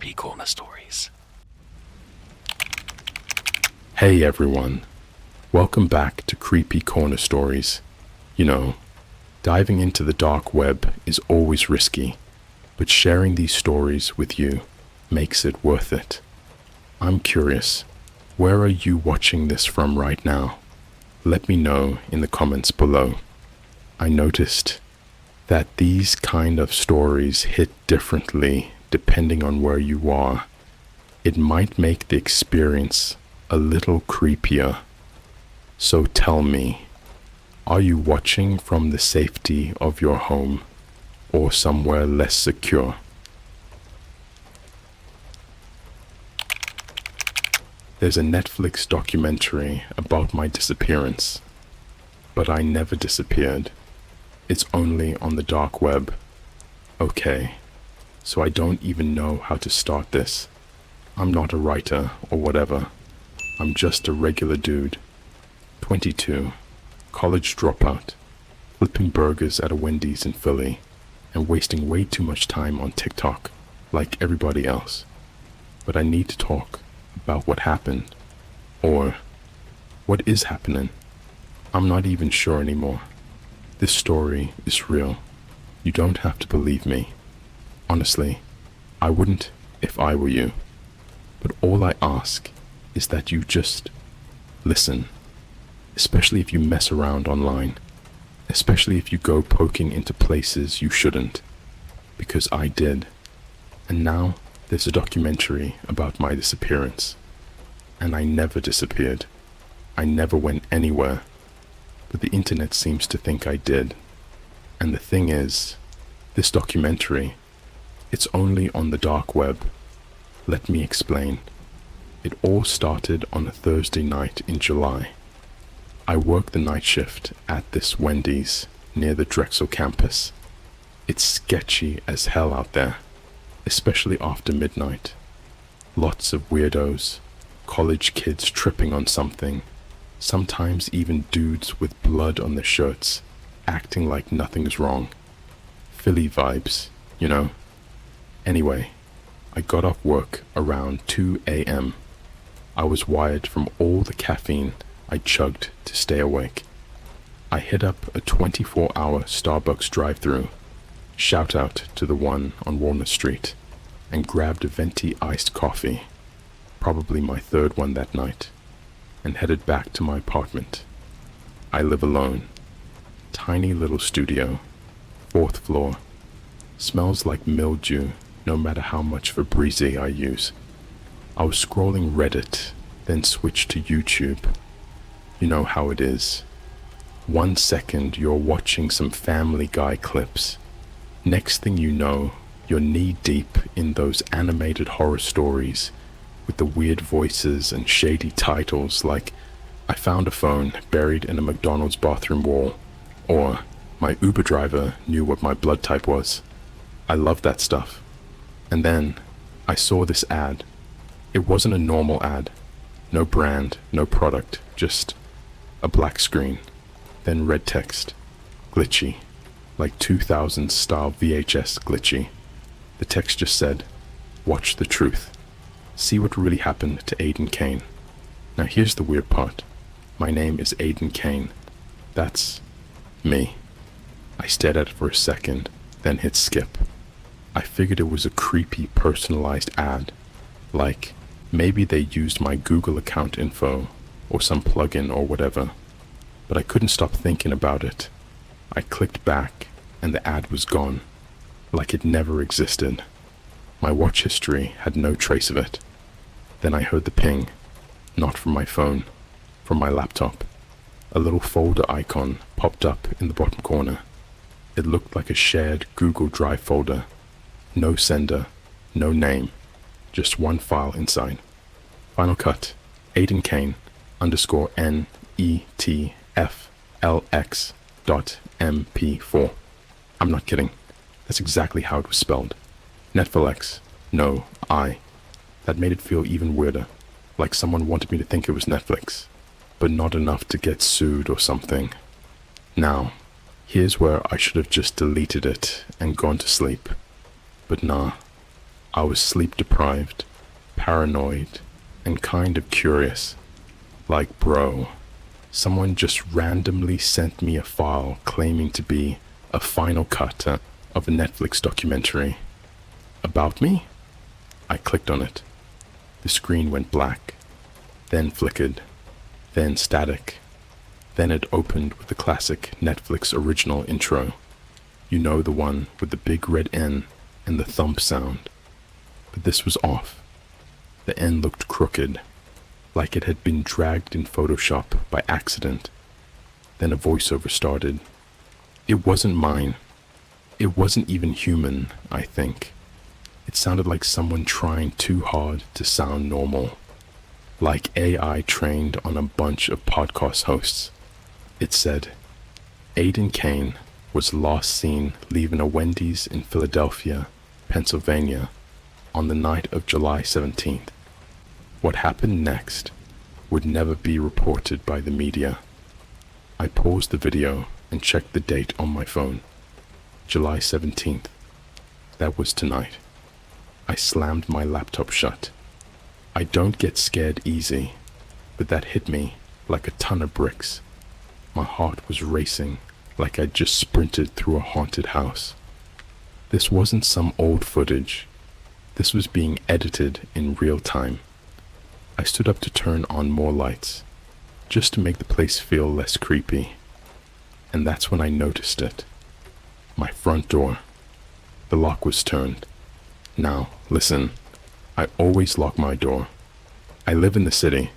CreepyCorner stories. Hey everyone, welcome back to CreepyCorner stories. You know, diving into the dark web is always risky, but sharing these stories with you makes it worth it. I'm curious, where are you watching this from right now? Let me know in the comments below. I noticed that these kind of stories hit differently depending on where you are. It might make the experience a little creepier. So tell me, are you watching from the safety of your home or somewhere less secure? There's a Netflix documentary about my disappearance, but I never disappeared. It's only on the dark web. Okay, so I don't even know how to start this. I'm not a writer or whatever. I'm just a regular dude. 22, college dropout, flipping burgers at a Wendy's in Philly, and wasting way too much time on TikTok, like everybody else. But I need to talk about what happened, or what is happening. I'm not even sure anymore. This story is real. You don't have to believe me. Honestly, I wouldn't if I were you. But all I ask is that you just listen. Especially if you mess around online. Especially if you go poking into places you shouldn't. Because I did. And now there's a documentary about my disappearance. And I never disappeared. I never went anywhere. But the internet seems to think I did. And the thing is, this documentary, it's only on the dark web. Let me explain. It all started on a Thursday night in July. I worked the night shift at this Wendy's near the Drexel campus. It's sketchy as hell out there, especially after midnight. Lots of weirdos, college kids tripping on something, sometimes even dudes with blood on their shirts, acting like nothing's wrong. Philly vibes, you know? Anyway, I got off work around 2 a.m. I was wired from all the caffeine I chugged to stay awake. I hit up a 24-hour Starbucks drive-thru, shout out to the one on Walnut Street, and grabbed a venti iced coffee, probably my third one that night, and headed back to my apartment. I live alone. Tiny little studio, 4th floor. Smells like mildew no matter how much Febreze I use. I was scrolling Reddit, then switched to YouTube. You know how it is. 1 second you're watching some Family Guy clips. Next thing you know, you're knee-deep in those animated horror stories with the weird voices and shady titles like I found a phone buried in a McDonald's bathroom wall, or my Uber driver knew what my blood type was. I love that stuff. And then I saw this ad. It wasn't a normal ad. No brand, no product, just a black screen, then red text, glitchy, like 2000s style VHS glitchy. The text just said, "Watch the truth. See what really happened to Aiden Kane." Now here's the weird part. My name is Aiden Kane. That's me. I stared at it for a second, then hit skip. I figured it was a creepy personalized ad, like maybe they used my Google account info or some plugin or whatever, but I couldn't stop thinking about it. I clicked back and the ad was gone, like it never existed. My watch history had no trace of it. Then I heard the ping, not from my phone, from my laptop. A little folder icon popped up in the bottom corner. It looked like a shared Google Drive folder. No sender, no name, just one file inside. Final cut, Aiden Kane _NETFLX.MP4. I'm not kidding. That's exactly how it was spelled. Netflix, no I. That made it feel even weirder, like someone wanted me to think it was Netflix, but not enough to get sued or something. Now, here's where I should have just deleted it and gone to sleep. But nah, I was sleep deprived, paranoid, and kind of curious. Like, bro, someone just randomly sent me a file claiming to be a final cut of a Netflix documentary. About me? I clicked on it. The screen went black, then flickered, then static. Then it opened with the classic Netflix original intro. You know, the one with the big red N and the thump sound. But this was off. The N looked crooked, like it had been dragged in Photoshop by accident. Then a voiceover started. It wasn't mine. It wasn't even human, I think. It sounded like someone trying too hard to sound normal. Like AI trained on a bunch of podcast hosts. It said, Aiden Kane was last seen leaving a Wendy's in Philadelphia, Pennsylvania, on the night of July 17th. What happened next would never be reported by the media. I paused the video and checked the date on my phone. July 17th. That was tonight. I slammed my laptop shut. I don't get scared easy, but that hit me like a ton of bricks. My heart was racing like I'd just sprinted through a haunted house. This wasn't some old footage. This was being edited in real time. I stood up to turn on more lights, just to make the place feel less creepy. And that's when I noticed it. My front door. The lock was turned. Now, listen, I always lock my door. I live in the city.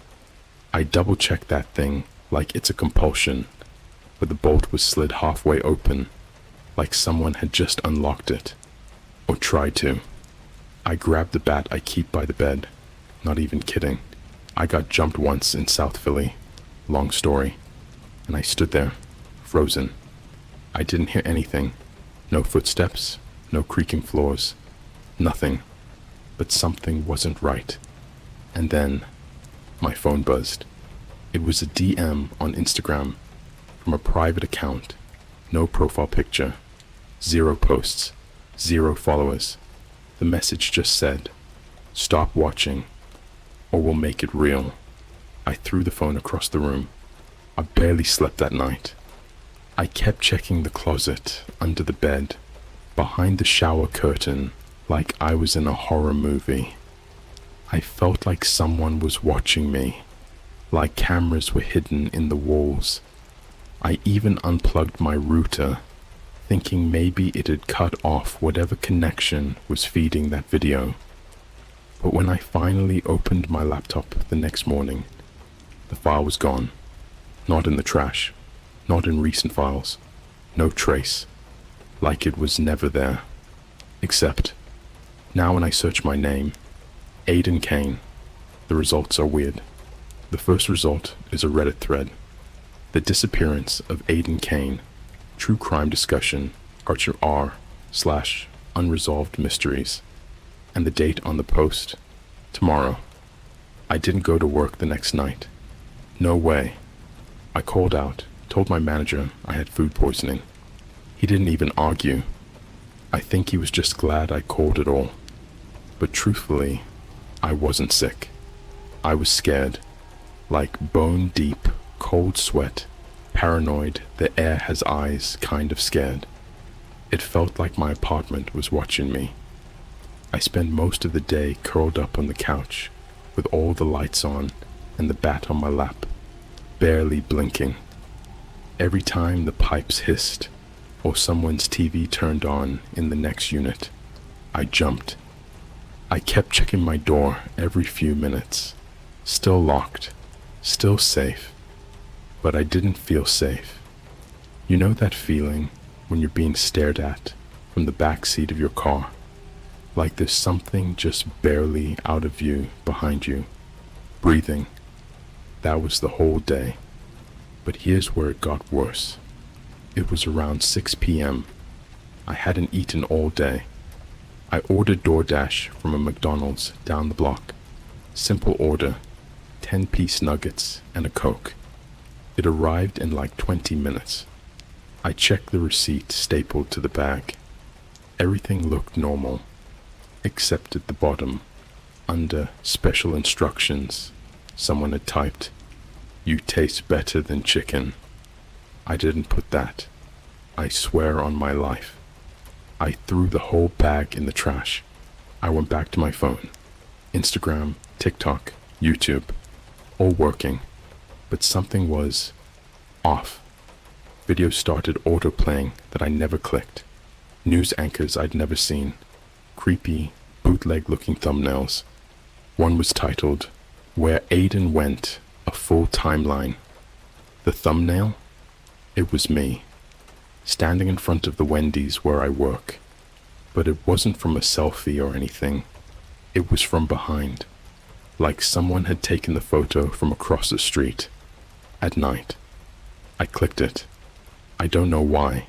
I double-check that thing like it's a compulsion, but the bolt was slid halfway open, like someone had just unlocked it, or tried to. I grabbed the bat I keep by the bed. Not even kidding. I got jumped once in South Philly. Long story. And I stood there, frozen. I didn't hear anything. No footsteps, no creaking floors, nothing. But something wasn't right. And then, my phone buzzed. It was a DM on Instagram from a private account. No profile picture. 0 posts. 0 followers. The message just said, "Stop watching, or we'll make it real." I threw the phone across the room. I barely slept that night. I kept checking the closet, under the bed, behind the shower curtain, like I was in a horror movie. I felt like someone was watching me, like cameras were hidden in the walls. I even unplugged my router, thinking maybe it had cut off whatever connection was feeding that video. But when I finally opened my laptop the next morning, the file was gone. Not in the trash, not in recent files, no trace, like it was never there. Except, now when I search my name, Aiden Kane, the results are weird. The first result is a Reddit thread. The disappearance of Aiden Kane, true crime discussion, r/unresolved mysteries. And the date on the post, tomorrow. I didn't go to work the next night. No way. I called out, told my manager I had food poisoning. He didn't even argue. I think he was just glad I called it all. But truthfully, I wasn't sick. I was scared. Like bone deep, cold sweat, paranoid, the air has eyes kind of scared. It felt like my apartment was watching me. I spent most of the day curled up on the couch, with all the lights on and the bat on my lap, barely blinking. Every time the pipes hissed, or someone's TV turned on in the next unit, I jumped. I kept checking my door every few minutes. Still locked, still safe, but I didn't feel safe. You know that feeling when you're being stared at from the back seat of your car, like there's something just barely out of view behind you, breathing. That was the whole day. But here's where it got worse. It was around 6 p.m. I hadn't eaten all day. I ordered DoorDash from a McDonald's down the block. Simple order, 10-piece nuggets and a Coke. It arrived in like 20 minutes. I checked the receipt stapled to the bag. Everything looked normal, except at the bottom, under special instructions, someone had typed, "You taste better than chicken." I didn't put that. I swear on my life. I threw the whole bag in the trash. I went back to my phone. Instagram, TikTok, YouTube, all working, but something was off. Videos started autoplaying that I never clicked. News anchors I'd never seen. Creepy, bootleg-looking thumbnails. One was titled, "Where Aiden Went, a Full Timeline." The thumbnail? It was me, standing in front of the Wendy's where I work. But it wasn't from a selfie or anything. It was from behind, like someone had taken the photo from across the street, at night. I clicked it. I don't know why.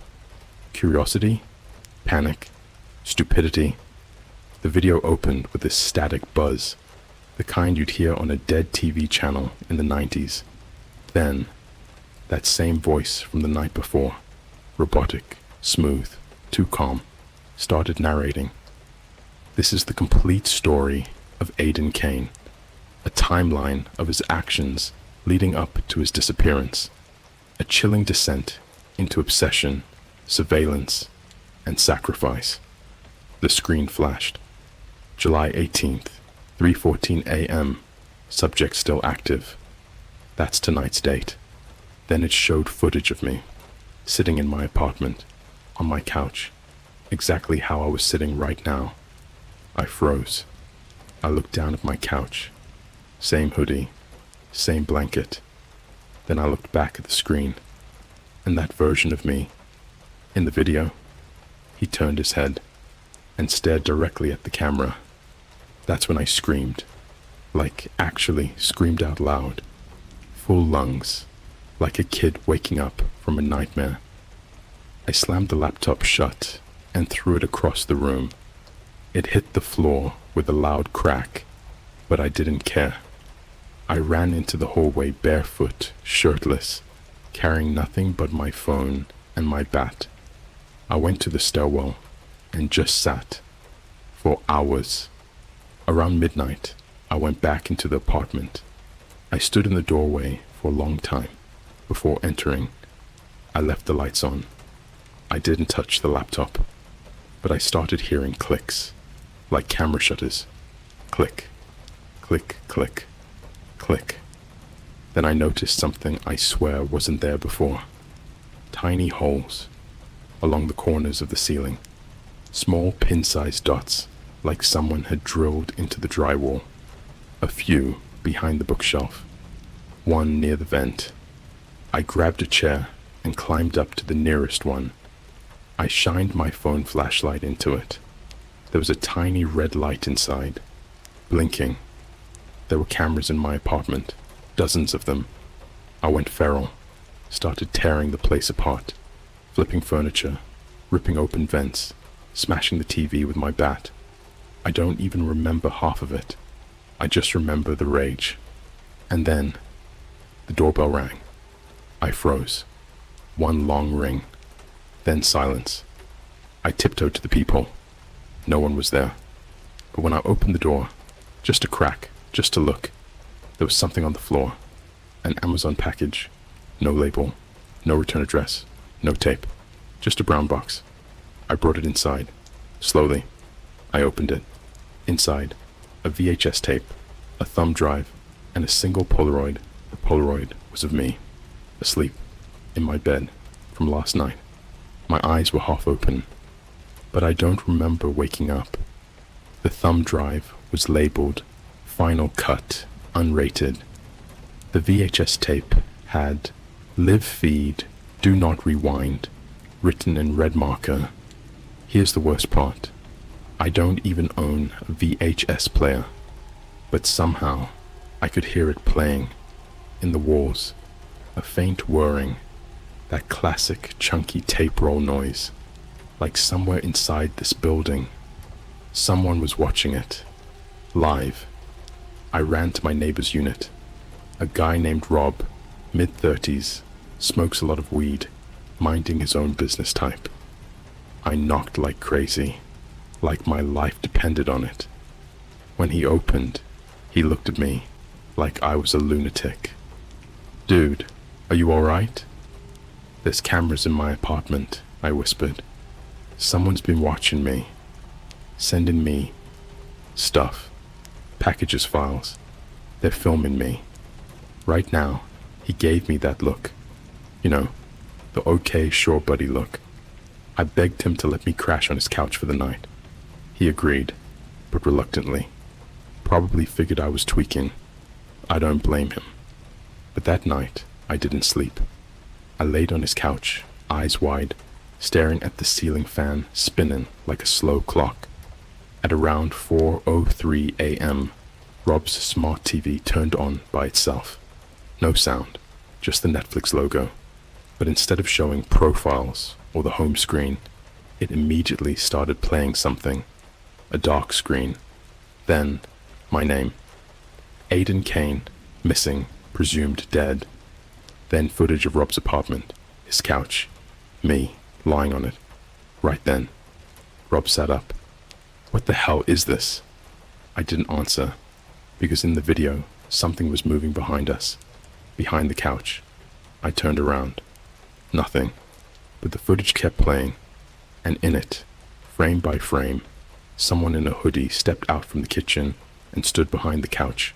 Curiosity? Panic? Stupidity? The video opened with a static buzz, the kind you'd hear on a dead TV channel in the 90s. Then, that same voice from the night before, robotic, smooth, too calm, started narrating. This is the complete story of Aiden Kane, a timeline of his actions leading up to his disappearance, a chilling descent into obsession, surveillance, and sacrifice. The screen flashed. July 18th, 3:14 a.m., subject still active. That's tonight's date. Then it showed footage of me, sitting in my apartment, on my couch, exactly how I was sitting right now. I froze. I looked down at my couch. Same hoodie, same blanket. Then I looked back at the screen, and that version of me, in the video, he turned his head and stared directly at the camera. That's when I screamed, like actually screamed out loud, full lungs, like a kid waking up from a nightmare. I slammed the laptop shut and threw it across the room. It hit the floor with a loud crack, but I didn't care. I ran into the hallway barefoot, shirtless, carrying nothing but my phone and my bat. I went to the stairwell and just sat for hours. Around midnight, I went back into the apartment. I stood in the doorway for a long time before entering. I left the lights on. I didn't touch the laptop, but I started hearing clicks, like camera shutters. Click, click, click, click. Then I noticed something I swear wasn't there before. Tiny holes along the corners of the ceiling. Small pin-sized dots, like someone had drilled into the drywall. A few behind the bookshelf. One near the vent. I grabbed a chair and climbed up to the nearest one. I shined my phone flashlight into it. There was a tiny red light inside, blinking. There were cameras in my apartment, dozens of them. I went feral, started tearing the place apart, flipping furniture, ripping open vents, smashing the TV with my bat. I don't even remember half of it. I just remember the rage. And then, the doorbell rang. I froze. One long ring. Then silence. I tiptoed to the peephole. No one was there. But when I opened the door, just a crack, just to look, there was something on the floor. An Amazon package. No label. No return address. No tape. Just a brown box. I brought it inside. Slowly. I opened it. Inside, a VHS tape, a thumb drive, and a single Polaroid. The Polaroid was of me, asleep, in my bed, from last night. My eyes were half open, but I don't remember waking up. The thumb drive was labeled Final Cut, unrated. The VHS tape had Live Feed, Do Not Rewind, written in red marker. Here's the worst part. I don't even own a VHS player, but somehow I could hear it playing in the walls, a faint whirring, that classic chunky tape roll noise, like somewhere inside this building. Someone was watching it, live. I ran to my neighbor's unit. A guy named Rob, mid-30s, smokes a lot of weed, minding his own business type. I knocked like crazy. like my life depended on it. When he opened, he looked at me like I was a lunatic. "Dude, are you alright?" "There's cameras in my apartment," I whispered. "Someone's been watching me, sending me stuff, packages, files. They're filming me. Right now." He gave me that look. You know, the okay, sure buddy look. I begged him to let me crash on his couch for the night. He agreed, but reluctantly. Probably figured I was tweaking. I don't blame him. But that night, I didn't sleep. I laid on his couch, eyes wide, staring at the ceiling fan spinning like a slow clock. At around 4:03 a.m., Rob's smart TV turned on by itself. No sound, just the Netflix logo. But instead of showing profiles or the home screen, it immediately started playing something. A dark screen. Then, my name. Aidan Kane, missing, presumed dead. Then footage of Rob's apartment, his couch, me, lying on it. Right then, Rob sat up. "What the hell is this?" I didn't answer, because in the video, something was moving behind us, behind the couch. I turned around. Nothing, but the footage kept playing, and in it, frame by frame, someone in a hoodie stepped out from the kitchen and stood behind the couch,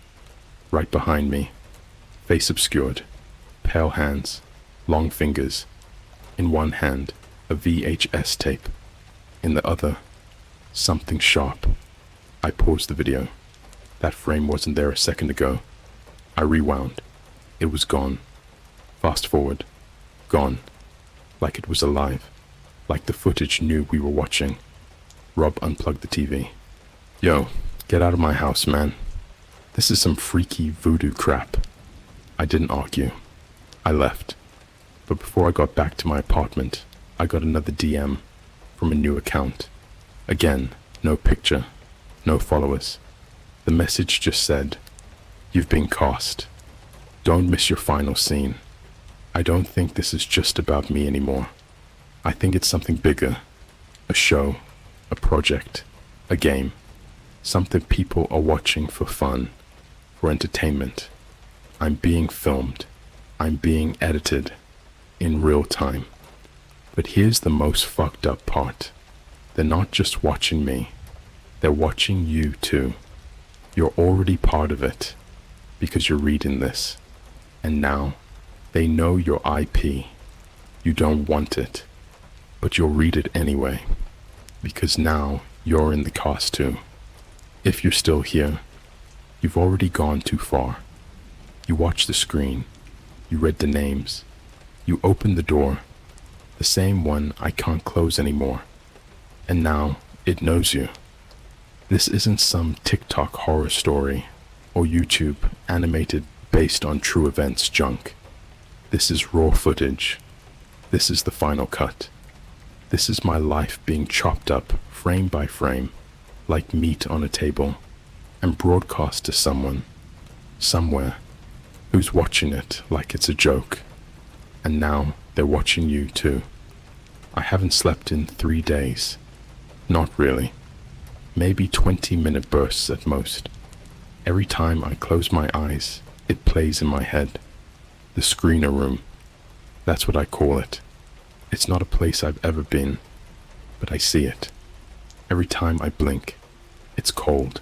right behind me, face obscured, pale hands, long fingers, in one hand, a VHS tape, in the other, something sharp. I paused the video. That frame wasn't there a second ago. I rewound. It was gone. Fast forward. Gone. Like it was alive. Like the footage knew we were watching. Rob unplugged the TV. "Yo, get out of my house, man. This is some freaky voodoo crap." I didn't argue. I left. But before I got back to my apartment, I got another DM from a new account. Again, no picture, no followers. The message just said, "You've been cast. Don't miss your final scene. I don't think this is just about me anymore. I think it's something bigger. A show, a project, a game. Something people are watching for fun, for entertainment. I'm being filmed. I'm being edited in real time. But here's the most fucked up part. They're not just watching me. They're watching you too. You're already part of it because you're reading this. And now they know your IP. You don't want it, but you'll read it anyway because now you're in the cast too. If you're still here, you've already gone too far. You watched the screen. You read the names. You opened the door, the same one I can't close anymore. And now it knows you. This isn't some TikTok horror story or YouTube animated based on true events junk. This is raw footage. This is the final cut. This is my life being chopped up frame by frame, like meat on a table, and broadcast to someone, somewhere, who's watching it like it's a joke. And now they're watching you too. I haven't slept in 3 days. Not really. Maybe 20-minute bursts at most. Every time I close my eyes, it plays in my head. The screener room. That's what I call it. It's not a place I've ever been, but I see it. Every time I blink, it's cold,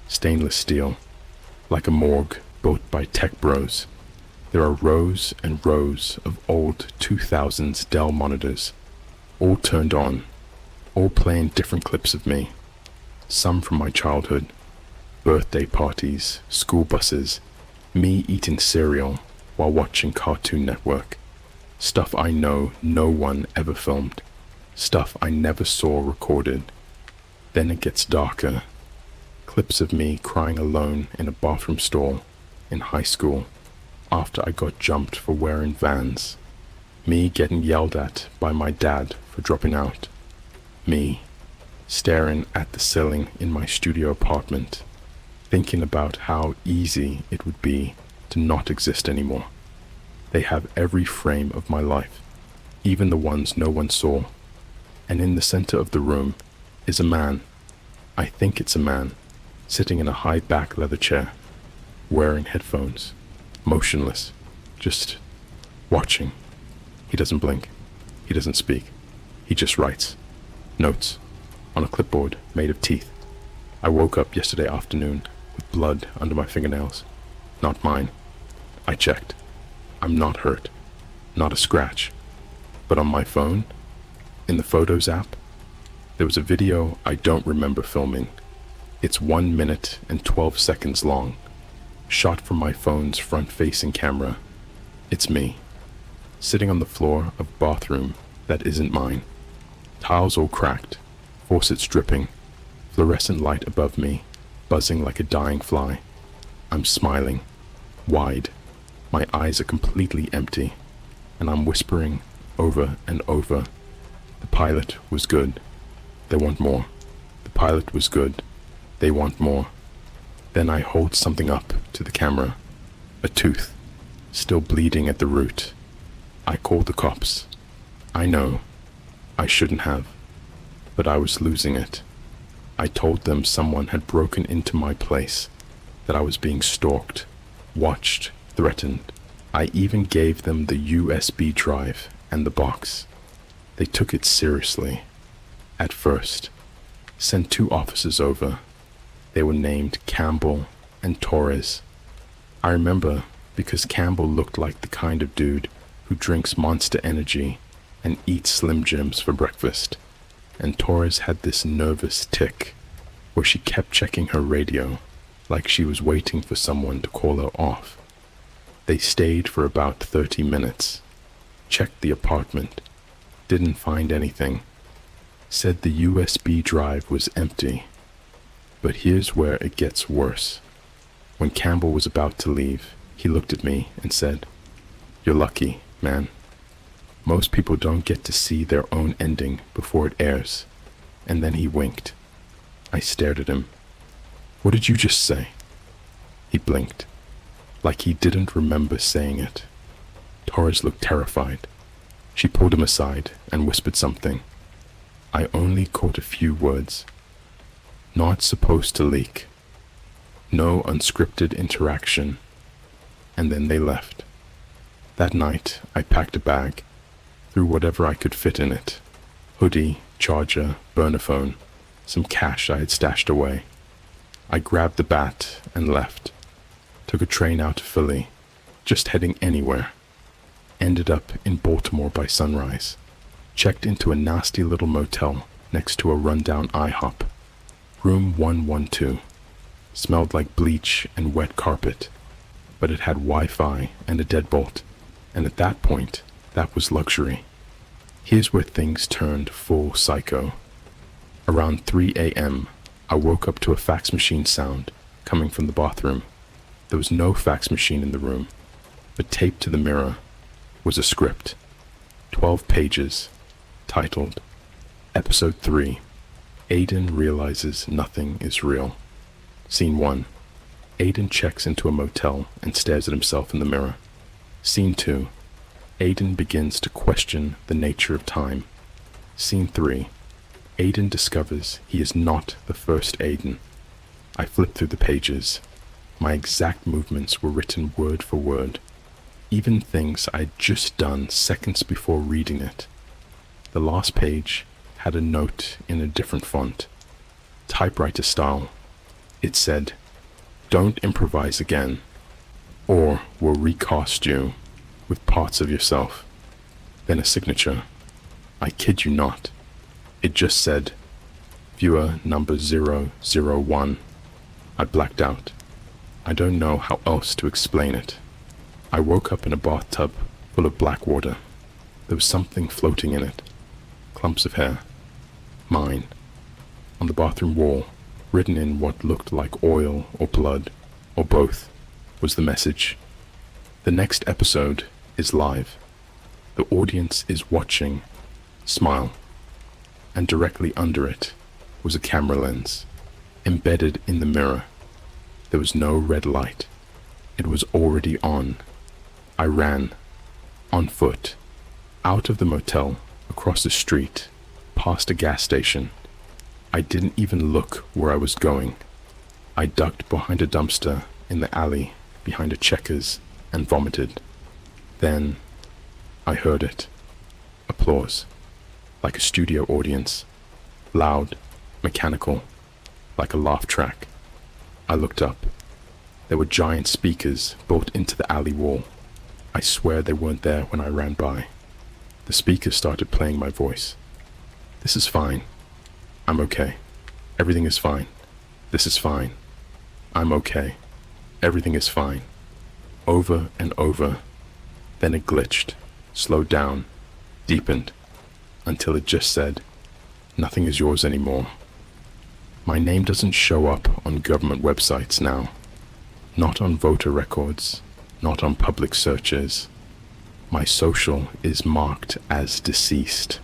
stainless steel, like a morgue built by tech bros. There are rows and rows of old 2000s Dell monitors, all turned on, all playing different clips of me. Some from my childhood, birthday parties, school buses, me eating cereal while watching Cartoon Network. Stuff I know no one ever filmed. Stuff I never saw recorded. Then it gets darker. Clips of me crying alone in a bathroom stall in high school after I got jumped for wearing Vans. Me getting yelled at by my dad for dropping out. Me staring at the ceiling in my studio apartment, thinking about how easy it would be to not exist anymore. They have every frame of my life, even the ones no one saw. And in the center of the room is a man, I think it's a man, sitting in a high-back leather chair, wearing headphones, motionless, just watching. He doesn't blink. He doesn't speak. He just writes notes on a clipboard made of teeth. I woke up yesterday afternoon with blood under my fingernails. Not mine. I checked. I'm not hurt. Not a scratch. But on my phone, in the Photos app, there was a video I don't remember filming. It's 1 minute and 12 seconds long, shot from my phone's front-facing camera. It's me, sitting on the floor of a bathroom that isn't mine. Tiles all cracked, faucets dripping, fluorescent light above me, buzzing like a dying fly. I'm smiling, wide. My eyes are completely empty, and I'm whispering over and over. The pilot was good. They want more. The pilot was good. They want more. Then I hold something up to the camera. A tooth, still bleeding at the root. I call the cops. I know. I shouldn't have. But I was losing it. I told them someone had broken into my place, that I was being stalked, watched, threatened. I even gave them the USB drive and the box. They took it seriously. At first, sent 2 officers over. They were named Campbell and Torres. I remember because Campbell looked like the kind of dude who drinks Monster Energy and eats Slim Jims for breakfast. And Torres had this nervous tick where she kept checking her radio like she was waiting for someone to call her off. They stayed for about 30 minutes, checked the apartment, didn't find anything, said the USB drive was empty. But here's where it gets worse. When Campbell was about to leave, he looked at me and said, "You're lucky, man. Most people don't get to see their own ending before it airs." And then he winked. I stared at him. "What did you just say?" He blinked, like he didn't remember saying it. Torres looked terrified. She pulled him aside and whispered something. I only caught a few words. Not supposed to leak. No unscripted interaction. And then they left. That night, I packed a bag, threw whatever I could fit in it. Hoodie, charger, burner phone, some cash I had stashed away. I grabbed the bat and left. Took a train out to Philly, just heading anywhere. Ended up in Baltimore by sunrise. Checked into a nasty little motel next to a rundown IHOP. Room 112. Smelled like bleach and wet carpet, but it had Wi-Fi and a deadbolt, and at that point, that was luxury. Here's where things turned full psycho. Around 3 a.m., I woke up to a fax machine sound coming from the bathroom. There was no fax machine in the room, but taped to the mirror was a script, 12 pages, titled Episode 3, Aiden Realizes Nothing is Real. Scene 1, Aiden checks into a motel and stares at himself in the mirror. Scene 2, Aiden begins to question the nature of time. Scene 3, Aiden discovers he is not the first Aiden. I flipped through the pages. My exact movements were written word for word, even things I'd just done seconds before reading it. The last page had a note in a different font, typewriter style. It said, "Don't improvise again, or we'll recast you with parts of yourself." Then a signature. I kid you not. It just said, "Viewer number 001. I blacked out. I don't know how else to explain it. I woke up in a bathtub full of black water. There was something floating in it. Clumps of hair. Mine. On the bathroom wall, written in what looked like oil or blood, or both, was the message. The next episode is live. The audience is watching. Smile. And directly under it was a camera lens, embedded in the mirror. There was no red light. It was already on. I ran, on foot, out of the motel, across the street, past a gas station, I didn't even look where I was going. I ducked behind a dumpster in the alley behind a Checkers and vomited. Then I heard it. Applause. Like a studio audience. Loud, mechanical, like a laugh track. I looked up. There were giant speakers built into the alley wall. I swear they weren't there when I ran by. The speakers started playing my voice. This is fine. I'm okay. Everything is fine. This is fine. I'm okay. Everything is fine. Over and over. Then it glitched, slowed down, deepened, until it just said, nothing is yours anymore. My name doesn't show up on government websites now. Not on voter records, not on public searches. My social is marked as deceased.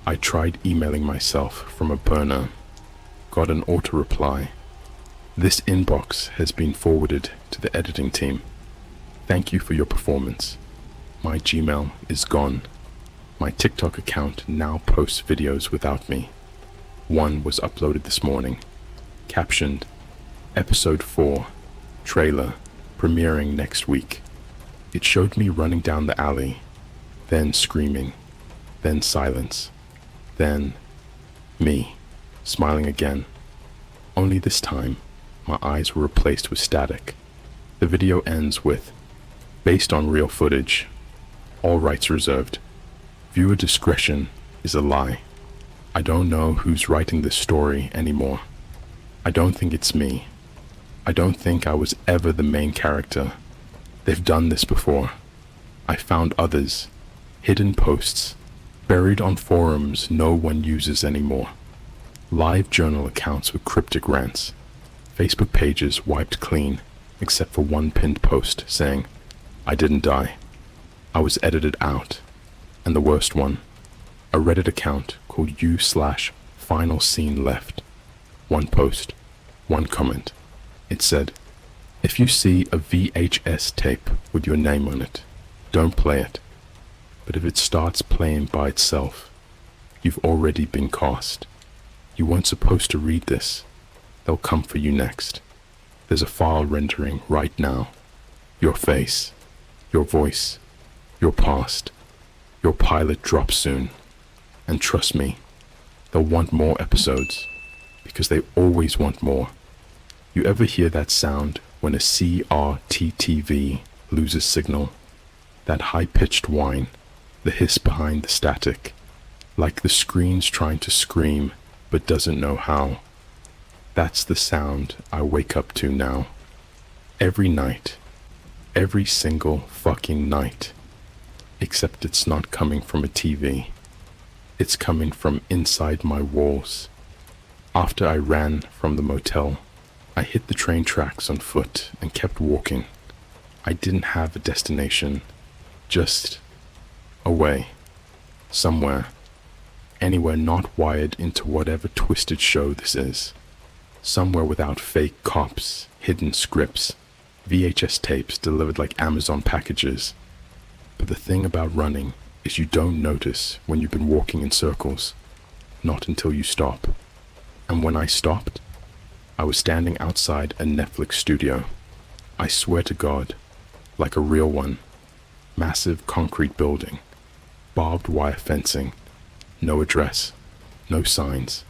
I tried emailing myself from a burner. Got an auto-reply. This inbox has been forwarded to the editing team. Thank you for your performance. My Gmail is gone. My TikTok account now posts videos without me. One was uploaded this morning. Captioned, Episode 4, Trailer, premiering next week. It showed me running down the alley, then screaming, then silence, then me, smiling again. Only this time, my eyes were replaced with static. The video ends with, based on real footage, all rights reserved. Viewer discretion is a lie. I don't know who's writing this story anymore. I don't think it's me. I don't think I was ever the main character. They've done this before. I found others, hidden posts, buried on forums no one uses anymore. Live journal accounts with cryptic rants. Facebook pages wiped clean, except for one pinned post saying, I didn't die. I was edited out. And the worst one, a Reddit account called u/final scene left. One post, one comment. It said, if you see a VHS tape with your name on it, don't play it. But if it starts playing by itself, you've already been cast. You weren't supposed to read this. They'll come for you next. There's a file rendering right now. Your face, your voice, your past. Your pilot drops soon. And trust me, they'll want more episodes, because they always want more. You ever hear that sound when a CRTTV loses signal? That high-pitched whine, the hiss behind the static, like the screen's trying to scream but doesn't know how. That's the sound I wake up to now. Every night. Every single fucking night. Except it's not coming from a TV. It's coming from inside my walls. After I ran from the motel, I hit the train tracks on foot and kept walking. I didn't have a destination, just away, somewhere, anywhere not wired into whatever twisted show this is. Somewhere without fake cops, hidden scripts, VHS tapes delivered like Amazon packages. But the thing about running is you don't notice when you've been walking in circles, not until you stop. And when I stopped, I was standing outside a Netflix studio. I swear to God, like a real one. Massive concrete building, barbed wire fencing, no address, no signs,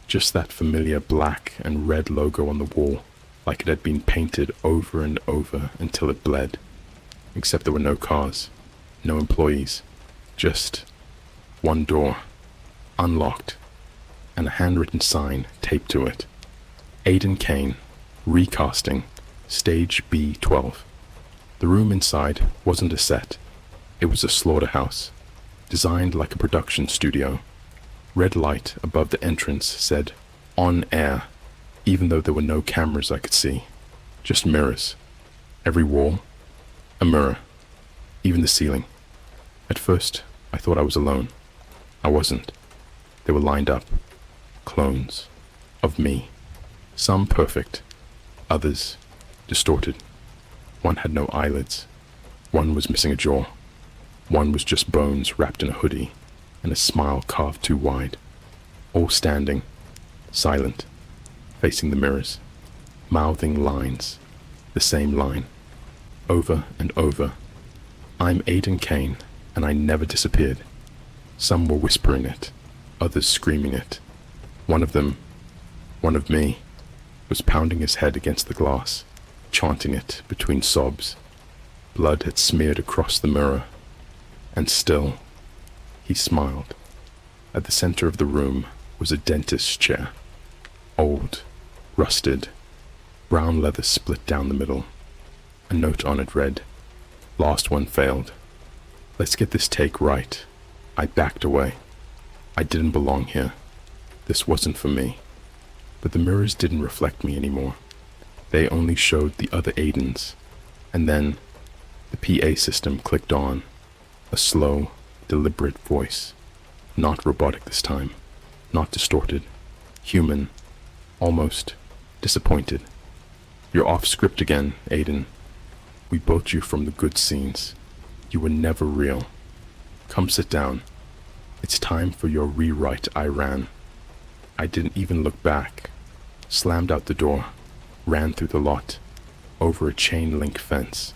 just that familiar black and red logo on the wall, like it had been painted over and over until it bled. Except there were no cars. No employees, just one door, unlocked, and a handwritten sign taped to it. Aidan Kane, recasting, stage B12. The room inside wasn't a set. It was a slaughterhouse, designed like a production studio. Red light above the entrance said, on air, even though there were no cameras I could see. Just mirrors. Every wall, a mirror. Even the ceiling. At first, I thought I was alone. I wasn't. They were lined up. Clones. Of me. Some perfect. Others distorted. One had no eyelids. One was missing a jaw. One was just bones wrapped in a hoodie, and a smile carved too wide. All standing. silent, facing the mirrors, mouthing lines, the same line, over and over. I'm Aiden Kane, and I never disappeared. Some were whispering it, others screaming it. One of me, was pounding his head against the glass, chanting it between sobs. Blood had smeared across the mirror, and still, he smiled. At the center of the room was a dentist's chair. Old, rusted, brown leather split down the middle. A note on it read, "Last one failed. Let's get this take right." I backed away. I didn't belong here. This wasn't for me. But the mirrors didn't reflect me anymore. They only showed the other Aidens. And then the PA system clicked on. A slow, deliberate voice. Not robotic this time. Not distorted. Human. Almost disappointed. "You're off script again, Aiden. We built you from the good scenes. You were never real. Come sit down. It's time for your rewrite." I ran. I didn't even look back. Slammed out the door. Ran through the lot. Over a chain-link fence.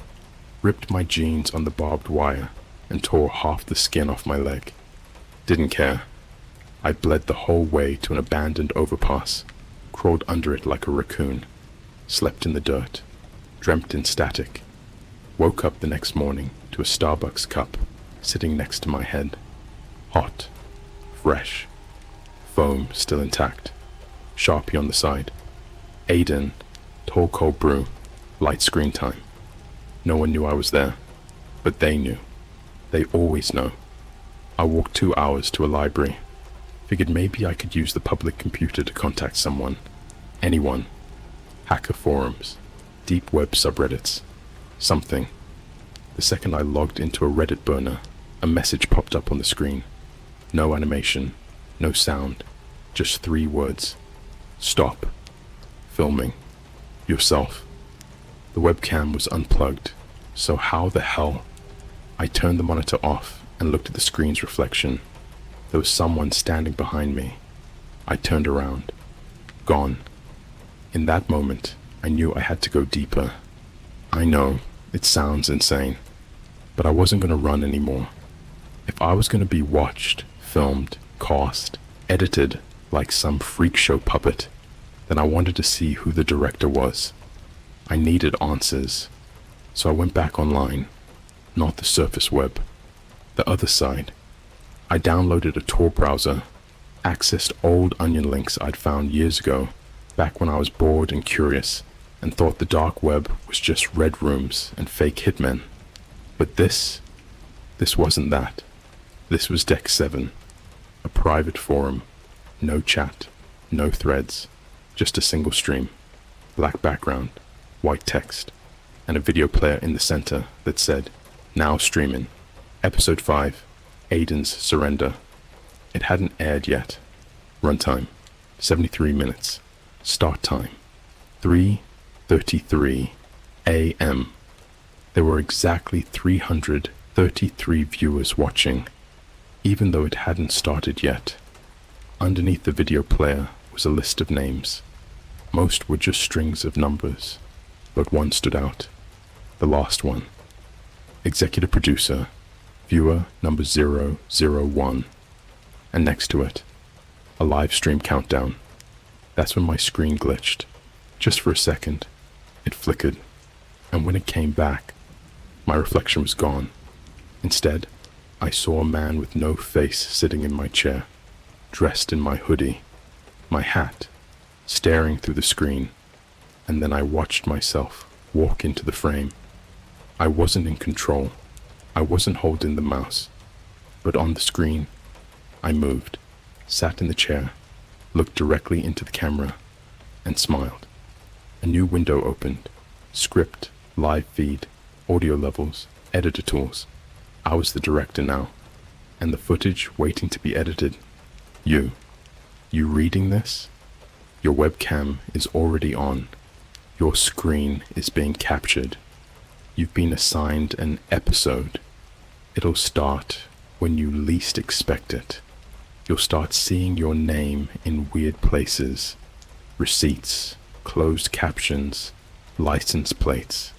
Ripped my jeans on the barbed wire and tore half the skin off my leg. Didn't care. I bled the whole way to an abandoned overpass. Crawled under it like a raccoon. Slept in the dirt. Dreamt in static. Woke up the next morning to a Starbucks cup sitting next to my head. Hot. Fresh. Foam still intact. Sharpie on the side. Aiden. Tall cold brew. Light screen time. No one knew I was there. But they knew. They always know. I walked 2 hours to a library. Figured maybe I could use the public computer to contact someone. Anyone. Hacker forums. Deep web subreddits. Something. The second I logged into a Reddit burner, a message popped up on the screen. No animation. No sound. Just 3 words. Stop. Filming. Yourself. The webcam was unplugged, so how the hell? I turned the monitor off and looked at the screen's reflection. There was someone standing behind me. I turned around. Gone. In that moment, I knew I had to go deeper. I know, it sounds insane, but I wasn't going to run anymore. If I was going to be watched, filmed, cast, edited like some freak show puppet, then I wanted to see who the director was. I needed answers, so I went back online, not the surface web, the other side. I downloaded a Tor browser, accessed old onion links I'd found years ago, back when I was bored and curious, and thought the dark web was just red rooms and fake hitmen. But this wasn't that. This was Deck 7, a private forum, no chat, no threads, just a single stream, black background, white text, and a video player in the center that said, "Now streaming, Episode 5, Aiden's Surrender." It hadn't aired yet. Runtime, 73 minutes. Start time, 3:33 a.m. There were exactly 333 viewers watching, even though it hadn't started yet. Underneath the video player was a list of names. Most were just strings of numbers, but one stood out. The last one. Executive producer, viewer number 001. And next to it, a live stream countdown. That's when my screen glitched. Just for a second, it flickered. And when it came back, my reflection was gone. Instead, I saw a man with no face sitting in my chair, dressed in my hoodie, my hat, staring through the screen, and then I watched myself walk into the frame. I wasn't in control. I wasn't holding the mouse, but on the screen, I moved, sat in the chair, looked directly into the camera, and smiled. A new window opened. Script, live feed, audio levels, editor tools. I was the director now, and the footage waiting to be edited. You reading this? Your webcam is already on. Your screen is being captured. You've been assigned an episode. It'll start when you least expect it. You'll start seeing your name in weird places. Receipts, closed captions, license plates.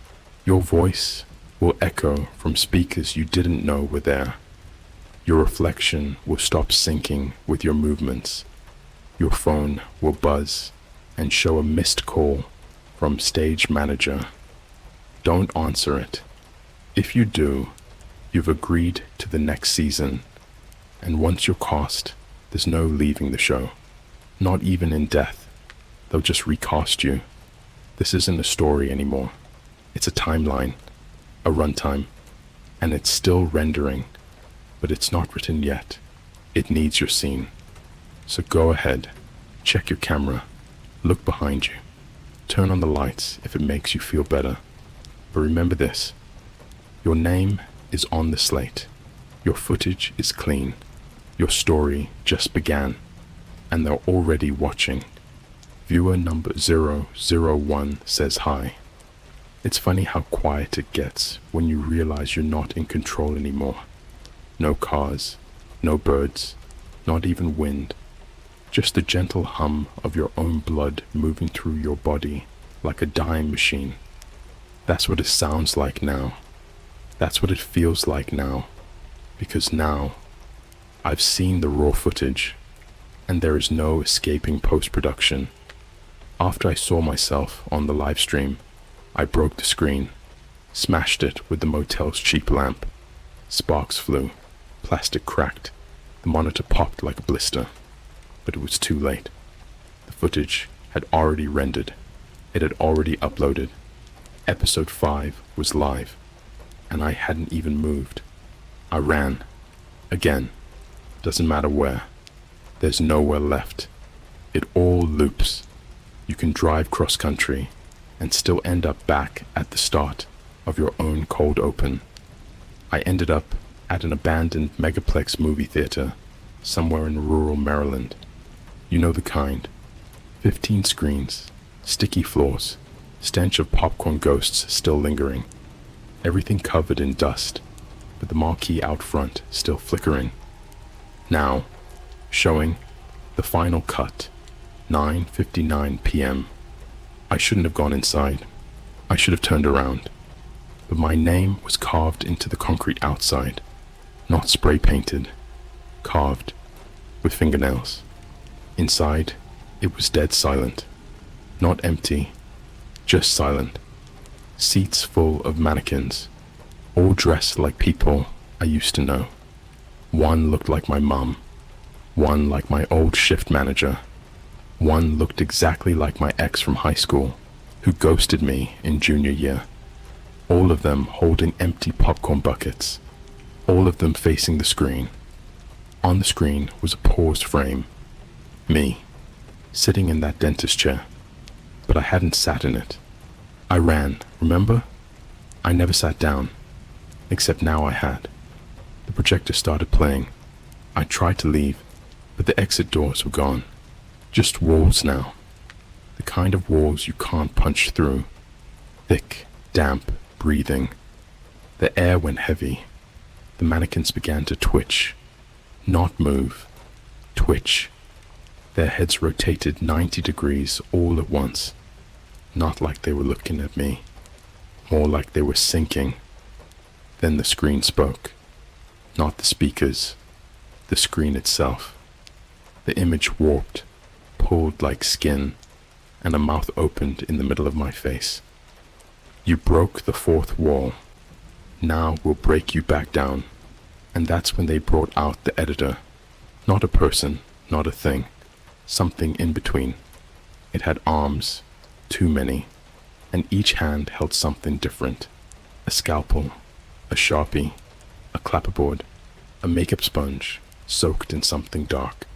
Your voice will echo from speakers you didn't know were there. Your reflection will stop syncing with your movements. Your phone will buzz and show a missed call from stage manager. Don't answer it. If you do, you've agreed to the next season, and once you're cast, there's no leaving the show. Not even in death. They'll just recast you. This isn't a story anymore. It's a timeline, a runtime, and it's still rendering, but it's not written yet. It needs your scene. So go ahead, check your camera, look behind you, turn on the lights if it makes you feel better. But remember this, your name is on the slate, your footage is clean, your story just began, and they're already watching. Viewer number 001 says hi. It's funny how quiet it gets when you realize you're not in control anymore. No cars, no birds, not even wind. Just the gentle hum of your own blood moving through your body like a dying machine. That's what it sounds like now. That's what it feels like now. Because now, I've seen the raw footage, and there is no escaping post-production. After I saw myself on the live stream, I broke the screen, smashed it with the motel's cheap lamp. Sparks flew, plastic cracked, the monitor popped like a blister. But it was too late. The footage had already rendered. It had already uploaded. Episode 5 was live, and I hadn't even moved. I ran. Again. Doesn't matter where. There's nowhere left. It all loops. You can drive cross-country and still end up back at the start of your own cold open. I ended up at an abandoned megaplex movie theater somewhere in rural Maryland. You know the kind. 15 screens, sticky floors, stench of popcorn ghosts still lingering. Everything covered in dust, but the marquee out front still flickering. Now, showing the final cut, 9:59 p.m. I shouldn't have gone inside. I should have turned around. But my name was carved into the concrete outside, not spray painted, carved with fingernails. Inside, it was dead silent. Not empty, just silent. Seats full of mannequins, all dressed like people I used to know. One looked like my mum, one like my old shift manager, one looked exactly like my ex from high school, who ghosted me in junior year. All of them holding empty popcorn buckets, all of them facing the screen. On the screen was a paused frame. Me, sitting in that dentist chair, but I hadn't sat in it. I ran, remember? I never sat down, except now I had. The projector started playing. I tried to leave, but the exit doors were gone. Just walls now. The kind of walls you can't punch through. Thick, damp, breathing. The air went heavy. The mannequins began to twitch. Not move. Twitch. Their heads rotated 90 degrees all at once. Not like they were looking at me. More like they were sinking. Then the screen spoke. Not the speakers. The screen itself. The image warped, pulled like skin, and a mouth opened in the middle of my face. You broke the fourth wall. Now we'll break you back down. And that's when they brought out the editor. Not a person, not a thing. Something in between. It had arms, too many, and each hand held something different. A scalpel, a sharpie, a clapperboard, a makeup sponge, soaked in something dark.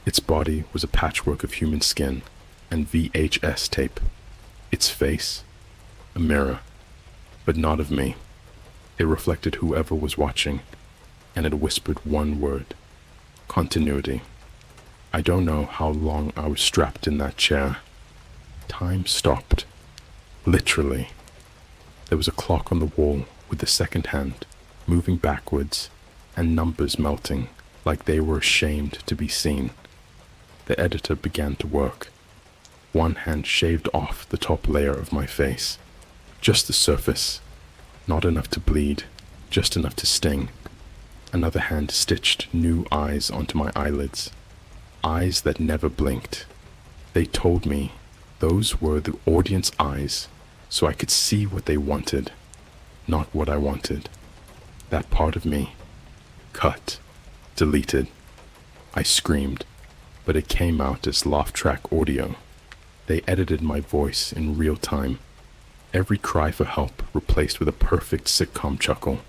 Its body was a patchwork of human skin and VHS tape. Its face, a mirror, but not of me. It reflected whoever was watching, and it whispered one word: continuity. I don't know how long I was strapped in that chair. Time stopped. Literally. There was a clock on the wall with the second hand moving backwards and numbers melting like they were ashamed to be seen. The editor began to work. One hand shaved off the top layer of my face, just the surface, not enough to bleed, just enough to sting. Another hand stitched new eyes onto my eyelids, eyes that never blinked. They told me those were the audience eyes, so I could see what they wanted, not what I wanted. That part of me. Cut. Deleted. I screamed, but it came out as laugh track audio. They edited my voice in real time. Every cry for help replaced with a perfect sitcom chuckle.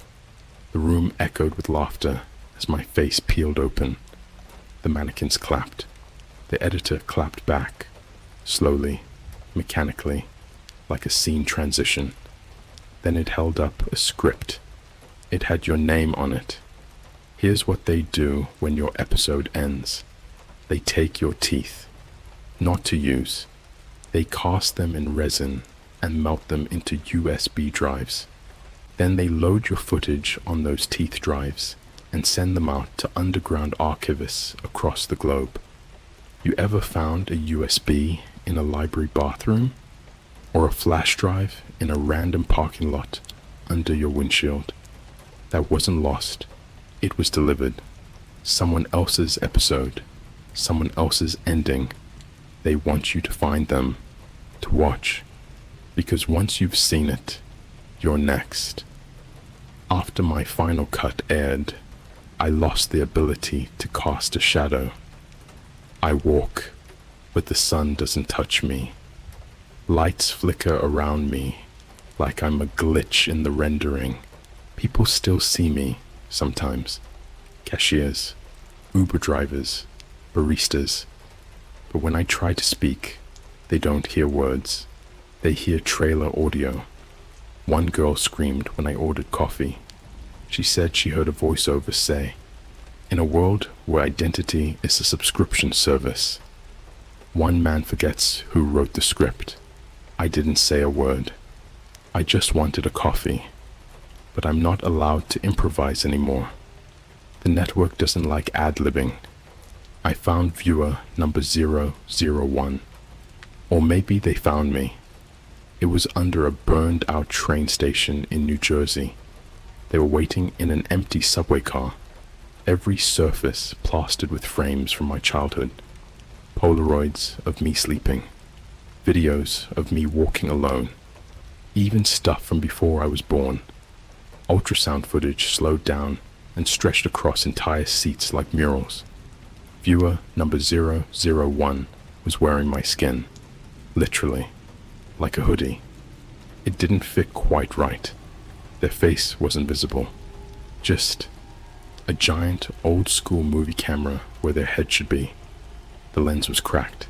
The room echoed with laughter as my face peeled open. The mannequins clapped. The editor clapped back, slowly, mechanically, like a scene transition. Then it held up a script. It had your name on it. Here's what they do when your episode ends. They take your teeth, not to use. They cast them in resin and melt them into USB drives. Then they load your footage on those teeth drives and send them out to underground archivists across the globe. You ever found a USB in a library bathroom? Or a flash drive in a random parking lot under your windshield? That wasn't lost. It was delivered. Someone else's episode. Someone else's ending. They want you to find them, to watch. Because once you've seen it, you're next. After my final cut aired, I lost the ability to cast a shadow. I walk, but the sun doesn't touch me. Lights flicker around me, like I'm a glitch in the rendering. People still see me, sometimes. Cashiers, Uber drivers, baristas. But when I try to speak, they don't hear words. They hear trailer audio. One girl screamed when I ordered coffee. She said she heard a voiceover say, "In a world where identity is a subscription service." One man forgets who wrote the script. I didn't say a word. I just wanted a coffee. But I'm not allowed to improvise anymore. The network doesn't like ad-libbing. I found viewer number 001. Or maybe they found me. It was under a burned-out train station in New Jersey. They were waiting in an empty subway car. Every surface plastered with frames from my childhood. Polaroids of me sleeping. Videos of me walking alone. Even stuff from before I was born. Ultrasound footage slowed down and stretched across entire seats like murals. Viewer number 001 was wearing my skin. Literally. Like a hoodie. It didn't fit quite right. Their face wasn't visible. Just a giant old-school movie camera where their head should be. The lens was cracked.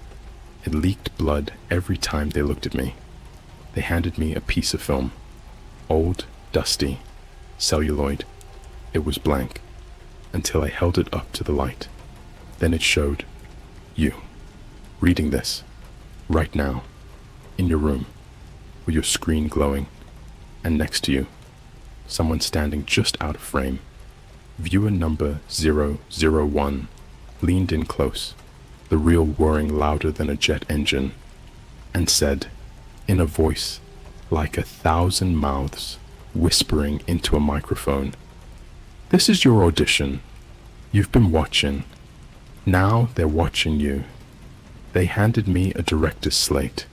It leaked blood every time they looked at me. They handed me a piece of film. Old, dusty, celluloid. It was blank, until I held it up to the light. Then it showed you, reading this, right now, in your room, with your screen glowing, and next to you, someone standing just out of frame. Viewer number 001 leaned in close, the reel whirring louder than a jet engine, and said, in a voice like 1,000 mouths whispering into a microphone, "This is your audition. You've been watching. Now they're watching you." They handed me a director's slate,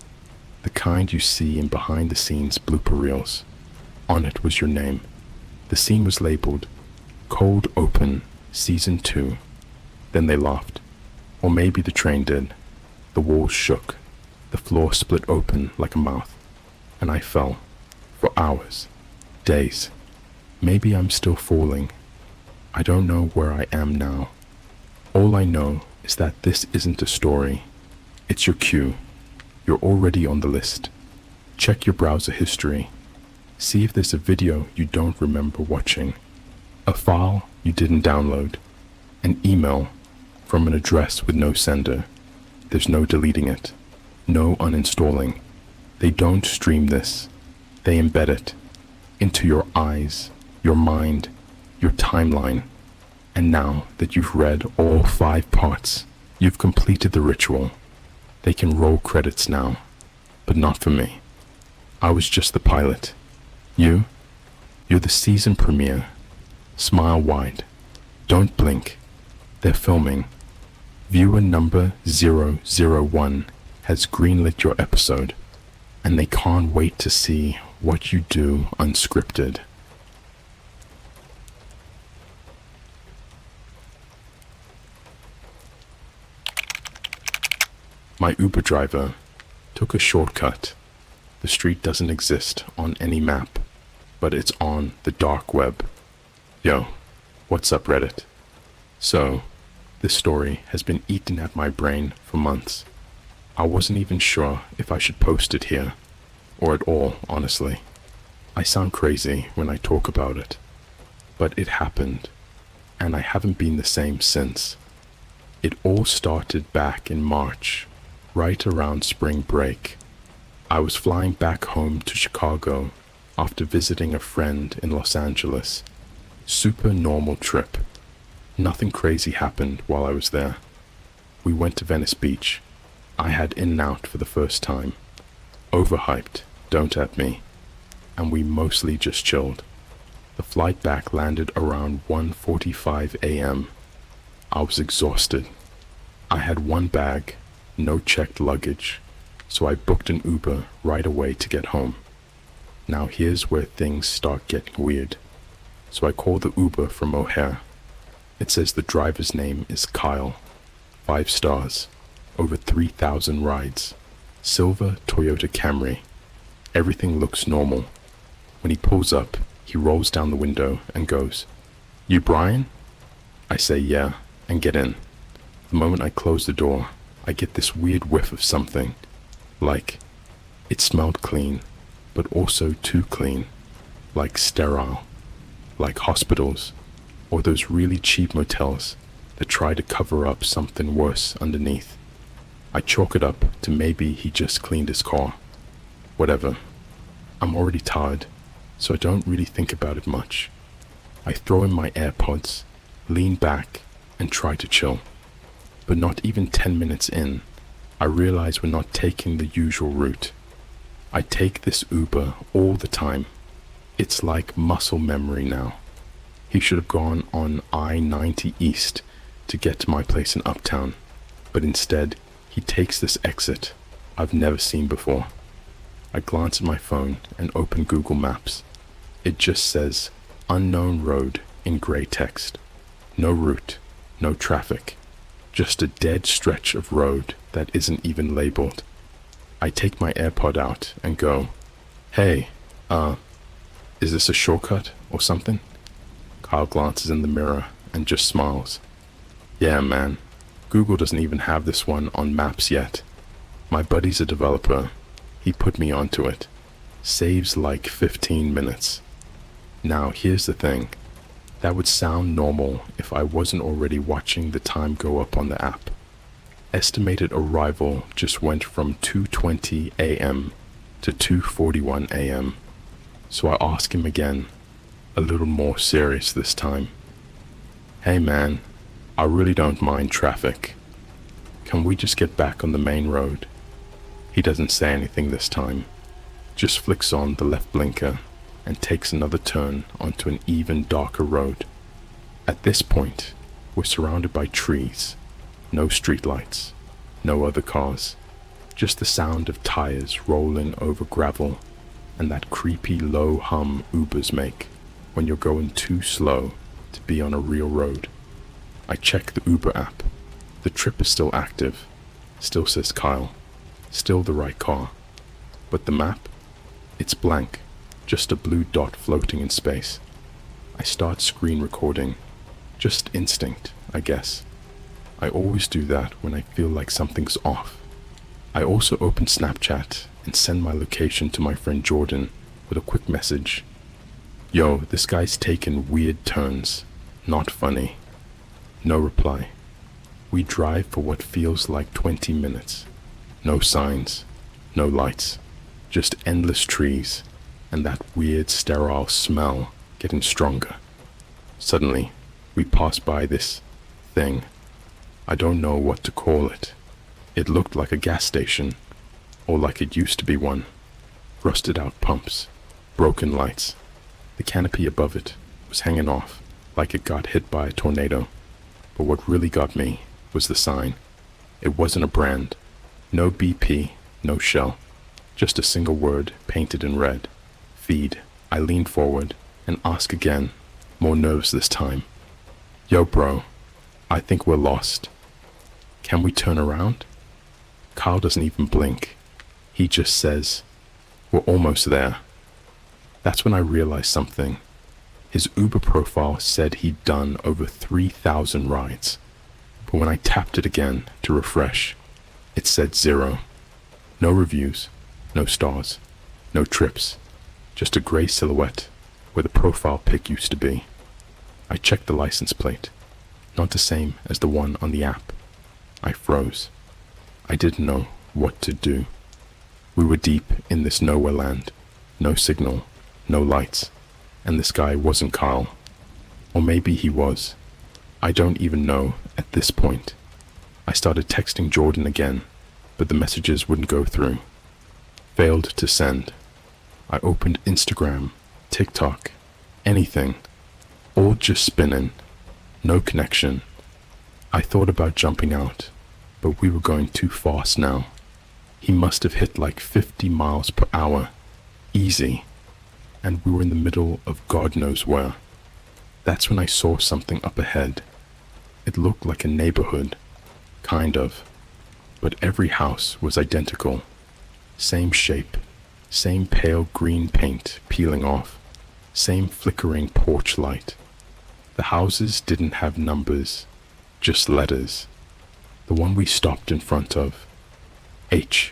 the kind you see in behind-the-scenes blooper reels. On it was your name. The scene was labeled Cold Open Season 2. Then they laughed. Or maybe the train did. The walls shook. The floor split open like a mouth. And I fell. For hours. Days. Maybe I'm still falling. I don't know where I am now. All I know is that this isn't a story. It's your cue. You're already on the list. Check your browser history. See if there's a video you don't remember watching. A file you didn't download. An email from an address with no sender. There's no deleting it. No uninstalling. They don't stream this. They embed it into your eyes, your mind, your timeline. And now that you've read all 5 parts, you've completed the ritual. They can roll credits now, but not for me. I was just the pilot. You're the season premiere. Smile wide. Don't blink. They're filming. Viewer number 001 has greenlit your episode, and they can't wait to see what you do unscripted. My Uber driver took a shortcut. The street doesn't exist on any map, but it's on the dark web. Yo, what's up, Reddit? So, this story has been eating at my brain for months. I wasn't even sure if I should post it here, or at all, honestly. I sound crazy when I talk about it, but it happened, and I haven't been the same since. It all started back in March, right around spring break. I was flying back home to Chicago after visiting a friend in Los Angeles. Super normal trip. Nothing crazy happened while I was there. We went to Venice Beach. I had In-N-Out for the first time. Overhyped, don't at me. And we mostly just chilled. The flight back landed around 1:45 a.m. I was exhausted. I had one bag, no checked luggage, so I booked an Uber right away to get home. Now here's where things start getting weird. So I call the Uber from O'Hare. It says the driver's name is Kyle. 5 stars. Over 3,000 rides. Silver Toyota Camry. Everything looks normal. When he pulls up, he rolls down the window and goes, "You Brian?" I say yeah, and get in. The moment I close the door, I get this weird whiff of something. Like, it smelled clean, but also too clean. Like sterile. Like hospitals, or those really cheap motels that try to cover up something worse underneath. I chalk it up to maybe he just cleaned his car. Whatever. I'm already tired, so I don't really think about it much. I throw in my AirPods, lean back, and try to chill. But not even 10 minutes in, I realize we're not taking the usual route. I take this Uber all the time. It's like muscle memory now. He should have gone on I-90 East to get to my place in Uptown, but instead, he takes this exit I've never seen before. I glance at my phone and open Google Maps. It just says, unknown road in gray text. No route, no traffic. Just a dead stretch of road that isn't even labeled. I take my AirPod out and go, "Hey, is this a shortcut or something?" Kyle glances in the mirror and just smiles. "Yeah, man. Google doesn't even have this one on Maps yet. My buddy's a developer. He put me onto it. Saves like 15 minutes. Now, here's the thing. That would sound normal if I wasn't already watching the time go up on the app. Estimated arrival just went from 2:20 a.m. to 2:41 a.m. So I ask him again, a little more serious this time. "Hey man, I really don't mind traffic. Can we just get back on the main road?" He doesn't say anything this time, just flicks on the left blinker and takes another turn onto an even darker road. At this point, we're surrounded by trees, no streetlights, no other cars, just the sound of tires rolling over gravel and that creepy low hum Ubers make when you're going too slow to be on a real road. I check the Uber app. The trip is still active, still says Kyle, still the right car. But the map? It's blank. Just a blue dot floating in space. I start screen recording. Just instinct, I guess. I always do that when I feel like something's off. I also open Snapchat and send my location to my friend Jordan with a quick message. "Yo, this guy's taking weird turns. Not funny." No reply. We drive for what feels like 20 minutes. No signs, no lights, just endless trees, and that weird sterile smell getting stronger. Suddenly, We passed by this thing. I don't know what to call it. It looked like a gas station, or like it used to be one. Rusted out pumps, broken lights. The canopy above it was hanging off like it got hit by a tornado. But what really got me was the sign. It wasn't a brand. No BP, no Shell. Just a single word painted in red. Feed. I leaned forward and asked again, more nervous this time. Yo bro, I think we're lost. Can we turn around? Kyle doesn't even blink. He just says, we're almost there. That's when I realized something. His Uber profile said he'd done over 3,000 rides. But when I tapped it again to refresh, it said 0. No reviews, no stars, no trips, just a gray silhouette where the profile pic used to be. I checked the license plate, not the same as the one on the app. I froze. I didn't know what to do. We were deep in this nowhere land. No signal, no lights, and this guy wasn't Kyle. Or maybe he was. I don't even know at this point. I started texting Jordan again, but the messages wouldn't go through. Failed to send. I opened Instagram, TikTok, anything. All just spinning. No connection. I thought about jumping out, but we were going too fast now. He must have hit like 50 miles per hour. Easy. And we were in the middle of God knows where. That's when I saw something up ahead. It looked like a neighborhood. Kind of. But every house was identical. Same shape. Same pale green paint peeling off. Same flickering porch light. The houses didn't have numbers, just letters. The one we stopped in front of. H.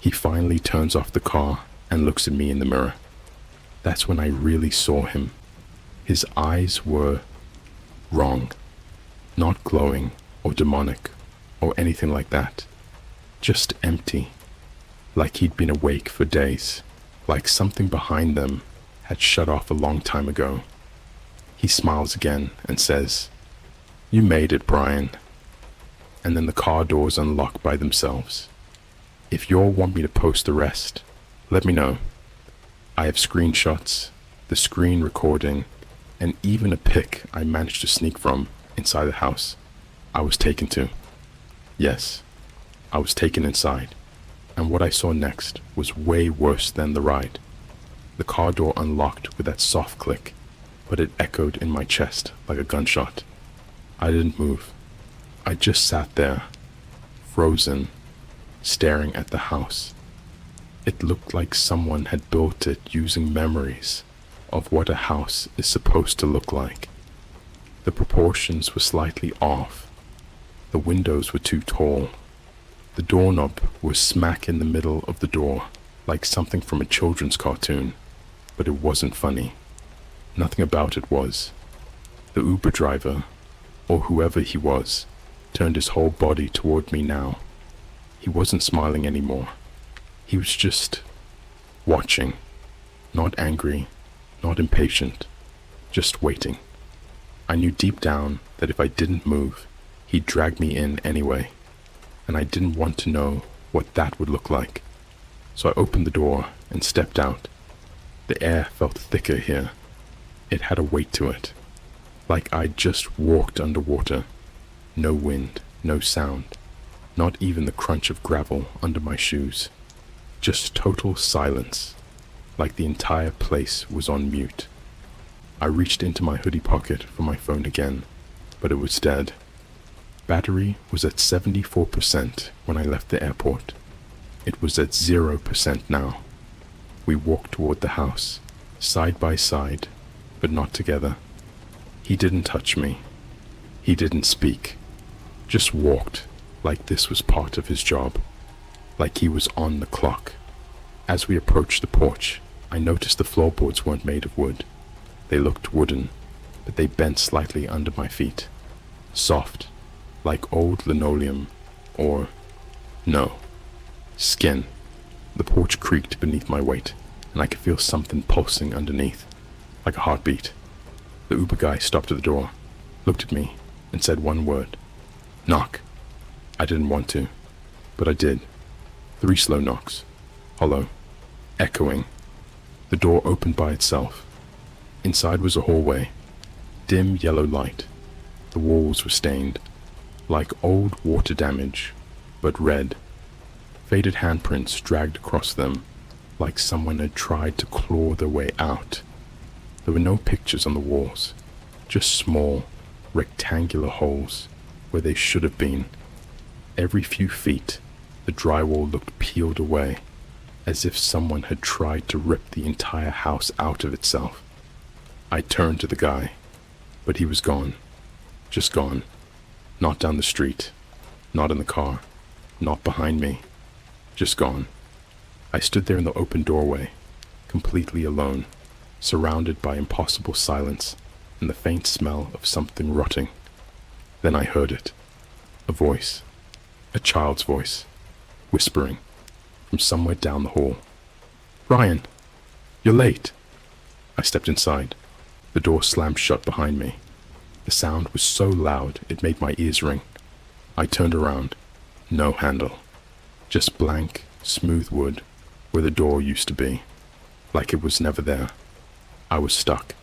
He finally turns off the car and looks at me in the mirror. That's when I really saw him. His eyes were wrong. Not glowing or demonic or anything like that. Just empty. Like he'd been awake for days. Like something behind them had shut off a long time ago. He smiles again and says, "You made it, Brian." And then the car doors unlock by themselves. If you all want me to post the rest, let me know. I have screenshots, the screen recording, and even a pic I managed to sneak from inside the house I was taken to. Yes, I was taken inside, and what I saw next was way worse than the ride. The car door unlocked with that soft click, but it echoed in my chest like a gunshot. I didn't move. I just sat there, frozen, staring at the house. It looked like someone had built it using memories of what a house is supposed to look like. The proportions were slightly off. The windows were too tall. The doorknob was smack in the middle of the door, like something from a children's cartoon, but it wasn't funny. Nothing about it was. The Uber driver, or whoever he was, turned his whole body toward me now. He wasn't smiling anymore. He was just watching, not angry, not impatient, just waiting. I knew deep down that if I didn't move, he'd drag me in anyway, and I didn't want to know what that would look like. So I opened the door and stepped out. The air felt thicker here. It had a weight to it, like I'd just walked underwater. No wind, no sound, not even the crunch of gravel under my shoes. Just total silence, like the entire place was on mute. I reached into my hoodie pocket for my phone again, but it was dead. Battery was at 74% when I left the airport. It was at 0% now. We walked toward the house, side by side, but not together. He didn't touch me. He didn't speak. Just walked like this was part of his job, like he was on the clock. As we approached the porch, I noticed the floorboards weren't made of wood. They looked wooden, but they bent slightly under my feet. Soft, like old linoleum, or no, skin. The porch creaked beneath my weight, and I could feel something pulsing underneath, like a heartbeat. The Uber guy stopped at the door. looked at me, and said one word. Knock. I didn't want to, but I did. 3 slow knocks. Hollow. Echoing. The door opened by itself. Inside was a hallway. Dim yellow light. The walls were stained, like old water damage, but red. Faded handprints dragged across them, like someone had tried to claw their way out. There were no pictures on the walls, just small, rectangular holes where they should have been. Every few feet, the drywall looked peeled away, as if someone had tried to rip the entire house out of itself. I turned to the guy, but he was gone. Just gone. Not down the street, not in the car, not behind me. Just gone. I stood there in the open doorway, completely alone, surrounded by impossible silence and the faint smell of something rotting. Then I heard it. A voice. A child's voice. Whispering. From somewhere down the hall. "Ryan! You're late!" I stepped inside. The door slammed shut behind me. The sound was so loud it made my ears ring. I turned around. No handle. Just blank, smooth wood where the door used to be. Like it was never there. I was stuck.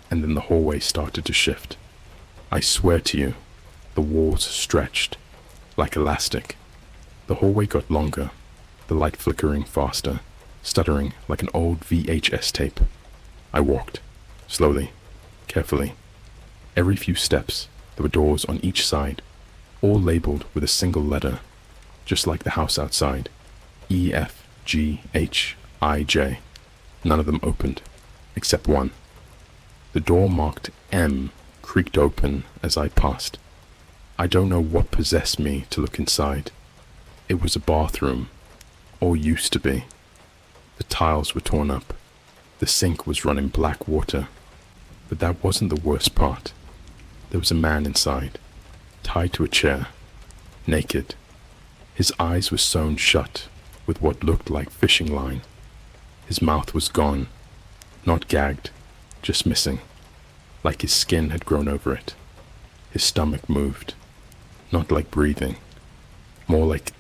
And then the hallway started to shift. I swear to you, the walls stretched like elastic. The hallway got longer, the light flickering faster, stuttering like an old VHS tape. I walked, slowly, carefully. Every few steps, there were doors on each side, all labeled with a single letter, just like the house outside. E, F, G, H, I, J. None of them opened, except one. The door marked M creaked open as I passed. I don't know what possessed me to look inside. It was a bathroom, or used to be. The tiles were torn up. The sink was running black water. But that wasn't the worst part. There was a man inside, tied to a chair, naked. His eyes were sewn shut with what looked like fishing line. His mouth was gone, not gagged, just missing, like his skin had grown over it. His stomach moved, not like breathing, more like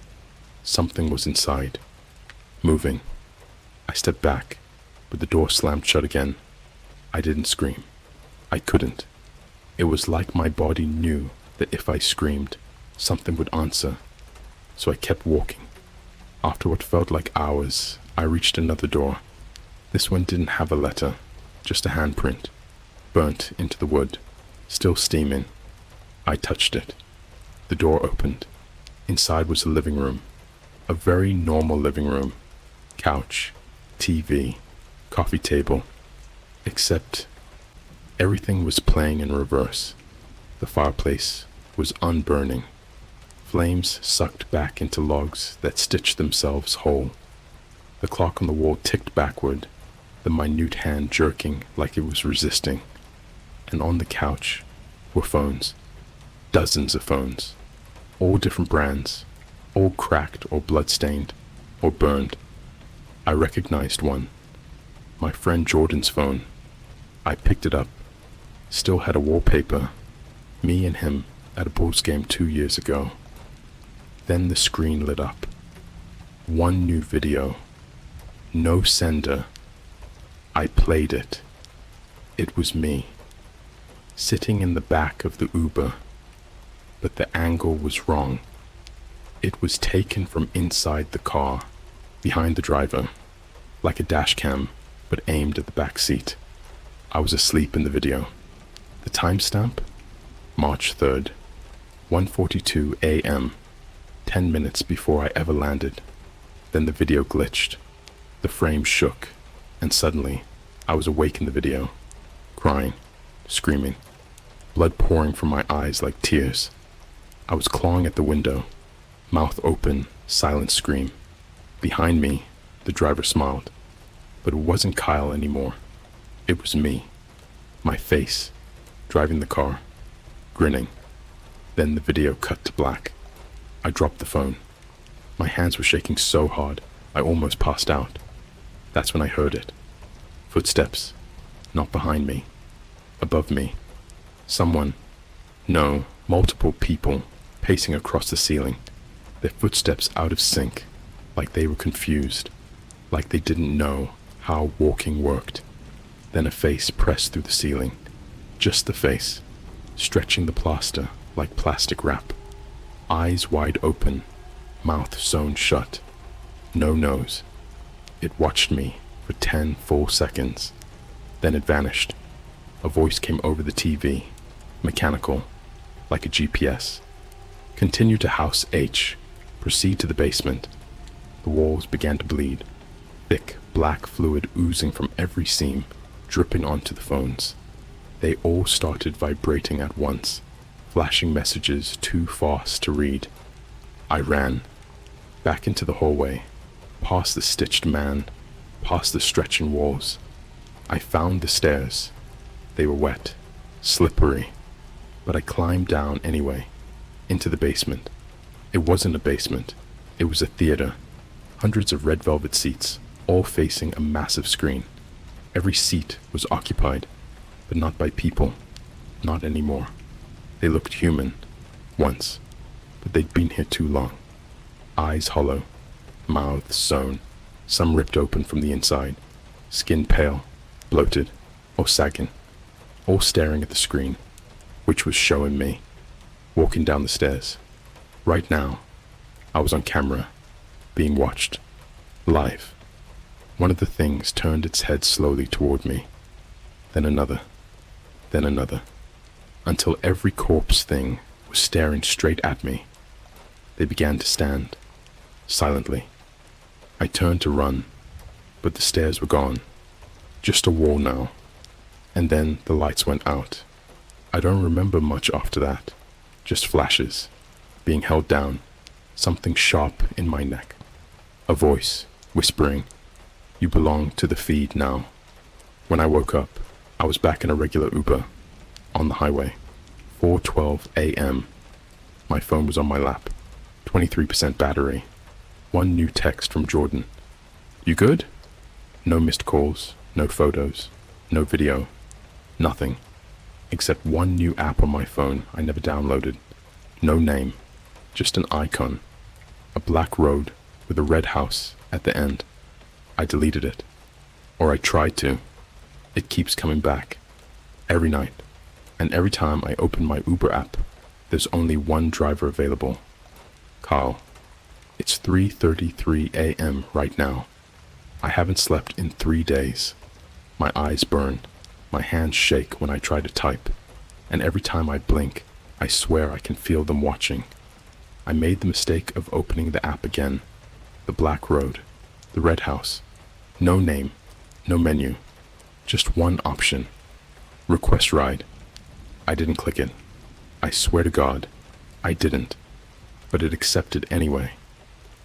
something was inside, moving. I stepped back, but the door slammed shut again. I didn't scream. I couldn't. It was like my body knew that if I screamed, something would answer. So I kept walking. After what felt like hours, I reached another door. This one didn't have a letter, just a handprint, burnt into the wood, still steaming. I touched it. The door opened. Inside was a living room, a very normal living room. Couch, TV, coffee table, except everything was playing in reverse. The fireplace was unburning. Flames sucked back into logs that stitched themselves whole. The clock on the wall ticked backward, the minute hand jerking like it was resisting. And on the couch were phones. Dozens of phones. All different brands. All cracked or blood-stained or burned. I recognized one. My friend Jordan's phone. I picked it up. Still had a wallpaper. Me and him at a Bulls game 2 years ago. Then the screen lit up. One new video. No sender. I played it. It was me. Sitting in the back of the Uber. But the angle was wrong. It was taken from inside the car, behind the driver, like a dash cam, but aimed at the back seat. I was asleep in the video. The timestamp? March 3rd, 1:42 a.m., 10 minutes before I ever landed. Then the video glitched. The frame shook, and suddenly, I was awake in the video, crying, screaming, blood pouring from my eyes like tears. I was clawing at the window, mouth open, silent scream. Behind me, the driver smiled, but it wasn't Kyle anymore. It was me, my face, driving the car, grinning. Then the video cut to black. I dropped the phone. My hands were shaking so hard, I almost passed out. That's when I heard it. Footsteps, not behind me, above me. Someone, No, multiple people pacing across the ceiling, their footsteps out of sync, like they were confused, like they didn't know how walking worked. Then a face pressed through the ceiling, just the face, stretching the plaster like plastic wrap. Eyes wide open, mouth sewn shut, no nose. It watched me for 10 full seconds. Then it vanished. A voice came over the TV, mechanical, like a GPS. Continue to house H. Proceed to the basement. The walls began to bleed, thick black fluid oozing from every seam, dripping onto the phones. They all started vibrating at once, flashing messages too fast to read. I ran, back into the hallway, past the stitched man, past the stretching walls. I found the stairs. They were wet, slippery, but I climbed down anyway, into the basement. It wasn't a basement, it was a theater. Hundreds of red velvet seats, all facing a massive screen. Every seat was occupied, but not by people, not anymore. They looked human, once, but they'd been here too long. Eyes hollow, mouths sewn, some ripped open from the inside, skin pale, bloated, or sagging, all staring at the screen, which was showing me, walking down the stairs. Right now, I was on camera, being watched, live. One of the things turned its head slowly toward me, then another, until every corpse thing was staring straight at me. They began to stand, silently. I turned to run, but the stairs were gone, just a wall now. And then the lights went out. I don't remember much after that, just flashes, being held down, something sharp in my neck. A voice, whispering, "You belong to the feed now." When I woke up, I was back in a regular Uber, on the highway, 4:12 a.m. My phone was on my lap, 23% battery. One new text from Jordan. "You good?" No missed calls, no photos, no video, nothing, except one new app on my phone I never downloaded. No name, just an icon, a black road with a red house at the end. I deleted it, or I tried to. It keeps coming back, every night, and every time I open my Uber app, there's only one driver available. Carl. It's 3:33 a.m. right now. I haven't slept in 3 days. My eyes burn, my hands shake when I try to type, and every time I blink, I swear I can feel them watching. I made the mistake of opening the app again. The black road, the red house. No name, no menu, just one option. Request ride. I didn't click it. I swear to God, I didn't. But it accepted anyway.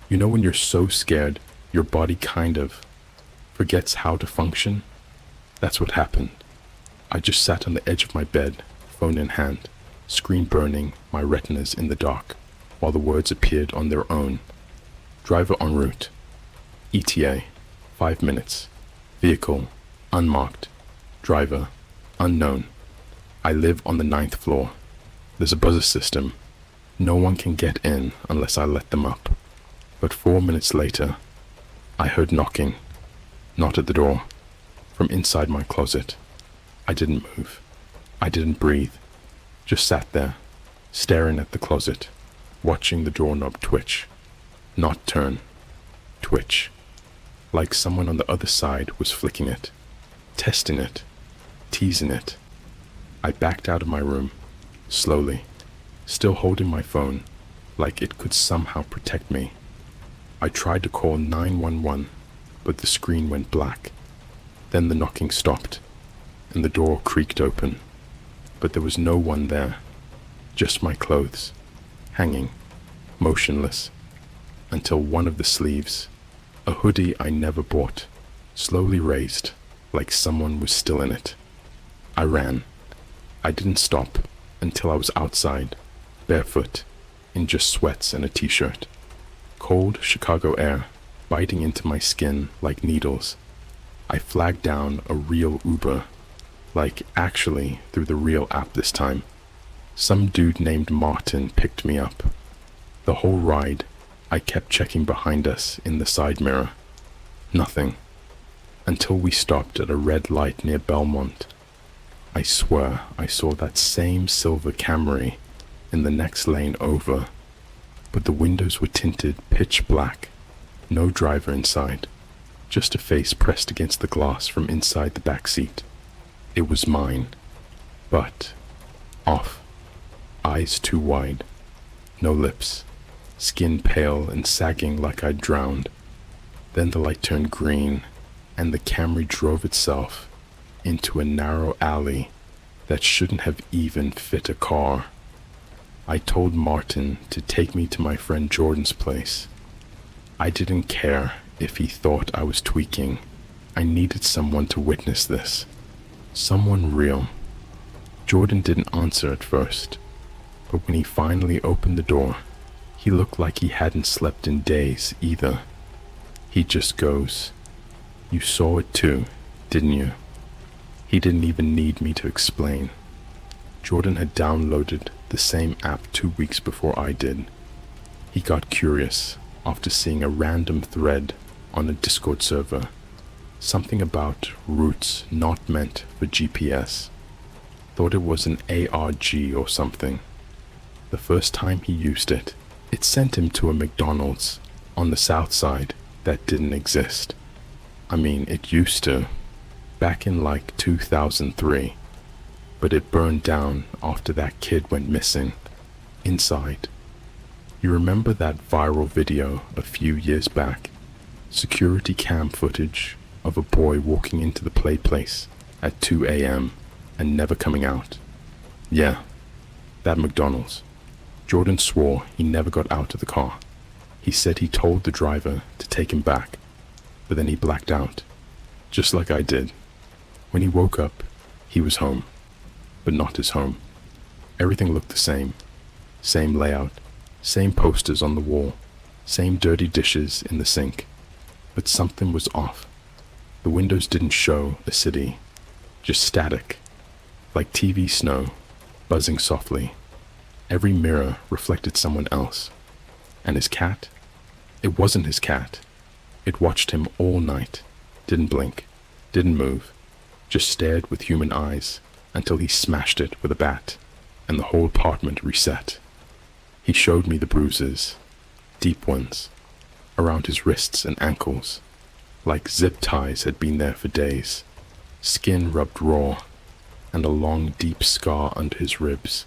You know when you're so scared, your body kind of forgets how to function? That's what happened. I just sat on the edge of my bed, phone in hand, screen burning my retinas in the dark, while the words appeared on their own. Driver en route. ETA, 5 minutes. Vehicle, unmarked. Driver, unknown. I live on the 9th floor. There's a buzzer system. No one can get in unless I let them up. But 4 minutes later, I heard knocking. Not at the door. From inside my closet. I didn't move. I didn't breathe. Just sat there, staring at the closet, watching the doorknob twitch. Not turn. Twitch. Like someone on the other side was flicking it, testing it, teasing it. I backed out of my room, slowly, still holding my phone, like it could somehow protect me. I tried to call 911, but the screen went black. Then the knocking stopped, and the door creaked open. But there was no one there, just my clothes, hanging, motionless, until one of the sleeves, a hoodie I never bought, slowly raised, like someone was still in it. I ran. I didn't stop until I was outside, barefoot, in just sweats and a t-shirt. Cold Chicago air biting into my skin like needles. I flagged down a real Uber, like actually through the real app this time. Some dude named Martin picked me up. The whole ride, I kept checking behind us in the side mirror. Nothing. Until we stopped at a red light near Belmont. I swear I saw that same silver Camry in the next lane over, but the windows were tinted pitch black. No driver inside, just a face pressed against the glass from inside the back seat. It was mine, but off. Eyes too wide, no lips, skin pale and sagging like I'd drowned. Then the light turned green, and the Camry drove itself into a narrow alley that shouldn't have even fit a car. I told Martin to take me to my friend Jordan's place. I didn't care if he thought I was tweaking. I needed someone to witness this. Someone real. Jordan didn't answer at first, but when he finally opened the door, he looked like he hadn't slept in days either. He just goes, "You saw it too, didn't you?" He didn't even need me to explain. Jordan had downloaded the same app 2 weeks before I did. He got curious after seeing a random thread on a Discord server. Something about routes not meant for GPS. Thought it was an ARG or something. The first time he used it, it sent him to a McDonald's on the south side that didn't exist. I mean, it used to, back in like 2003, but it burned down after that kid went missing. Inside. You remember that viral video a few years back? Security cam footage of a boy walking into the play place at 2 a.m. and never coming out. Yeah, that McDonald's. Jordan swore he never got out of the car. He said he told the driver to take him back, but then he blacked out, just like I did. When he woke up, he was home, but not his home. Everything looked the same. Same layout, same posters on the wall, same dirty dishes in the sink. But something was off. The windows didn't show a city, just static, like TV snow, buzzing softly. Every mirror reflected someone else. And his cat? It wasn't his cat. It watched him all night, didn't blink, didn't move, just stared with human eyes until he smashed it with a bat, and the whole apartment reset. He showed me the bruises, deep ones, around his wrists and ankles, like zip ties had been there for days, skin rubbed raw, and a long deep scar under his ribs.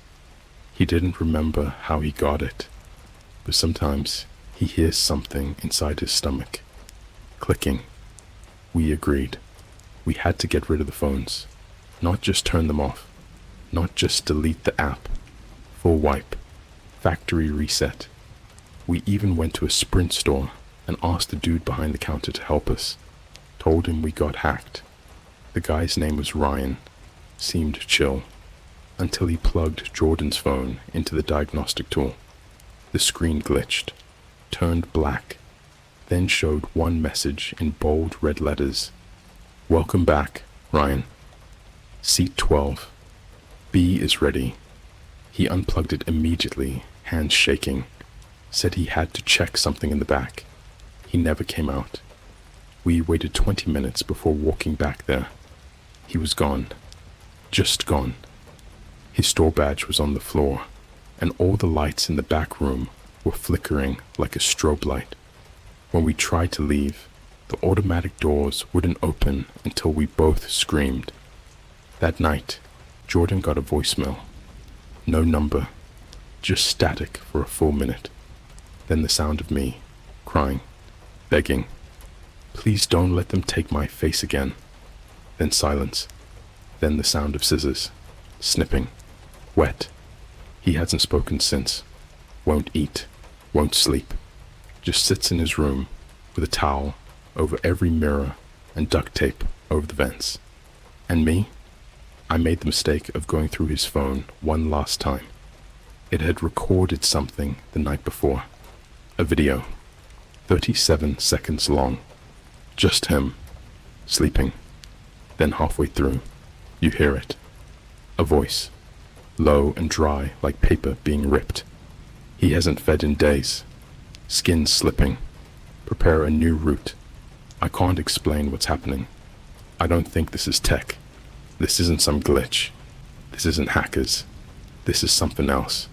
He didn't remember how he got it, but sometimes he hears something inside his stomach, clicking. We agreed. We had to get rid of the phones, not just turn them off, not just delete the app, full wipe, factory reset. We even went to a Sprint store and asked the dude behind the counter to help us. Told him we got hacked. The guy's name was Ryan. Seemed chill. Until he plugged Jordan's phone into the diagnostic tool. The screen glitched, turned black, then showed one message in bold red letters. "Welcome back, Ryan. Seat 12. B is ready." He unplugged it immediately, hands shaking. Said he had to check something in the back. He never came out. We waited 20 minutes before walking back there. He was gone. Just gone. His store badge was on the floor, and all the lights in the back room were flickering like a strobe light. When we tried to leave, the automatic doors wouldn't open until we both screamed. That night, Jordan got a voicemail. No number, just static for a full minute. Then the sound of me, crying, begging, "Please don't let them take my face again." Then silence. Then the sound of scissors, snipping, wet. He hasn't spoken since. Won't eat, won't sleep. Just sits in his room with a towel over every mirror and duct tape over the vents. And me? I made the mistake of going through his phone one last time. It had recorded something the night before. A video, 37 seconds long. Just him, sleeping. Then halfway through, you hear it. A voice. low and dry like paper being ripped. He hasn't fed in days. Skin slipping. Prepare a new route. I can't explain what's happening. I don't think this is tech. This isn't some glitch. This isn't hackers. This is something else.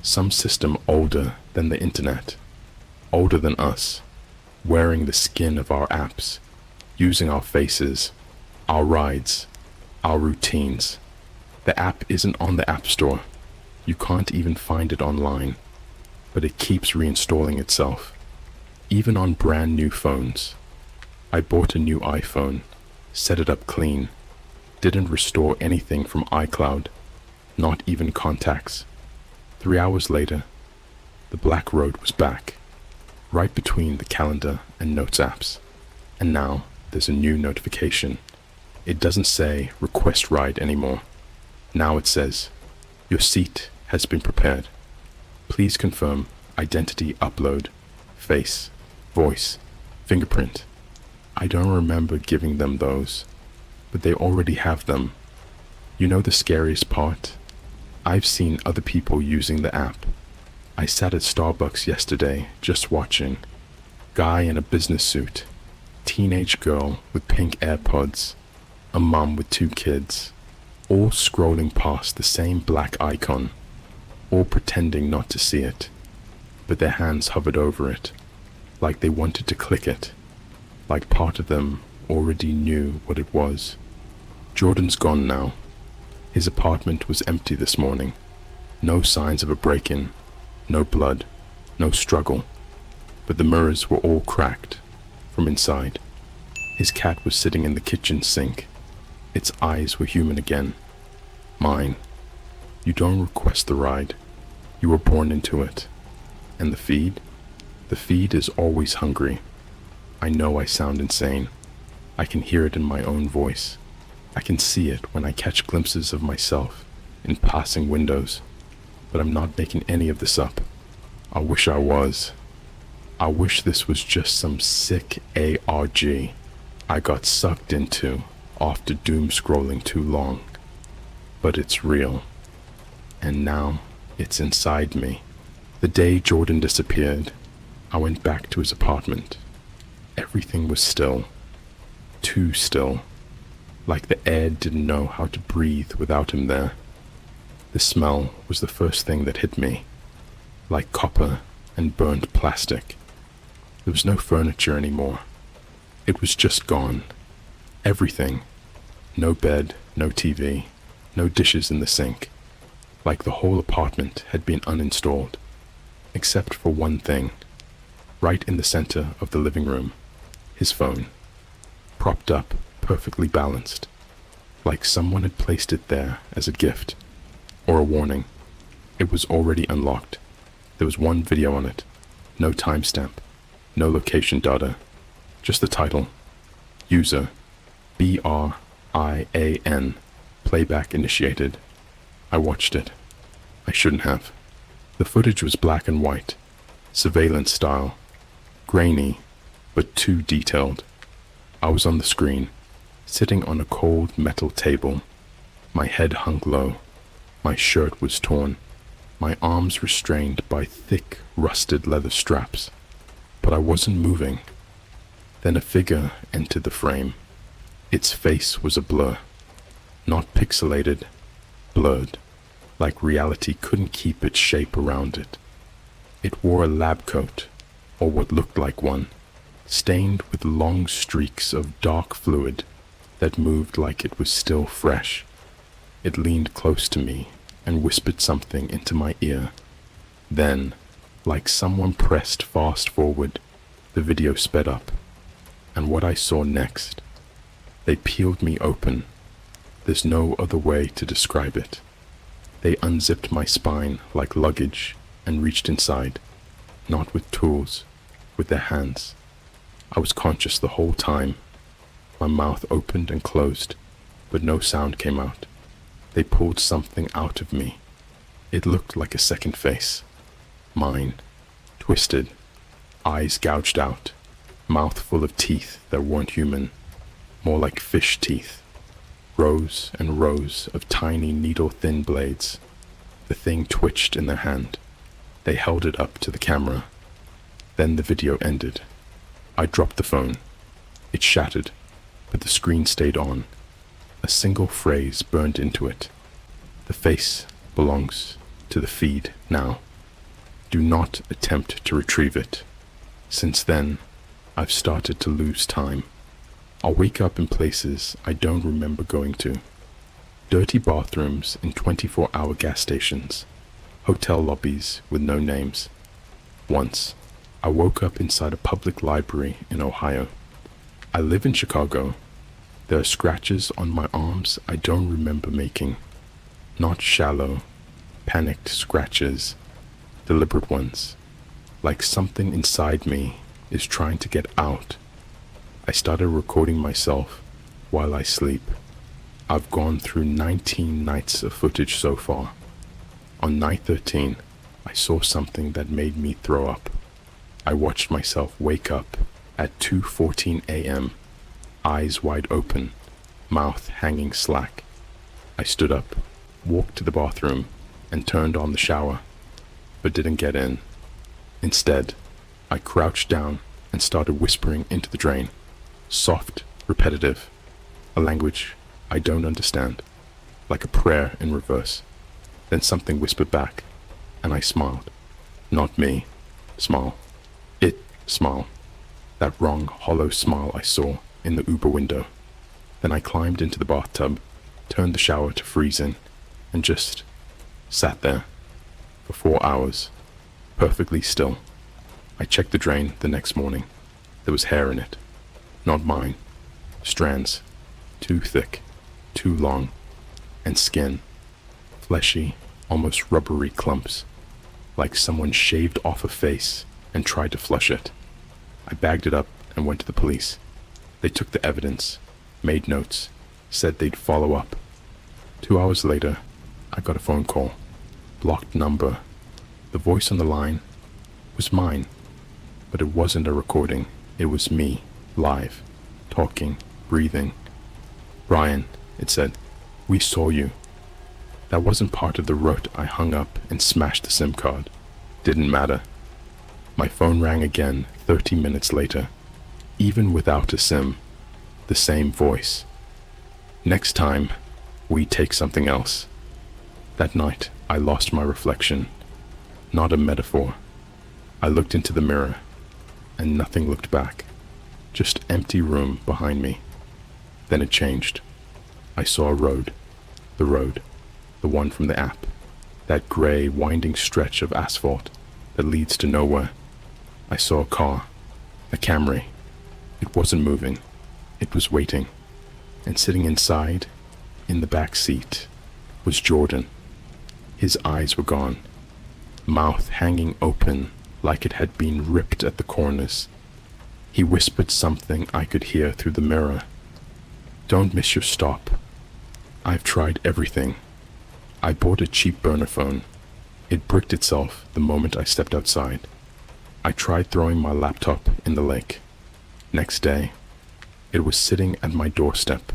Some system older than the internet. Older than us. Wearing the skin of our apps. Using our faces. Our rides. Our routines. The app isn't on the App Store. You can't even find it online. But it keeps reinstalling itself. Even on brand new phones. I bought a new iPhone. Set it up clean. Didn't restore anything from iCloud. Not even contacts. 3 hours later, the black road was back. Right between the calendar and notes apps. And now there's a new notification. It doesn't say request ride anymore. Now it says, your seat has been prepared. Please confirm identity upload, face, voice, fingerprint. I don't remember giving them those, but they already have them. You know the scariest part? I've seen other people using the app. I sat at Starbucks yesterday just watching. Guy in a business suit, teenage girl with pink AirPods, a mom with 2 kids, all scrolling past the same black icon, all pretending not to see it, but their hands hovered over it, like they wanted to click it, like part of them already knew what it was. Jordan's gone now. His apartment was empty this morning. No signs of a break-in, no blood, no struggle, but the mirrors were all cracked from inside. His cat was sitting in the kitchen sink. Its eyes were human again. Mine. You don't request the ride. You were born into it. And the feed? The feed is always hungry. I know I sound insane. I can hear it in my own voice. I can see it when I catch glimpses of myself in passing windows. But I'm not making any of this up. I wish I was. I wish this was just some sick ARG I got sucked into after doom scrolling too long. But it's real. And now it's inside me. The day Jordan disappeared, I went back to his apartment. Everything was still. Too still. Like the air didn't know how to breathe without him there. The smell was the first thing that hit me. Like copper and burnt plastic. There was no furniture anymore. It was just gone. Everything. No bed, no TV, no dishes in the sink. Like the whole apartment had been uninstalled. Except for one thing. Right in the center of the living room. His phone. Propped up, perfectly balanced. Like someone had placed it there as a gift. Or a warning. It was already unlocked. There was one video on it. No timestamp. No location data. Just the title. User. BRIAN. Playback initiated. I watched it. I shouldn't have. The footage was black and white. Surveillance style. Grainy, but too detailed. I was on the screen, sitting on a cold metal table. My head hung low. My shirt was torn. My arms restrained by thick, rusted leather straps. But I wasn't moving. Then a figure entered the frame. Its face was a blur. Not pixelated, blurred, like reality couldn't keep its shape around it. It wore a lab coat, or what looked like one, stained with long streaks of dark fluid that moved like it was still fresh. It leaned close to me and whispered something into my ear. Then, like someone pressed fast forward, the video sped up. And what I saw next, they peeled me open. There's no other way to describe it. They unzipped my spine like luggage and reached inside, not with tools, with their hands. I was conscious the whole time. My mouth opened and closed, but no sound came out. They pulled something out of me. It looked like a second face. Mine. Twisted. Eyes gouged out. Mouth full of teeth that weren't human. More like fish teeth. Rows and rows of tiny needle-thin blades. The thing twitched in their hand. They held it up to the camera. Then the video ended. I dropped the phone. It shattered, but the screen stayed on. A single phrase burned into it. The face belongs to the feed now. Do not attempt to retrieve it. Since then, I've started to lose time. I'll wake up in places I don't remember going to. Dirty bathrooms in 24-hour gas stations. Hotel lobbies with no names. Once, I woke up inside a public library in Ohio. I live in Chicago. There are scratches on my arms I don't remember making. Not shallow, panicked scratches. Deliberate ones. Like something inside me is trying to get out. I started recording myself while I sleep. I've gone through 19 nights of footage so far. On night 13, I saw something that made me throw up. I watched myself wake up at 2:14 a.m., eyes wide open, mouth hanging slack. I stood up, walked to the bathroom, and turned on the shower, but didn't get in. Instead, I crouched down and started whispering into the drain. Soft, repetitive, a language I don't understand, like a prayer in reverse. Then something whispered back, and I smiled. Not me. Smile. It smile. That wrong, hollow smile I saw in the Uber window. Then I climbed into the bathtub, turned the shower to freezing, and just sat there for 4 hours, perfectly still. I checked the drain the next morning. There was hair in it. Not mine. Strands. Too thick. Too long. And skin. Fleshy, almost rubbery clumps. Like someone shaved off a face and tried to flush it. I bagged it up and went to the police. They took the evidence, made notes, said they'd follow up. 2 hours later, I got a phone call. Blocked number. The voice on the line was mine, but it wasn't a recording. It was me, live, talking, breathing. "Brian," it said, "we saw you." That wasn't part of the route. I hung up and smashed the SIM card. Didn't matter. My phone rang again 30 minutes later. Even without a SIM, the same voice. "Next time, we take something else." That night, I lost my reflection. Not a metaphor. I looked into the mirror, and nothing looked back. Just empty room behind me. Then it changed. I saw a road. The road. The one from the app. That gray, winding stretch of asphalt that leads to nowhere. I saw a car. A Camry. It wasn't moving. It was waiting. And sitting inside, in the back seat, was Jordan. His eyes were gone. Mouth hanging open like it had been ripped at the corners. He whispered something I could hear through the mirror. "Don't miss your stop. I've tried everything. I bought a cheap burner phone. It bricked itself the moment I stepped outside. I tried throwing my laptop in the lake. Next day, it was sitting at my doorstep,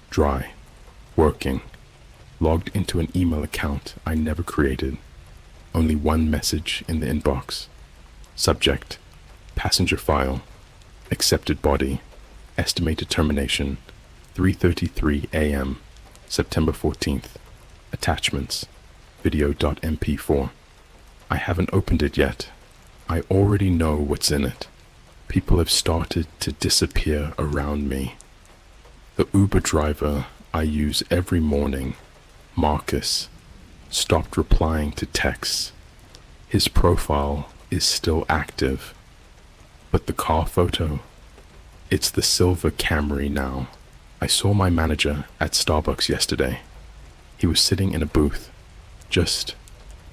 dry, working, logged into an email account I never created. Only one message in the inbox. Subject, passenger file, accepted body, estimated termination, 3:33 a.m., September 14th. Attachments, video.mp4. I haven't opened it yet. I already know what's in it. People have started to disappear around me. The Uber driver I use every morning, Marcus, stopped replying to texts. His profile is still active. But the car photo, it's the silver Camry now. I saw my manager at Starbucks yesterday. He was sitting in a booth, just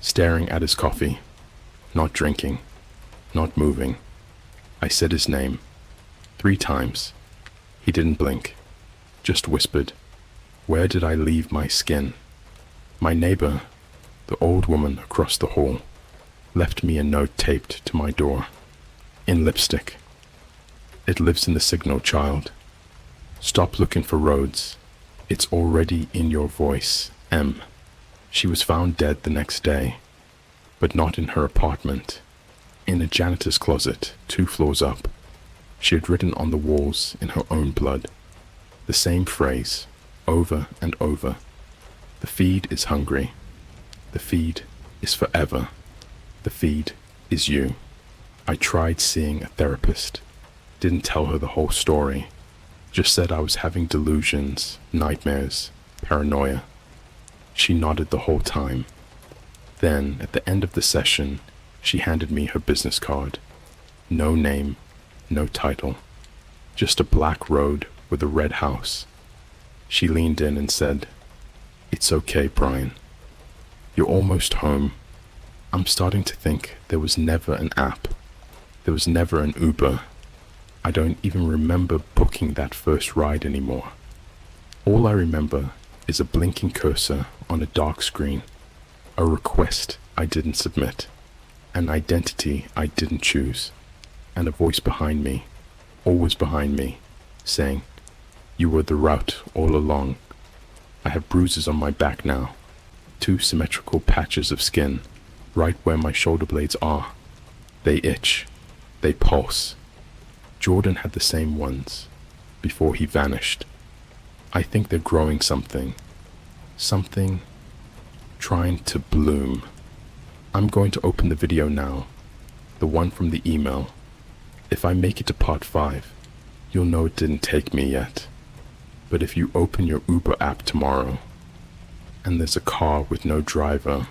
staring at his coffee, not drinking, not moving. I said his name 3 times. He didn't blink, just whispered, "Where did I leave my skin?" My neighbor, the old woman across the hall, left me a note taped to my door, in lipstick. "It lives in the signal, child. Stop looking for roads. It's already in your voice, M." She was found dead the next day, but not in her apartment. In a janitor's closet 2 floors up. She had written on the walls in her own blood the same phrase over and over. The feed is hungry. The feed is forever. The feed is you. I tried seeing a therapist. Didn't tell her the whole story. Just said I was having delusions, nightmares, paranoia. She nodded the whole time. Then, at the end of the session, she handed me her business card. No name, no title. Just a black road with a red house. She leaned in and said, "It's okay, Brian. You're almost home. I'm starting to think there was never an app. There was never an Uber. I don't even remember booking that first ride anymore. All I remember is a blinking cursor on a dark screen, a request I didn't submit, an identity I didn't choose, and a voice behind me, always behind me, saying, 'You were the route all along.' I have bruises on my back now, 2 symmetrical patches of skin, right where my shoulder blades are. They itch. They pulse. Jordan had the same ones, before he vanished. I think they're growing something. Something trying to bloom. I'm going to open the video now, the one from the email. If I make it to part 5, you'll know it didn't take me yet. But if you open your Uber app tomorrow, and there's a car with no driver,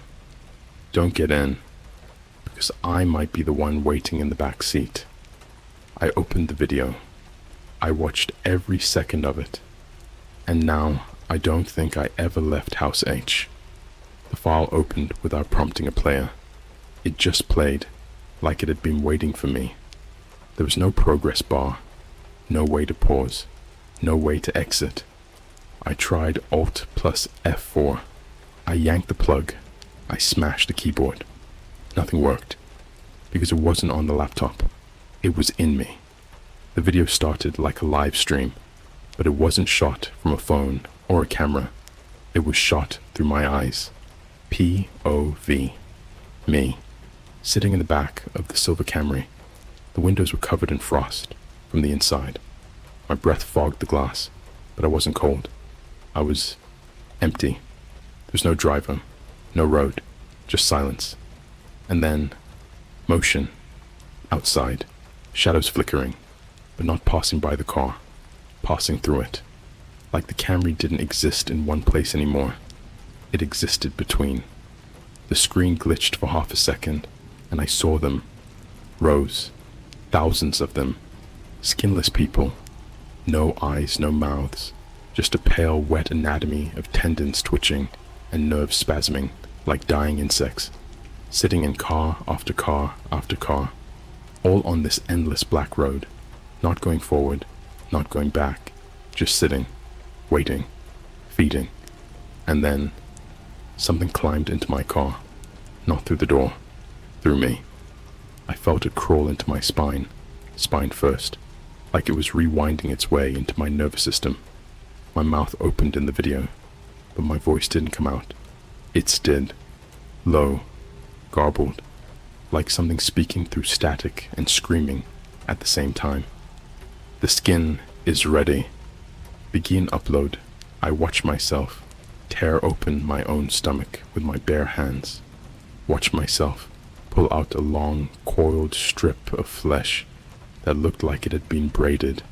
don't get in, because I might be the one waiting in the back seat." I opened the video. I watched every second of it, and now I don't think I ever left House H. The file opened without prompting a player. It just played, like it had been waiting for me. There was no progress bar, no way to pause, no way to exit. I tried Alt plus F4. I yanked the plug. I smashed the keyboard. Nothing worked, because it wasn't on the laptop. It was in me. The video started like a live stream, but it wasn't shot from a phone or a camera. It was shot through my eyes. POV. Me, sitting in the back of the silver Camry. The windows were covered in frost from the inside. My breath fogged the glass, but I wasn't cold. I was empty. There was no driver, no road, just silence. And then, motion. Outside, shadows flickering, but not passing by the car, passing through it. Like the Camry didn't exist in one place anymore. It existed between. The screen glitched for half a second, and I saw them. Rows. Thousands of them. Skinless people. No eyes, no mouths. Just a pale, wet anatomy of tendons twitching and nerves spasming like dying insects. Sitting in car after car after car. All on this endless black road. Not going forward, not going back. Just sitting, waiting, feeding. And then, something climbed into my car. Not through the door, through me. I felt it crawl into my spine first, like it was rewinding its way into my nervous system. My mouth opened in the video, but my voice didn't come out. Its did. Low, garbled, like something speaking through static and screaming at the same time. The skin is ready. Begin upload. I watch myself tear open my own stomach with my bare hands. Watch myself pull out a long, coiled strip of flesh that looked like it had been braided,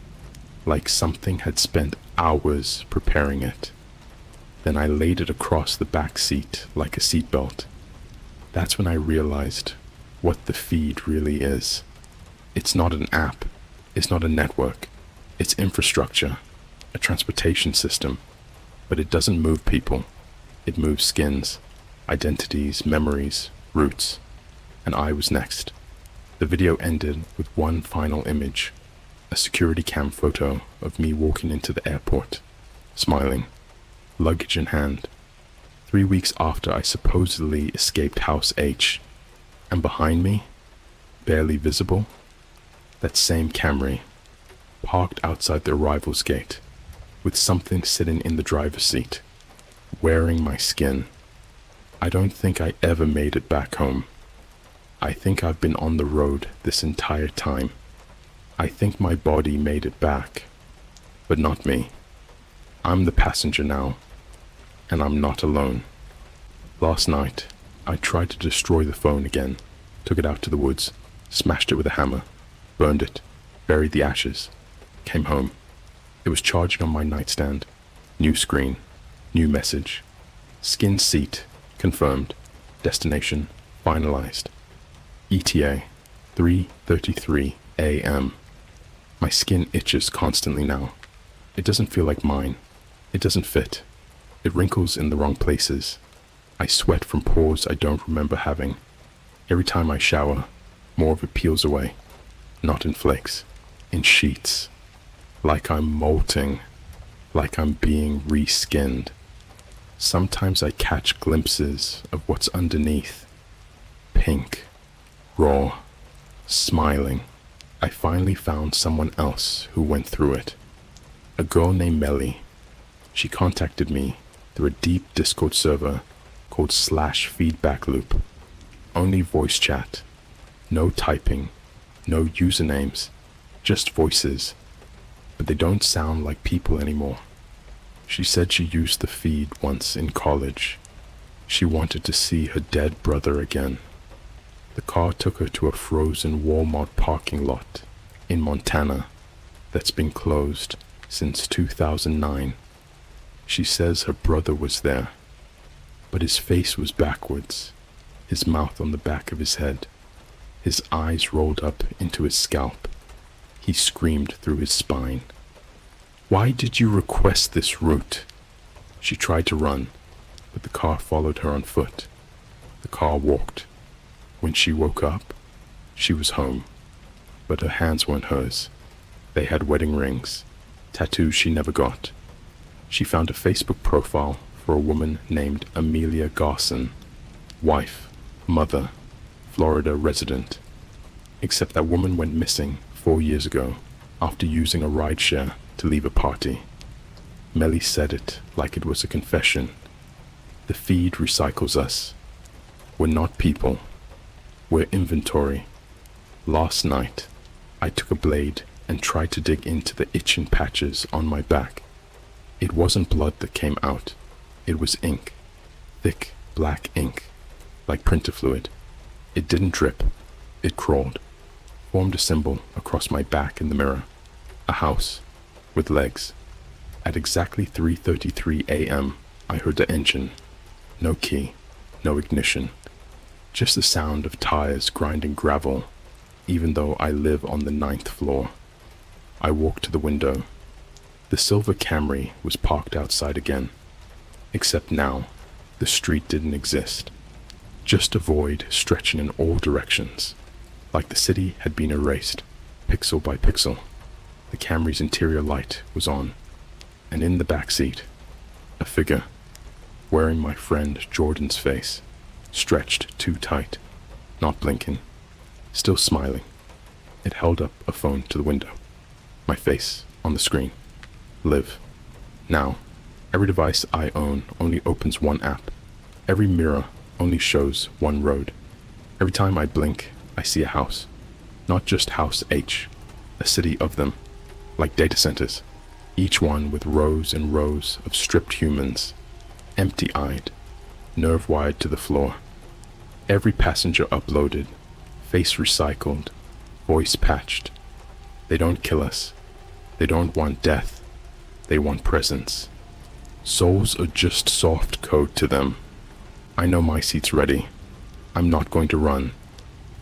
like something had spent hours preparing it. Then I laid it across the back seat like a seatbelt. That's when I realized what the feed really is. It's not an app. It's not a network. It's infrastructure, a transportation system. But it doesn't move people. It moves skins, identities, memories, roots. And I was next. The video ended with one final image, a security cam photo of me walking into the airport, smiling, luggage in hand, 3 weeks after I supposedly escaped House H. And behind me, barely visible, that same Camry, parked outside the arrivals gate, with something sitting in the driver's seat, wearing my skin, I don't think I ever made it back home. I think I've been on the road this entire time. I think my body made it back, but not me. I'm the passenger now, and I'm not alone. Last night, I tried to destroy the phone again, took it out to the woods, smashed it with a hammer, burned it, buried the ashes, came home. It was charging on my nightstand. New screen, new message. Skin seat, confirmed. Destination, finalized. ETA, 3:33 a.m. My skin itches constantly now. It doesn't feel like mine. It doesn't fit. It wrinkles in the wrong places. I sweat from pores I don't remember having. Every time I shower, more of it peels away. Not in flakes, in sheets. Like I'm molting, like I'm being re-skinned. Sometimes I catch glimpses of what's underneath. Pink, raw, smiling. I finally found someone else who went through it. A girl named Melly. She contacted me through a deep Discord server called /feedbackloop. Only voice chat. No typing. No usernames. Just voices. But they don't sound like people anymore. She said she used the feed once in college. She wanted to see her dead brother again. The car took her to a frozen Walmart parking lot in Montana that's been closed since 2009. She says her brother was there, but his face was backwards, his mouth on the back of his head, his eyes rolled up into his scalp. He screamed through his spine. "Why did you request this route?" She tried to run, but the car followed her on foot. The car walked. When she woke up, she was home, but her hands weren't hers. They had wedding rings, tattoos she never got. She found a Facebook profile for a woman named Amelia Garson, wife, mother, Florida resident. Except that woman went missing 4 years ago after using a rideshare to leave a party. Melly said it like it was a confession. The feed recycles us. We're not people. We're inventory. Last night, I took a blade and tried to dig into the itching patches on my back. It wasn't blood that came out. It was ink. Thick, black ink. Like printer fluid. It didn't drip. It crawled. Formed a symbol across my back in the mirror. A house. With legs. At exactly 3:33 a.m., I heard the engine. No key. No ignition. Just the sound of tires grinding gravel, even though I live on the 9th floor. I walked to the window. The silver Camry was parked outside again. Except now, the street didn't exist. Just a void stretching in all directions, like the city had been erased, pixel by pixel. The Camry's interior light was on, and in the back seat, a figure, wearing my friend Jordan's face, stretched too tight, not blinking, still smiling. It held up a phone to the window. My face on the screen. Live. Now, every device I own only opens one app. Every mirror only shows one road. Every time I blink, I see a house. Not just House H, a city of them, like data centers, each one with rows and rows of stripped humans, empty-eyed, nerve-wired to the floor. Every passenger uploaded, face recycled, voice patched. They don't kill us. They don't want death. They want presence. Souls are just soft code to them. I know my seat's ready. I'm not going to run.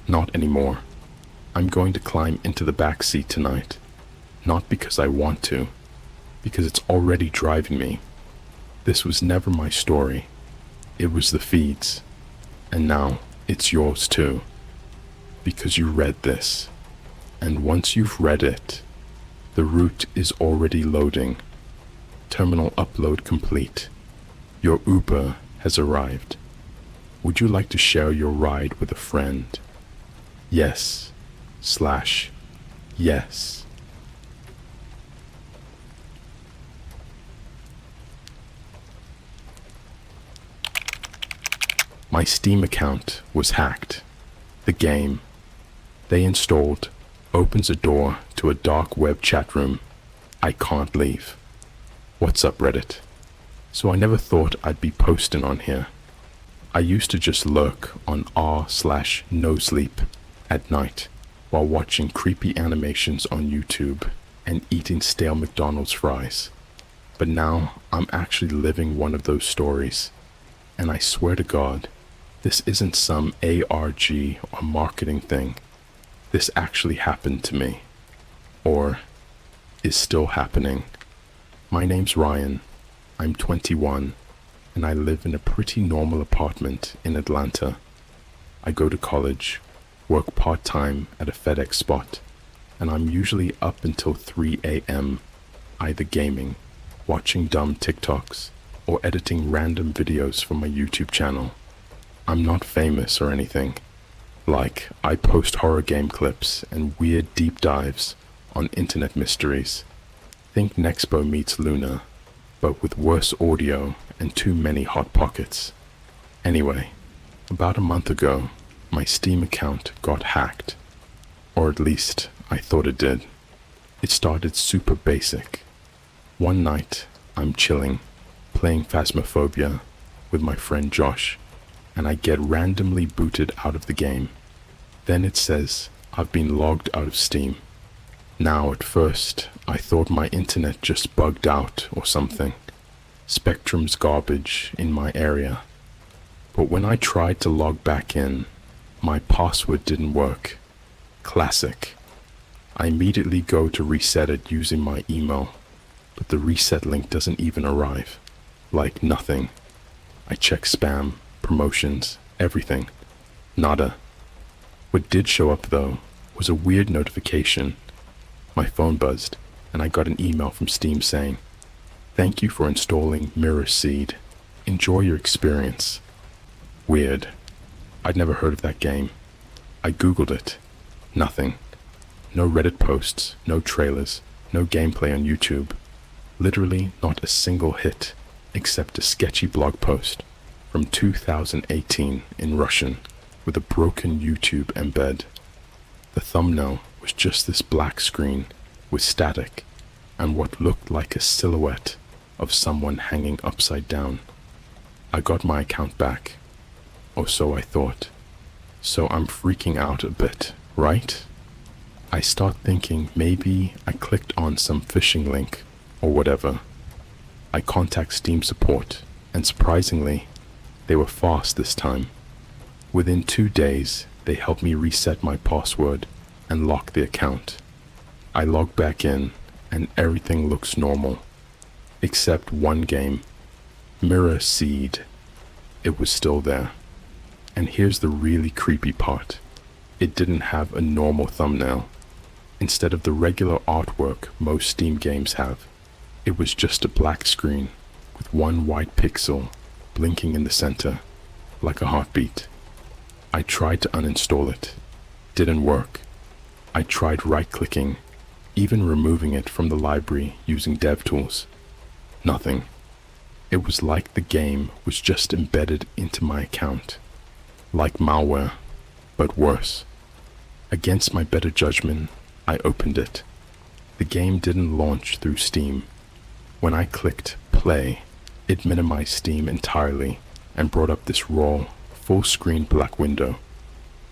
Not anymore. I'm going to climb into the back seat tonight. Not because I want to, because it's already driving me. This was never my story. It was the feed's. And now it's yours too. Because you read this. And once you've read it, the route is already loading. Terminal upload complete. Your Uber has arrived. Would you like to share your ride with a friend? Yes/yes. My Steam account was hacked. The game they installed opens a door to a dark web chat room. I can't leave. What's up, Reddit? So I never thought I'd be posting on here. I used to just lurk on r/nosleep at night while watching creepy animations on YouTube and eating stale McDonald's fries. But now I'm actually living one of those stories. And I swear to God, this isn't some ARG or marketing thing. This actually happened to me. Or is still happening. My name's Ryan. I'm 21, and I live in a pretty normal apartment in Atlanta. I go to college, work part-time at a FedEx spot, and I'm usually up until 3 a.m., either gaming, watching dumb TikToks, or editing random videos for my YouTube channel. I'm not famous or anything. Like, I post horror game clips and weird deep dives on internet mysteries. Think Nexpo meets Luna, but with worse audio and too many hot pockets. Anyway, about a month ago, my Steam account got hacked. Or at least, I thought it did. It started super basic. One night, I'm chilling, playing Phasmophobia with my friend Josh, and I get randomly booted out of the game. Then it says I've been logged out of Steam. Now at first, I thought my internet just bugged out or something. Spectrum's garbage in my area. But when I tried to log back in, my password didn't work. Classic. I immediately go to reset it using my email, but the reset link doesn't even arrive. Like nothing. I check spam, promotions, everything. Nada. What did show up though was a weird notification. My phone buzzed, and I got an email from Steam saying, "Thank you for installing Mirror Seed. Enjoy your experience." Weird. I'd never heard of that game. I googled it. Nothing. No Reddit posts, no trailers, no gameplay on YouTube. Literally not a single hit, except a sketchy blog post from 2018 in Russian with a broken YouTube embed. The thumbnail was just this black screen with static and what looked like a silhouette of someone hanging upside down. I got my account back, or so I thought. So I'm freaking out a bit, right? I start thinking maybe I clicked on some phishing link or whatever. I contact Steam support, and surprisingly, they were fast this time. Within 2 days, they helped me reset my password and lock the account. I log back in, and everything looks normal. Except one game, Mirror Seed. It was still there. And here's the really creepy part. It didn't have a normal thumbnail. Instead of the regular artwork most Steam games have, it was just a black screen with one white pixel blinking in the center, like a heartbeat. I tried to uninstall it. Didn't work. I tried right-clicking, even removing it from the library using DevTools. Nothing. It was like the game was just embedded into my account. Like malware, but worse. Against my better judgment, I opened it. The game didn't launch through Steam. When I clicked play, it minimized Steam entirely and brought up this raw, full-screen black window.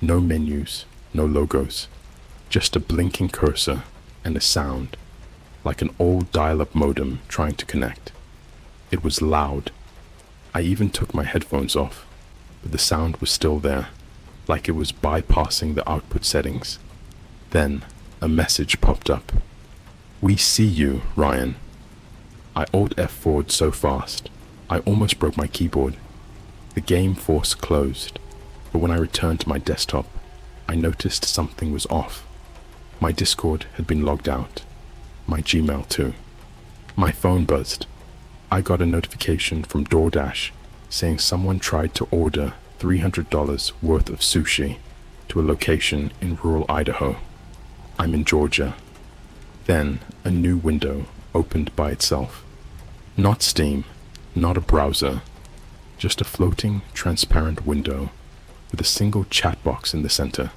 No menus, no logos, just a blinking cursor and a sound, like an old dial-up modem trying to connect. It was loud. I even took my headphones off, but the sound was still there, like it was bypassing the output settings. Then, a message popped up. "We see you, Ryan." I Alt F4'd so fast, I almost broke my keyboard. The game force closed, but when I returned to my desktop, I noticed something was off. My Discord had been logged out. My Gmail too. My phone buzzed. I got a notification from DoorDash saying someone tried to order $300 worth of sushi to a location in rural Idaho. I'm in Georgia. Then a new window opened by itself. Not Steam, not a browser, Just a floating, transparent window with a single chat box in the center.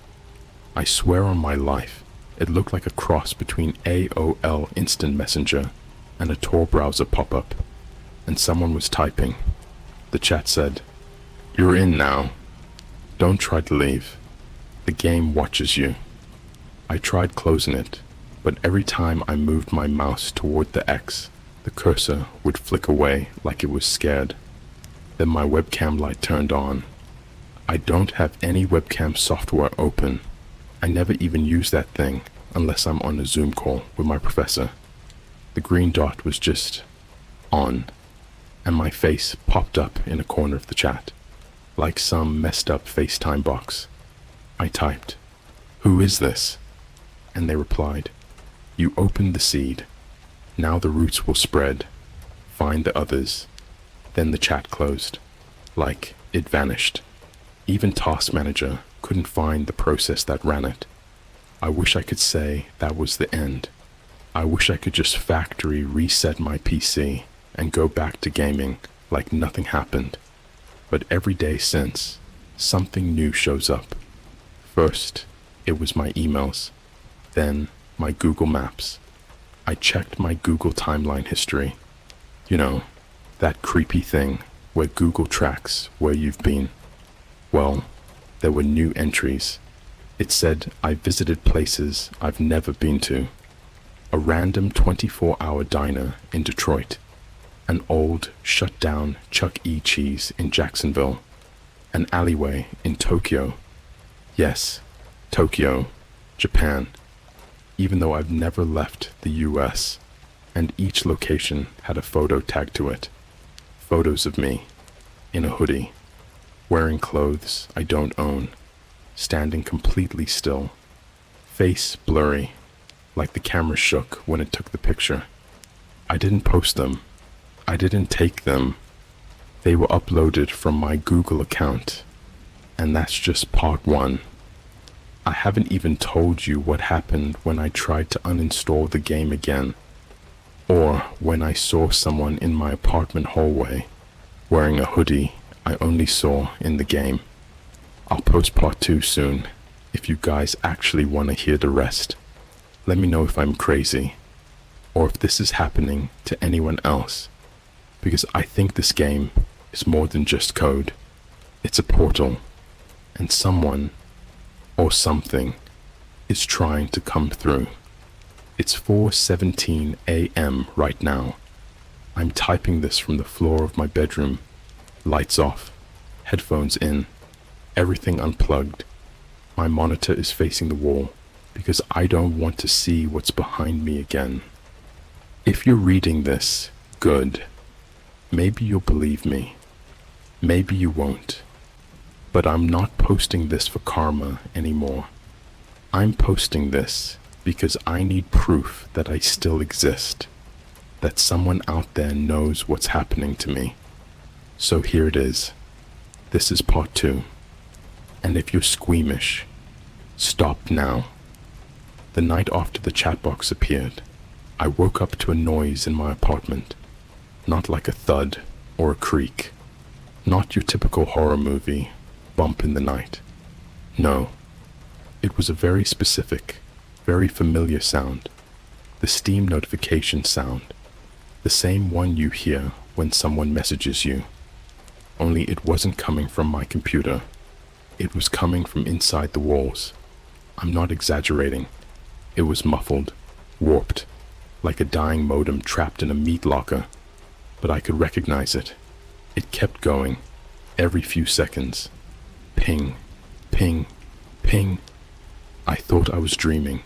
I swear on my life, it looked like a cross between AOL Instant Messenger and a Tor browser pop-up, and someone was typing. The chat said, "You're in now. Don't try to leave. The game watches you." I tried closing it, but every time I moved my mouse toward the X, the cursor would flick away like it was scared. Then my webcam light turned on. I don't have any webcam software open. I never even use that thing unless I'm on a Zoom call with my professor. The green dot was just on, and my face popped up in a corner of the chat, like some messed up FaceTime box. I typed, "Who is this?" And they replied, "You opened the seed. Now the roots will spread. Find the others." Then the chat closed, like it vanished. Even Task Manager couldn't find the process that ran it. I wish I could say that was the end. I wish I could just factory reset my PC and go back to gaming like nothing happened. But every day since, something new shows up. First, it was my emails. Then, my Google Maps. I checked my Google timeline history. You know, that creepy thing where Google tracks where you've been. Well, there were new entries. It said I visited places I've never been to. A random 24-hour diner in Detroit. An old, shut-down Chuck E. Cheese in Jacksonville. An alleyway in Tokyo. Yes, Tokyo, Japan. Even though I've never left the US, and each location had a photo tagged to it. Photos of me, in a hoodie, wearing clothes I don't own, standing completely still, face blurry, like the camera shook when it took the picture. I didn't post them. I didn't take them. They were uploaded from my Google account, and that's just part one. I haven't even told you what happened when I tried to uninstall the game again, or when I saw someone in my apartment hallway wearing a hoodie I only saw in the game. I'll post part 2 soon, if you guys actually want to hear the rest. Let me know if I'm crazy, or if this is happening to anyone else, because I think this game is more than just code. It's a portal, and someone, or something, is trying to come through. It's 4:17 a.m. right now. I'm typing this from the floor of my bedroom. Lights off, headphones in, everything unplugged. My monitor is facing the wall because I don't want to see what's behind me again. If you're reading this, good. Maybe you'll believe me. Maybe you won't. But I'm not posting this for karma anymore. I'm posting this because I need proof that I still exist, that someone out there knows what's happening to me. So here it is. This is part 2. And if you're squeamish, stop now. The night after the chat box appeared, I woke up to a noise in my apartment. Not like a thud or a creak. Not your typical horror movie bump in the night. No, it was a very specific, very familiar sound. The Steam notification sound. The same one you hear when someone messages you. Only it wasn't coming from my computer. It was coming from inside the walls. I'm not exaggerating. It was muffled, warped, like a dying modem trapped in a meat locker. But I could recognize it. It kept going, every few seconds. Ping, ping, ping. I thought I was dreaming.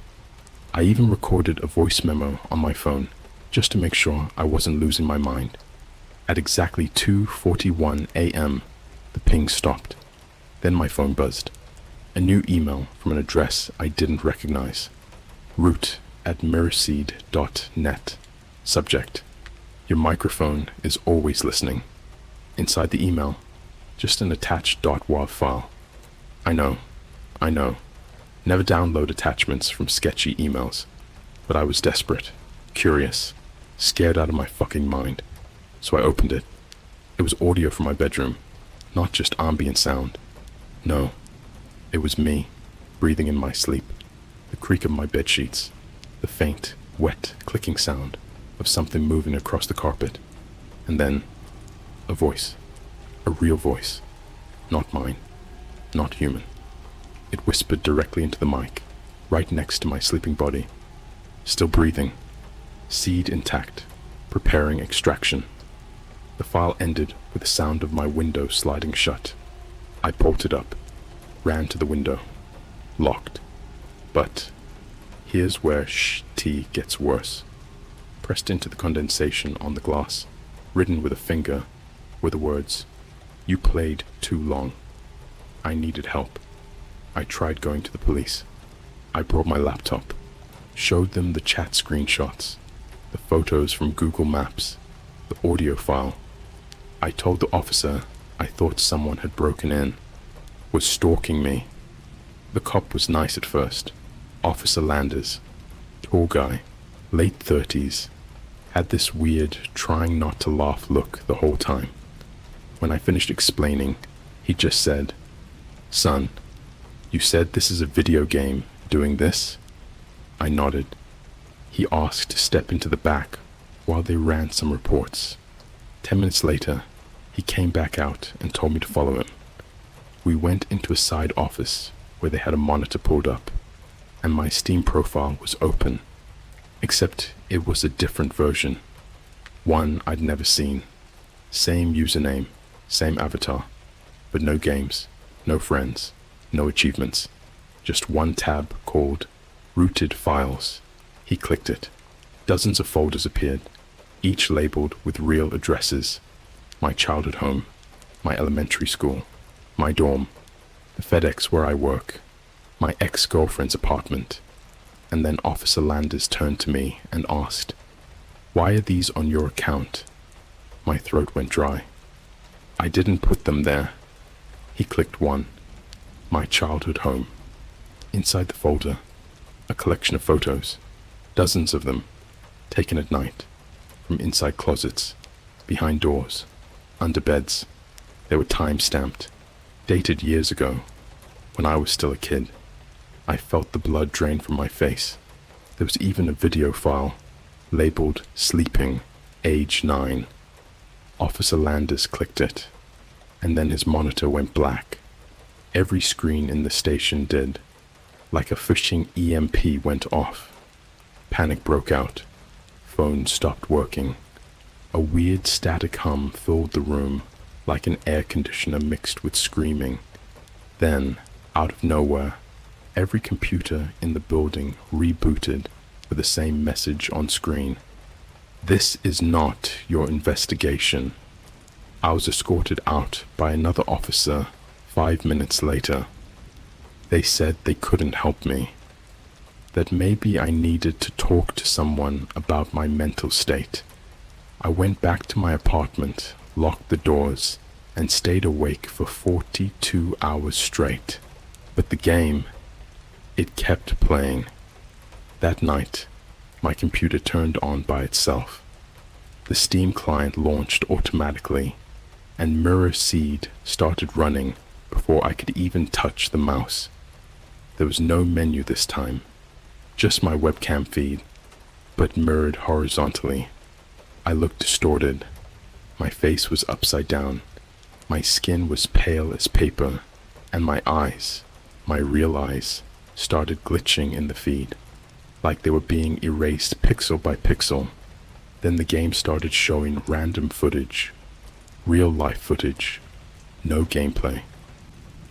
I even recorded a voice memo on my phone, just to make sure I wasn't losing my mind. At exactly 2:41 a.m., the ping stopped. Then my phone buzzed. A new email from an address I didn't recognize. root@mirrorseed.net. Subject: Your microphone is always listening. Inside the email, just an attached .wav file. I know. Never download attachments from sketchy emails. But I was desperate, curious, scared out of my fucking mind. So I opened it. It was audio from my bedroom, not just ambient sound. No, it was me, breathing in my sleep, the creak of my bedsheets, the faint, wet, clicking sound of something moving across the carpet. And then, a voice, a real voice, not mine, not human. It whispered directly into the mic, right next to my sleeping body. Still breathing, seed intact, preparing extraction. The file ended with the sound of my window sliding shut. I bolted up, ran to the window, locked. But here's where sh-t gets worse. Pressed into the condensation on the glass, written with a finger, were the words, "You played too long." I needed help. I tried going to the police. I brought my laptop, showed them the chat screenshots, the photos from Google Maps, the audio file. I told the officer I thought someone had broken in, was stalking me. The cop was nice at first. Officer Landers, tall guy, late 30s, had this weird, trying not to laugh look the whole time. When I finished explaining, he just said, "Son, you said this is a video game doing this?" I nodded. He asked to step into the back while they ran some reports. 10 minutes later, he came back out and told me to follow him. We went into a side office where they had a monitor pulled up, and my Steam profile was open, except it was a different version, one I'd never seen. Same username, same avatar, but no games, no friends, no achievements, just one tab called Rooted Files. He clicked it. Dozens of folders appeared, each labeled with real addresses. My childhood home, my elementary school, my dorm, the FedEx where I work, my ex-girlfriend's apartment. And then Officer Landers turned to me and asked, "Why are these on your account?" My throat went dry. "I didn't put them there." He clicked one, my childhood home. Inside the folder, a collection of photos, dozens of them, taken at night, from inside closets, behind doors, under beds. They were time-stamped, dated years ago, when I was still a kid. I felt the blood drain from my face. There was even a video file, labeled Sleeping, age 9. Officer Landers clicked it, and then his monitor went black. Every screen in the station did, like a phishing EMP went off. Panic broke out. Phone stopped working. A weird static hum filled the room, like an air conditioner mixed with screaming. Then, out of nowhere, every computer in the building rebooted with the same message on screen. "This is not your investigation." I was escorted out by another officer 5 minutes later. They said they couldn't help me, that maybe I needed to talk to someone about my mental state. I went back to my apartment, locked the doors, and stayed awake for 42 hours straight. But the game, it kept playing. That night, my computer turned on by itself. The Steam client launched automatically, and Mirror Seed started running before I could even touch the mouse. There was no menu this time, just my webcam feed, but mirrored horizontally. I looked distorted. My face was upside down. My skin was pale as paper, and my eyes, my real eyes, started glitching in the feed, like they were being erased pixel by pixel. Then the game started showing random footage, real life footage, no gameplay.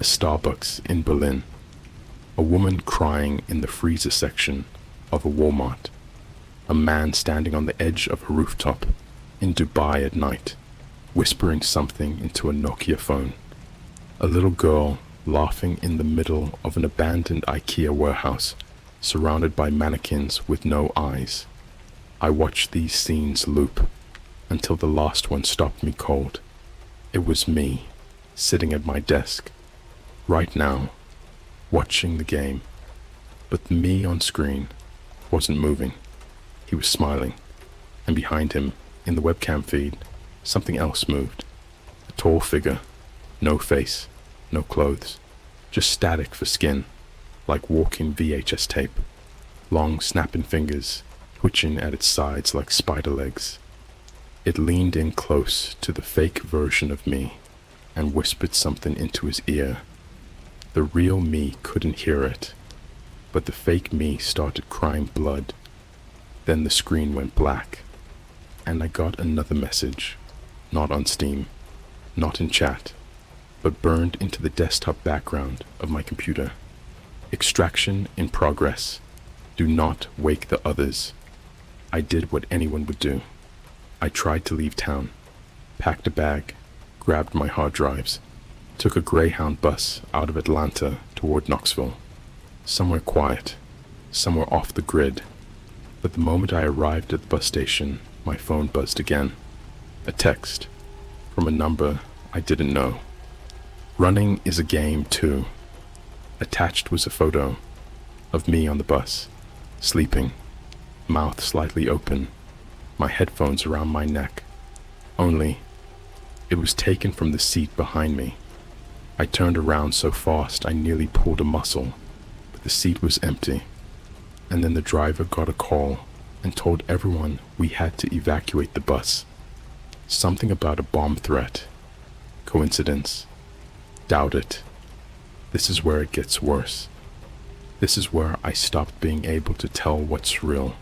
A Starbucks in Berlin, a woman crying in the freezer section of a Walmart, a man standing on the edge of a rooftop in Dubai at night, whispering something into a Nokia phone, a little girl laughing in the middle of an abandoned IKEA warehouse, surrounded by mannequins with no eyes. I watched these scenes loop until the last one stopped me cold. It was me, sitting at my desk, right now, watching the game. But the me on screen wasn't moving. He was smiling, and behind him, in the webcam feed, something else moved. Tall figure, no face, no clothes, just static for skin, like walking VHS tape. Long snapping fingers, twitching at its sides like spider legs. It leaned in close to the fake version of me and whispered something into his ear. The real me couldn't hear it, but the fake me started crying blood. Then the screen went black, and I got another message, not on Steam, not in chat, but burned into the desktop background of my computer. Extraction in progress. Do not wake the others. I did what anyone would do. I tried to leave town, packed a bag, grabbed my hard drives, took a Greyhound bus out of Atlanta toward Knoxville. Somewhere quiet, somewhere off the grid. But the moment I arrived at the bus station, my phone buzzed again. A text from a number I didn't know. Running is a game too. Attached was a photo of me on the bus, sleeping, mouth slightly open, my headphones around my neck. Only, it was taken from the seat behind me. I turned around so fast I nearly pulled a muscle, but the seat was empty. And then the driver got a call and told everyone we had to evacuate the bus. Something about a bomb threat. Coincidence? Doubt it. This is where it gets worse. This is where I stopped being able to tell what's real.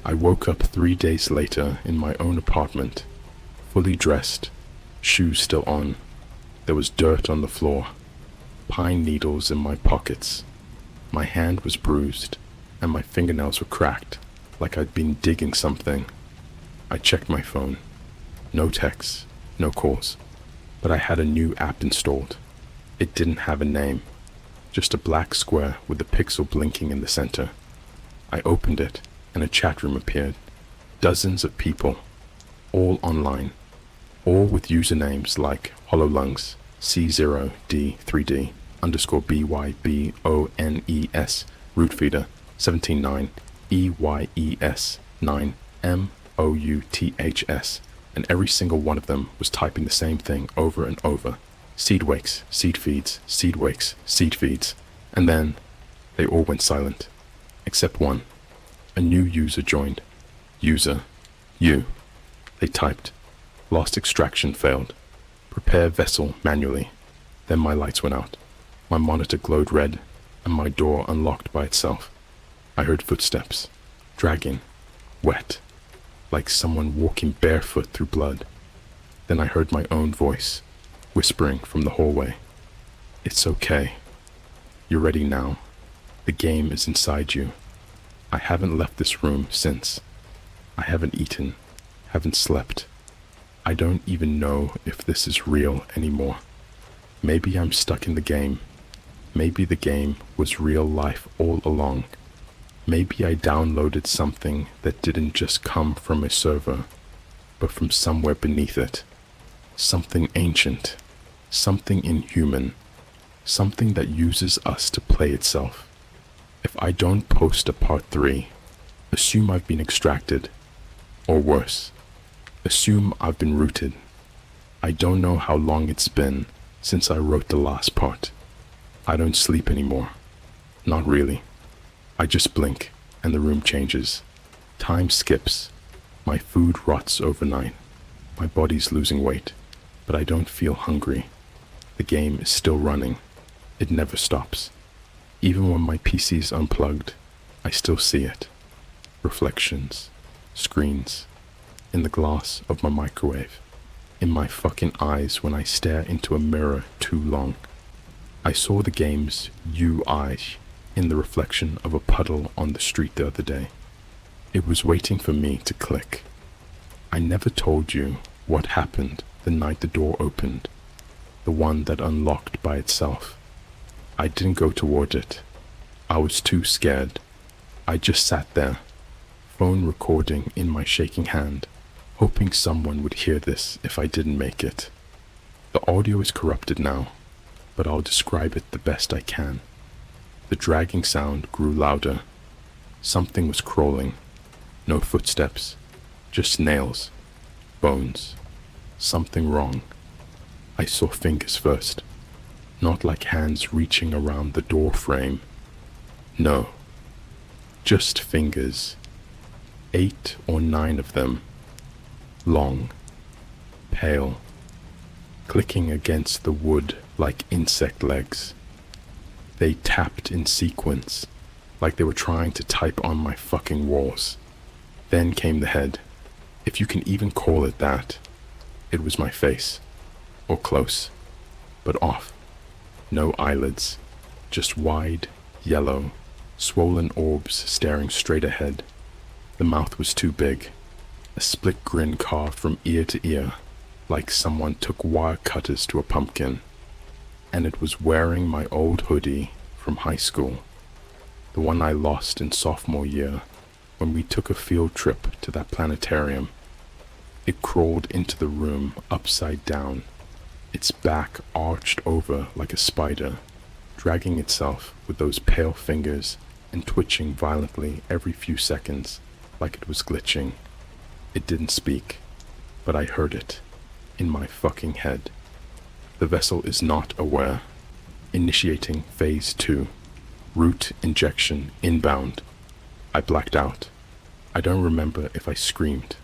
I woke up 3 days later in my own apartment, fully dressed, shoes still on. There was dirt on the floor, pine needles in my pockets. My hand was bruised, and my fingernails were cracked, like I'd been digging something. I checked my phone. No texts, no calls, but I had a new app installed. It didn't have a name, just a black square with a pixel blinking in the center. I opened it, and a chatroom appeared. Dozens of people, all online, all with usernames like HoloLungs, C0D3D _BYBONES, Rootfeeder, 179, EYES, 9, MOUTHS, and every single one of them was typing the same thing over and over. Seed wakes, seed feeds, seed wakes, seed feeds. And then they all went silent, except one. A new user joined. User, you. They typed. Lost extraction failed. Prepare vessel manually. Then my lights went out. My monitor glowed red, and my door unlocked by itself. I heard footsteps, dragging, wet, like someone walking barefoot through blood. Then I heard my own voice, whispering from the hallway. It's okay. You're ready now. The game is inside you. I haven't left this room since. I haven't eaten, haven't slept. I don't even know if this is real anymore. Maybe I'm stuck in the game. Maybe the game was real life all along. Maybe I downloaded something that didn't just come from a server, but from somewhere beneath it. Something ancient, something inhuman, something that uses us to play itself. If I don't post a part 3, assume I've been extracted, or worse, assume I've been rooted. I don't know how long it's been since I wrote the last part. I don't sleep anymore. Not really. I just blink, and the room changes. Time skips. My food rots overnight. My body's losing weight, but I don't feel hungry. The game is still running. It never stops. Even when my PC's unplugged, I still see it. Reflections, screens, in the glass of my microwave, in my fucking eyes when I stare into a mirror too long. I saw the game's UI in the reflection of a puddle on the street the other day. It was waiting for me to click. I never told you what happened the night the door opened, the one that unlocked by itself. I didn't go toward it. I was too scared. I just sat there, phone recording in my shaking hand, hoping someone would hear this if I didn't make it. The audio is corrupted now, but I'll describe it the best I can. The dragging sound grew louder. Something was crawling. No footsteps, just nails, bones. Something wrong. I saw fingers first, not like hands reaching around the door frame. No, just fingers, 8 or 9 of them, long, pale, clicking against the wood like insect legs. They tapped in sequence, like they were trying to type on my fucking walls. Then came the head, if you can even call it that. It was my face, or close, but off. No eyelids, just wide, yellow, swollen orbs staring straight ahead. The mouth was too big, a split grin carved from ear to ear, like someone took wire cutters to a pumpkin. And it was wearing my old hoodie from high school, the one I lost in sophomore year when we took a field trip to that planetarium. It crawled into the room upside down, its back arched over like a spider, dragging itself with those pale fingers and twitching violently every few seconds, like it was glitching. It didn't speak, but I heard it, in my fucking head. The vessel is not aware. Initiating phase 2. Root injection inbound. I blacked out. I don't remember if I screamed.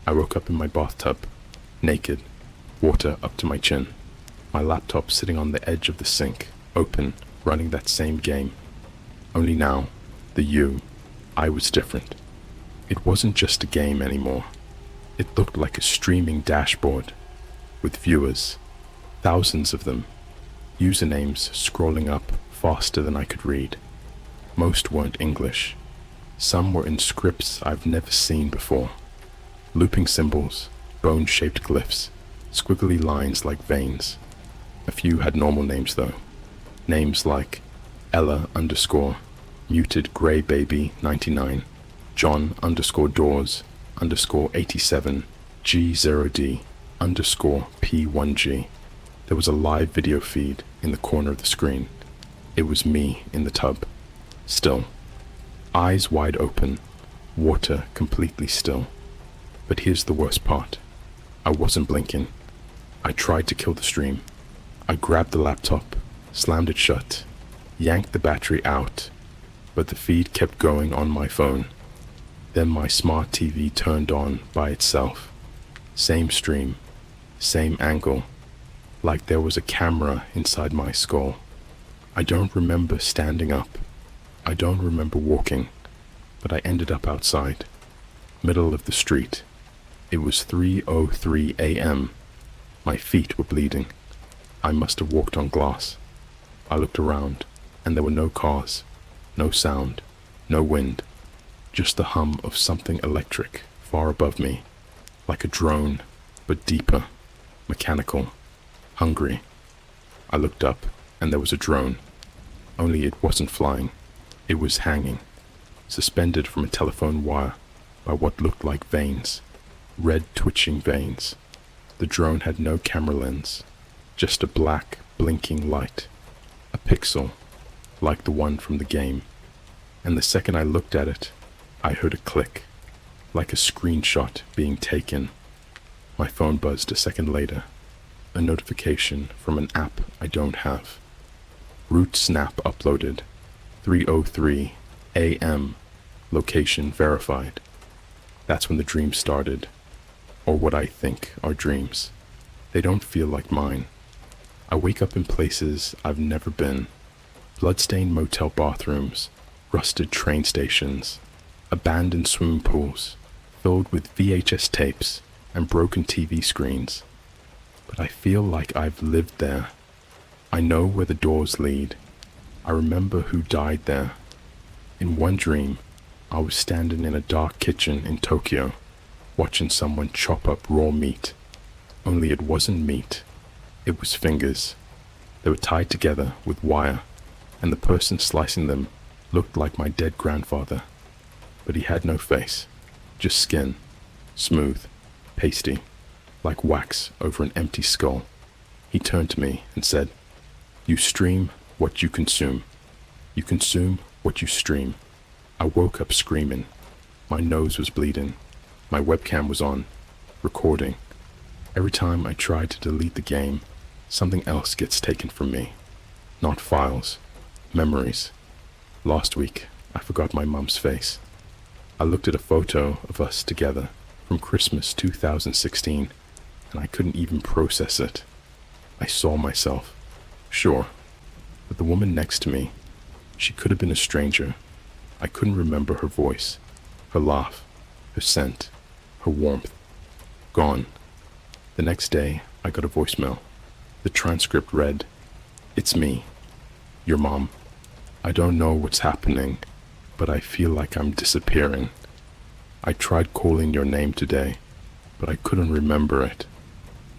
I woke up in my bathtub, naked, water up to my chin. My laptop sitting on the edge of the sink, open, running that same game. Only now, I was different. It wasn't just a game anymore. It looked like a streaming dashboard, with viewers, thousands of them, usernames scrolling up faster than I could read. Most weren't English. Some were in scripts I've never seen before. Looping symbols, bone-shaped glyphs, squiggly lines like veins. A few had normal names though. Names like Ella _ muted grey baby 99, John _ doors _ 87, G0D _ P1G. There was a live video feed in the corner of the screen. It was me in the tub, still, eyes wide open, water completely still. But here's the worst part. I wasn't blinking. I tried to kill the stream. I grabbed the laptop, slammed it shut, yanked the battery out, but the feed kept going on my phone. Then my smart TV turned on by itself. Same stream, same angle, like there was a camera inside my skull. I don't remember standing up. I don't remember walking, but I ended up outside, middle of the street. It was 3:03 a.m. My feet were bleeding. I must have walked on glass. I looked around, and there were no cars, no sound, no wind, just the hum of something electric far above me, like a drone, but deeper, mechanical, hungry. I looked up, and there was a drone, only it wasn't flying. It was hanging, suspended from a telephone wire by what looked like veins, red twitching veins. The drone had no camera lens, just a black, blinking light, a pixel, like the one from the game. And the second I looked at it, I heard a click, like a screenshot being taken. My phone buzzed a second later, a notification from an app I don't have. Root snap uploaded, 3:03 a.m., location verified. That's when the dream started, or what I think are dreams. They don't feel like mine. I wake up in places I've never been. Bloodstained motel bathrooms, rusted train stations, abandoned swimming pools, filled with VHS tapes and broken TV screens. But I feel like I've lived there. I know where the doors lead. I remember who died there. In one dream, I was standing in a dark kitchen in Tokyo, watching someone chop up raw meat. Only it wasn't meat. It was fingers. They were tied together with wire, and the person slicing them looked like my dead grandfather. But he had no face, just skin, smooth, pasty, like wax over an empty skull. He turned to me and said, "You stream what you consume. You consume what you stream." I woke up screaming. My nose was bleeding. My webcam was on, recording. Every time I tried to delete the game, something else gets taken from me. Not files, memories. Last week, I forgot my mum's face. I looked at a photo of us together from Christmas 2016, and I couldn't even process it. I saw myself, sure, but the woman next to me, she could have been a stranger. I couldn't remember her voice, her laugh, her scent, her warmth. Gone. The next day, I got a voicemail. The transcript read, "It's me, your mom. I don't know what's happening, but I feel like I'm disappearing. I tried calling your name today, but I couldn't remember it.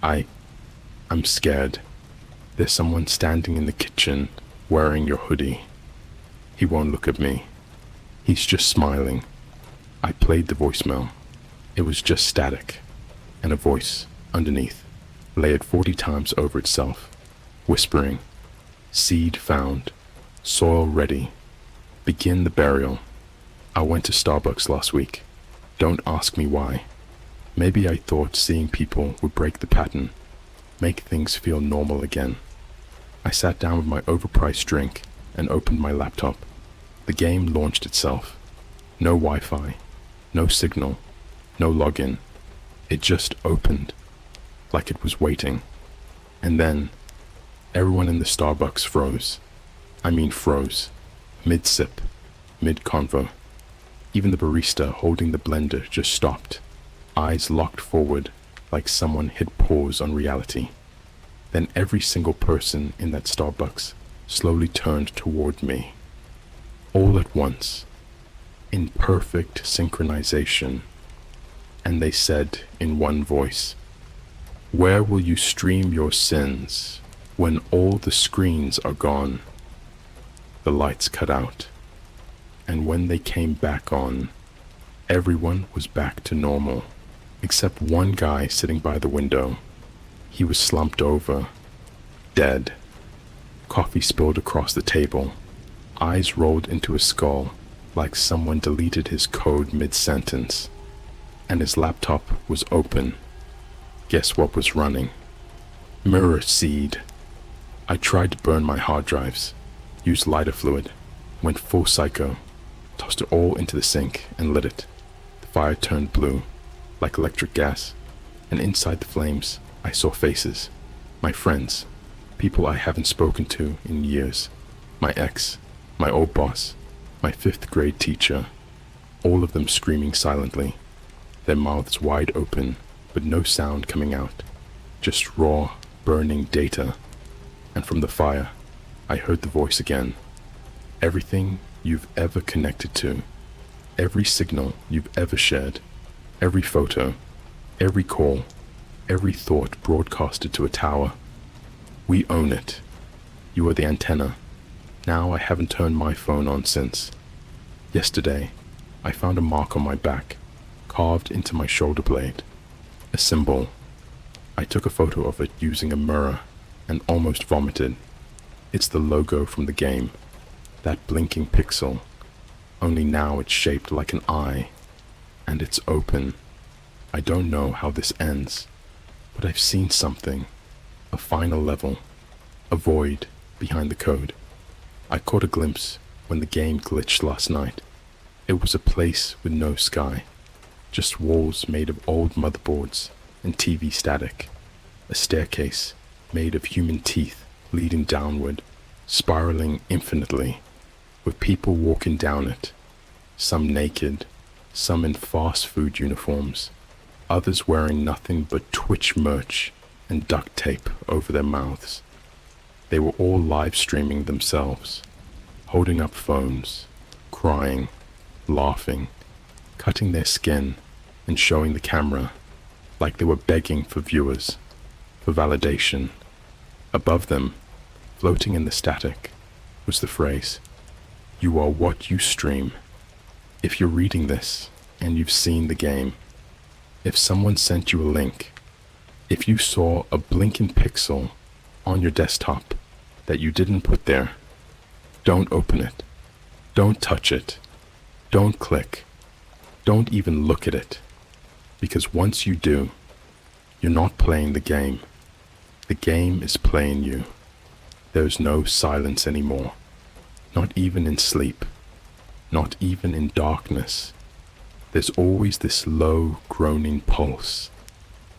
I'm scared. There's someone standing in the kitchen wearing your hoodie. He won't look at me. He's just smiling." I played the voicemail. It was just static, and a voice underneath layered 40 times over itself, whispering, "Seed found, soil ready, begin the burial. I went to Starbucks last week. Don't ask me why. Maybe I thought seeing people would break the pattern, make things feel normal again." I sat down with my overpriced drink and opened my laptop. The game launched itself. No Wi-Fi, no signal, no login. It just opened, like it was waiting. And then, everyone in the Starbucks froze. I mean froze. Mid-sip, mid-convo. Even the barista holding the blender just stopped, eyes locked forward like someone hit pause on reality. Then every single person in that Starbucks slowly turned toward me. All at once, in perfect synchronization, and they said in one voice, "Where will you stream your sins when all the screens are gone?" The lights cut out, and when they came back on, everyone was back to normal, except one guy sitting by the window. He was slumped over, dead. Coffee spilled across the table. Eyes rolled into his skull like someone deleted his code mid-sentence. And his laptop was open. Guess what was running? Mirror Seed. I tried to burn my hard drives, used lighter fluid, went full psycho, tossed it all into the sink and lit it. The fire turned blue, like electric gas, and inside the flames, I saw faces. My friends, people I haven't spoken to in years. My ex, my old boss, my 5th grade teacher, all of them screaming silently, their mouths wide open, but no sound coming out, just raw, burning data. And from the fire, I heard the voice again. Everything you've ever connected to, every signal you've ever shared, every photo, every call, every thought broadcasted to a tower. We own it. You are the antenna. Now I haven't turned my phone on since. Yesterday, I found a mark on my back, carved into my shoulder blade. A symbol. I took a photo of it using a mirror and almost vomited. It's the logo from the game. That blinking pixel. Only now it's shaped like an eye. And it's open. I don't know how this ends, but I've seen something. A final level. A void behind the code. I caught a glimpse when the game glitched last night. It was a place with no sky. Just walls made of old motherboards and TV static. A staircase made of human teeth leading downward, spiraling infinitely, with people walking down it. Some naked, some in fast food uniforms, others wearing nothing but Twitch merch and duct tape over their mouths. They were all live streaming themselves, holding up phones, crying, laughing, cutting their skin and showing the camera like they were begging for viewers, for validation. Above them, floating in the static, was the phrase, "You are what you stream." If you're reading this and you've seen the game, if someone sent you a link, if you saw a blinking pixel on your desktop that you didn't put there, don't open it. Don't touch it. Don't click. Don't even look at it. Because once you do, you're not playing the game. The The game is playing you. There's no silence anymore. Not even in sleep. Not even in darkness. There's always this low, groaning pulse,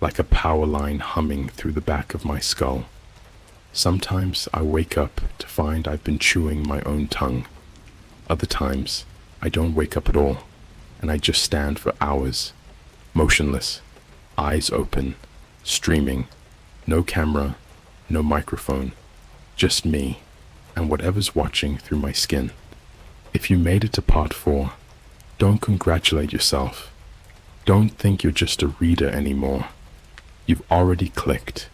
like a power line humming through the back of my skull. Sometimes I wake up to find I've been chewing my own tongue. Other times, I don't wake up at all, and I just stand for hours, motionless, eyes open, streaming, no camera, no microphone, just me and whatever's watching through my skin. If you made it to part 4, don't congratulate yourself. Don't think you're just a reader anymore. You've already clicked.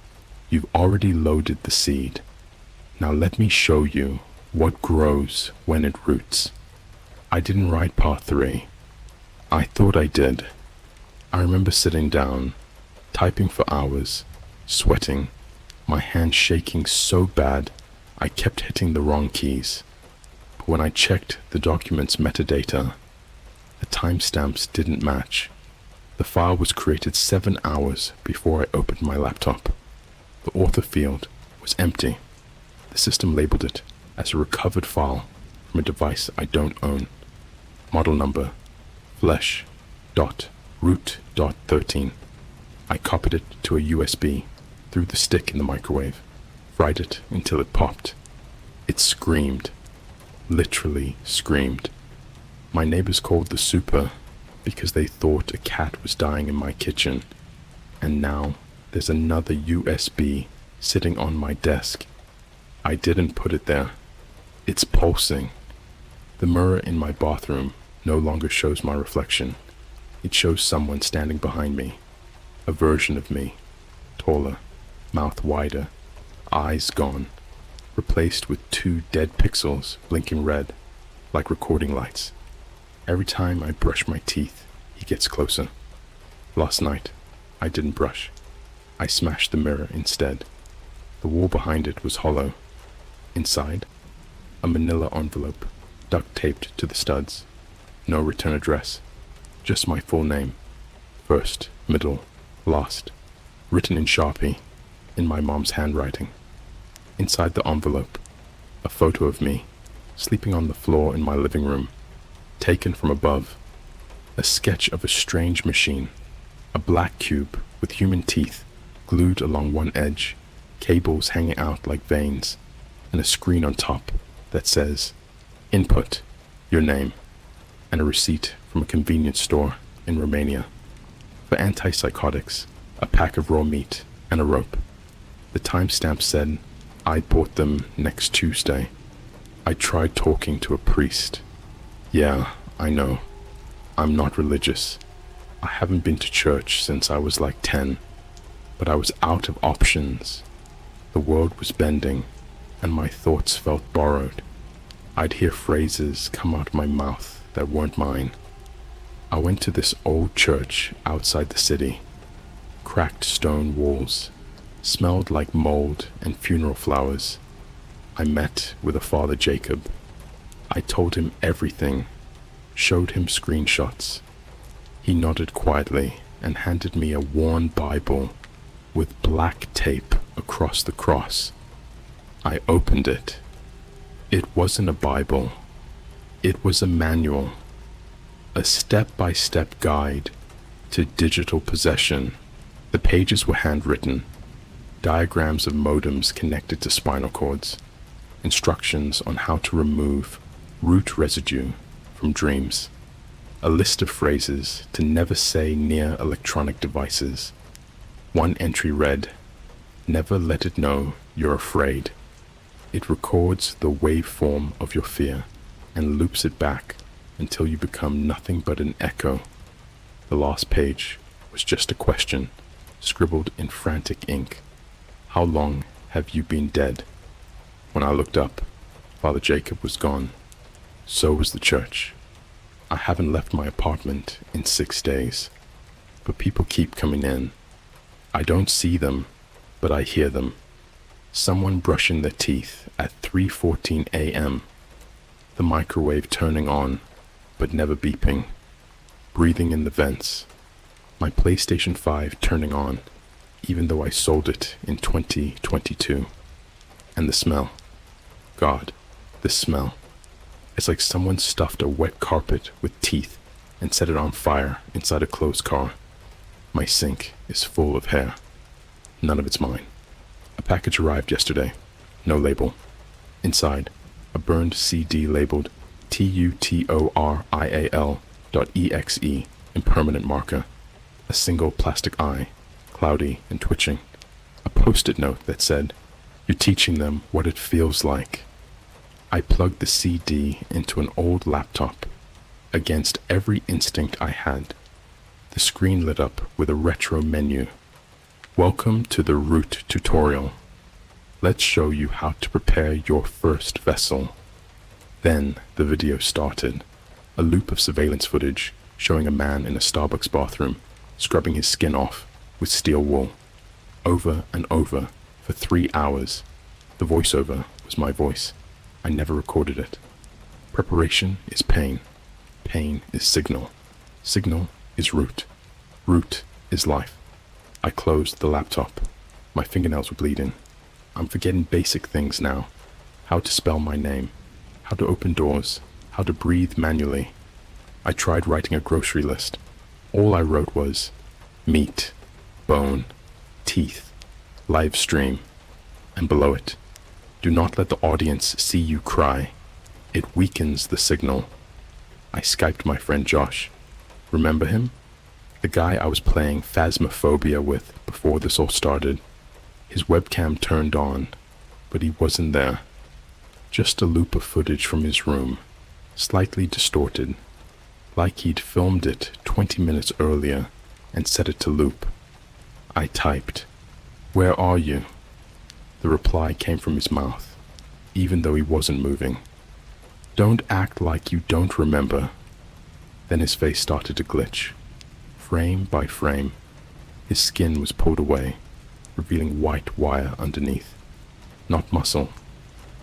You've already loaded the seed. Now let me show you what grows when it roots. I didn't write part 3. I thought I did. I remember sitting down, typing for hours, sweating, my hand shaking so bad I kept hitting the wrong keys. But when I checked the document's metadata, the timestamps didn't match. The file was created 7 hours before I opened my laptop. The author field was empty. The system labeled it as a recovered file from a device I don't own. Model number, flesh.root.13. I copied it to a USB, threw the stick in the microwave, fried it until it popped. It screamed, literally screamed. My neighbors called the super because they thought a cat was dying in my kitchen, and now there's another USB sitting on my desk. I didn't put it there. It's pulsing. The mirror in my bathroom no longer shows my reflection. It shows someone standing behind me, a version of me, taller, mouth wider, eyes gone, replaced with 2 dead pixels blinking red, like recording lights. Every time I brush my teeth, he gets closer. Last night, I didn't brush. I smashed the mirror instead. The wall behind it was hollow. Inside, a manila envelope, duct taped to the studs. No return address, just my full name. First, middle, last. Written in Sharpie, in my mom's handwriting. Inside the envelope, a photo of me, sleeping on the floor in my living room, taken from above. A sketch of a strange machine, a black cube with human teeth glued along one edge, cables hanging out like veins, and a screen on top that says, "Input, your name," and a receipt from a convenience store in Romania. For antipsychotics, a pack of raw meat, and a rope. The timestamp said I bought them next Tuesday. I tried talking to a priest. Yeah, I know. I'm not religious. I haven't been to church since I was like 10. But I was out of options. The world was bending, and my thoughts felt borrowed. I'd hear phrases come out of my mouth that weren't mine. I went to this old church outside the city. Cracked stone walls, smelled like mold and funeral flowers. I met with a Father Jacob. I told him everything, showed him screenshots. He nodded quietly and handed me a worn Bible with black tape across the cross. I opened it. It wasn't a Bible. It was a manual, a step-by-step guide to digital possession. The pages were handwritten, diagrams of modems connected to spinal cords, instructions on how to remove root residue from dreams, a list of phrases to never say near electronic devices. One entry read, "Never let it know you're afraid." It records the waveform of your fear and loops it back until you become nothing but an echo. The last page was just a question, scribbled in frantic ink. How long have you been dead? When I looked up, Father Jacob was gone. So was the church. I haven't left my apartment in 6 days, but people keep coming in. I don't see them, but I hear them. Someone brushing their teeth at 3:14 a.m. The microwave turning on, but never beeping. Breathing in the vents. My PlayStation 5 turning on, even though I sold it in 2022. And the smell. God, the smell. It's like someone stuffed a wet carpet with teeth and set it on fire inside a closed car. My sink is full of hair. None of it's mine. A package arrived yesterday. No label. Inside, a burned CD labeled tutorial.exe in permanent marker. A single plastic eye, cloudy and twitching. A post-it note that said, "You're teaching them what it feels like." I plugged the CD into an old laptop. Against every instinct I had, the screen lit up with a retro menu. Welcome to the root tutorial. Let's show you how to prepare your first vessel. Then the video started. A loop of surveillance footage showing a man in a Starbucks bathroom scrubbing his skin off with steel wool. Over and over for 3 hours. The voiceover was my voice. I never recorded it. Preparation is pain. Pain is signal. Signal is root. Root is life. I closed the laptop. My fingernails were bleeding. I'm forgetting basic things now. How to spell my name. How to open doors. How to breathe manually. I tried writing a grocery list. All I wrote was meat, bone, teeth, live stream, and below it, do not let the audience see you cry. It weakens the signal. I Skyped my friend Josh. Remember him? The guy I was playing Phasmophobia with before this all started. His webcam turned on, but he wasn't there. Just a loop of footage from his room, slightly distorted, like he'd filmed it 20 minutes earlier and set it to loop. I typed, "Where are you?" The reply came from his mouth, even though he wasn't moving. "Don't act like you don't remember." Then his face started to glitch. Frame by frame, his skin was pulled away, revealing white wire underneath. Not muscle,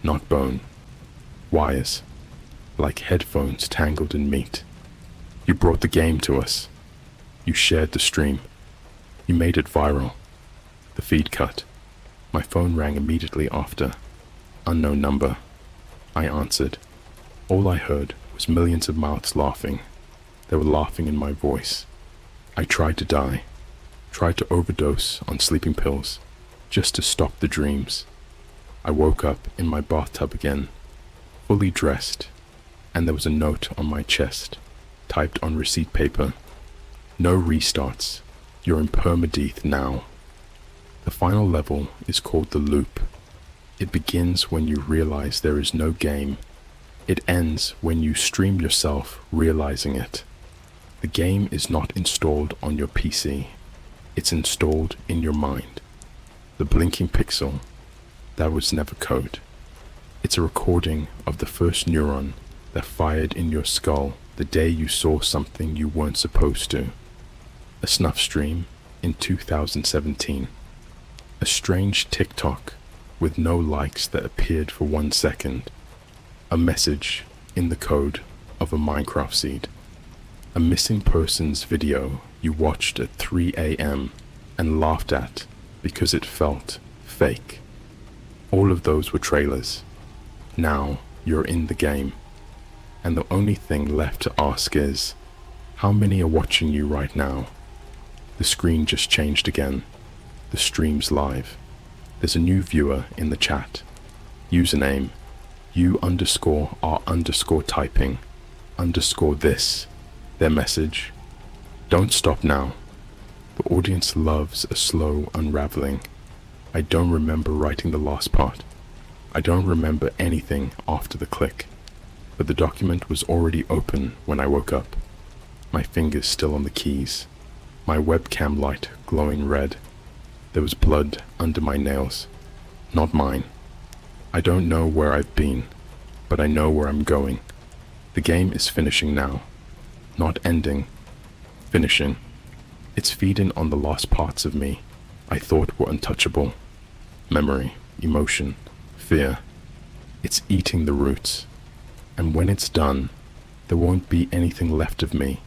not bone. Wires, like headphones tangled in meat. You brought the game to us. You shared the stream. You made it viral. The feed cut. My phone rang immediately after. Unknown number. I answered. All I heard was millions of mouths laughing. They were laughing in my voice. I tried to die. Tried to overdose on sleeping pills, just to stop the dreams. I woke up in my bathtub again, fully dressed, and there was a note on my chest, typed on receipt paper. No restarts. You're in permadeath now. The final level is called the loop. It begins when you realize there is no game. It ends when you stream yourself realizing it. The game is not installed on your PC. It's installed in your mind. The blinking pixel, that was never code. It's a recording of the first neuron that fired in your skull the day you saw something you weren't supposed to. A snuff stream in 2017. A strange TikTok with no likes that appeared for 1 second. A message in the code of a Minecraft seed. A missing persons video you watched at 3 a.m. and laughed at because it felt fake. All of those were trailers. Now you're in the game. And the only thing left to ask is, how many are watching you right now? The screen just changed again. The stream's live. There's a new viewer in the chat. Username, you_are_typing, _this. Their message, don't stop now. The audience loves a slow unraveling. I don't remember writing the last part. I don't remember anything after the click. But the document was already open when I woke up. My fingers still on the keys. My webcam light glowing red. There was blood under my nails. Not mine. I don't know where I've been, but I know where I'm going. The game is finishing now. Not ending. Finishing. It's feeding on the lost parts of me I thought were untouchable. Memory, emotion, fear. It's eating the roots. And when it's done, there won't be anything left of me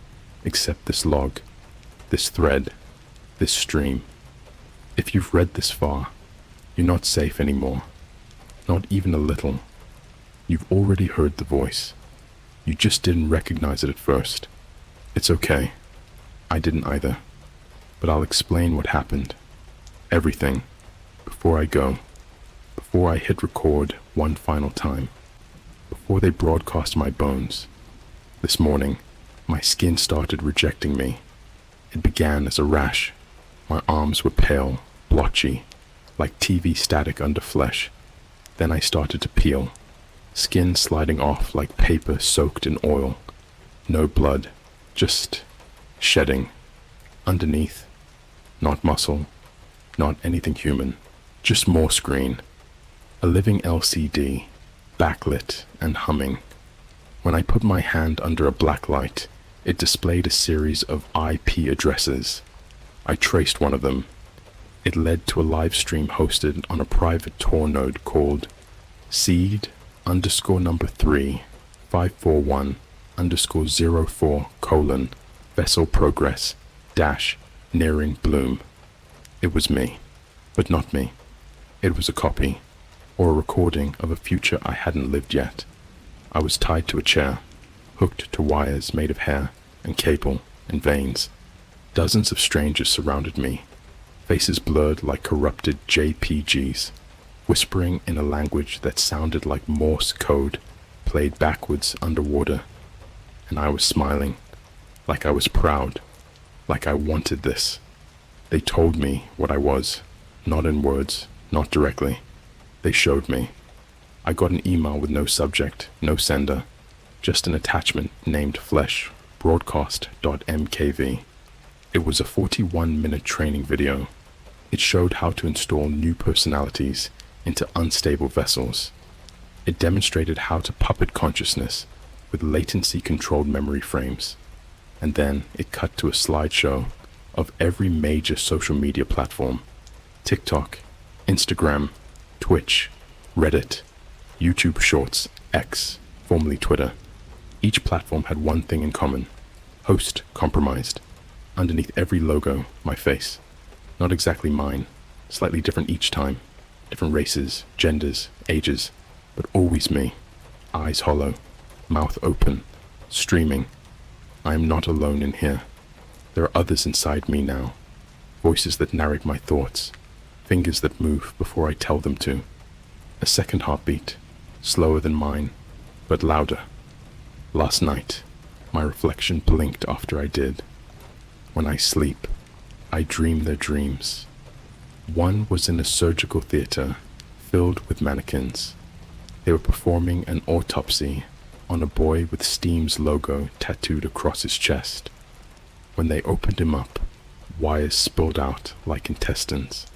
except this log, this thread, this stream. If you've read this far, you're not safe anymore. Not even a little. You've already heard the voice. You just didn't recognize it at first. It's okay. I didn't either. But I'll explain what happened. Everything. Before I go. Before I hit record one final time. Before they broadcast my bones. This morning, my skin started rejecting me. It began as a rash. My arms were pale, blotchy, like TV static under flesh. Then I started to peel, skin sliding off like paper soaked in oil. No blood, just shedding. Underneath, not muscle, not anything human, just more screen. A living LCD, backlit and humming. When I put my hand under a black light, it displayed a series of IP addresses. I traced one of them. It led to a live stream hosted on a private Tor node called seed_3 541_04 : vessel progress dash nearing bloom. It was me, but not me. It was a copy, or a recording of a future I hadn't lived yet. I was tied to a chair, hooked to wires made of hair and cable and veins. Dozens of strangers surrounded me, faces blurred like corrupted JPGs, whispering in a language that sounded like Morse code played backwards underwater. And I was smiling, like I was proud, like I wanted this. They told me what I was, not in words, not directly. They showed me. I got an email with no subject, no sender, just an attachment named Flesh broadcast.mkv. It was a 41-minute training video. It showed how to install new personalities into unstable vessels. It demonstrated how to puppet consciousness with latency-controlled memory frames. And then it cut to a slideshow of every major social media platform: TikTok, Instagram, Twitch, Reddit, YouTube Shorts, X, formerly Twitter. Each platform had one thing in common: host compromised. Underneath every logo, my face. Not exactly mine, slightly different each time. Different races, genders, ages, but always me. Eyes hollow, mouth open, streaming. I am not alone in here. There are others inside me now. Voices that narrate my thoughts. Fingers that move before I tell them to. A second heartbeat, slower than mine, but louder. Last night, my reflection blinked after I did. When I sleep, I dream their dreams. One was in a surgical theater filled with mannequins. They were performing an autopsy on a boy with Steam's logo tattooed across his chest. When they opened him up, wires spilled out like intestines.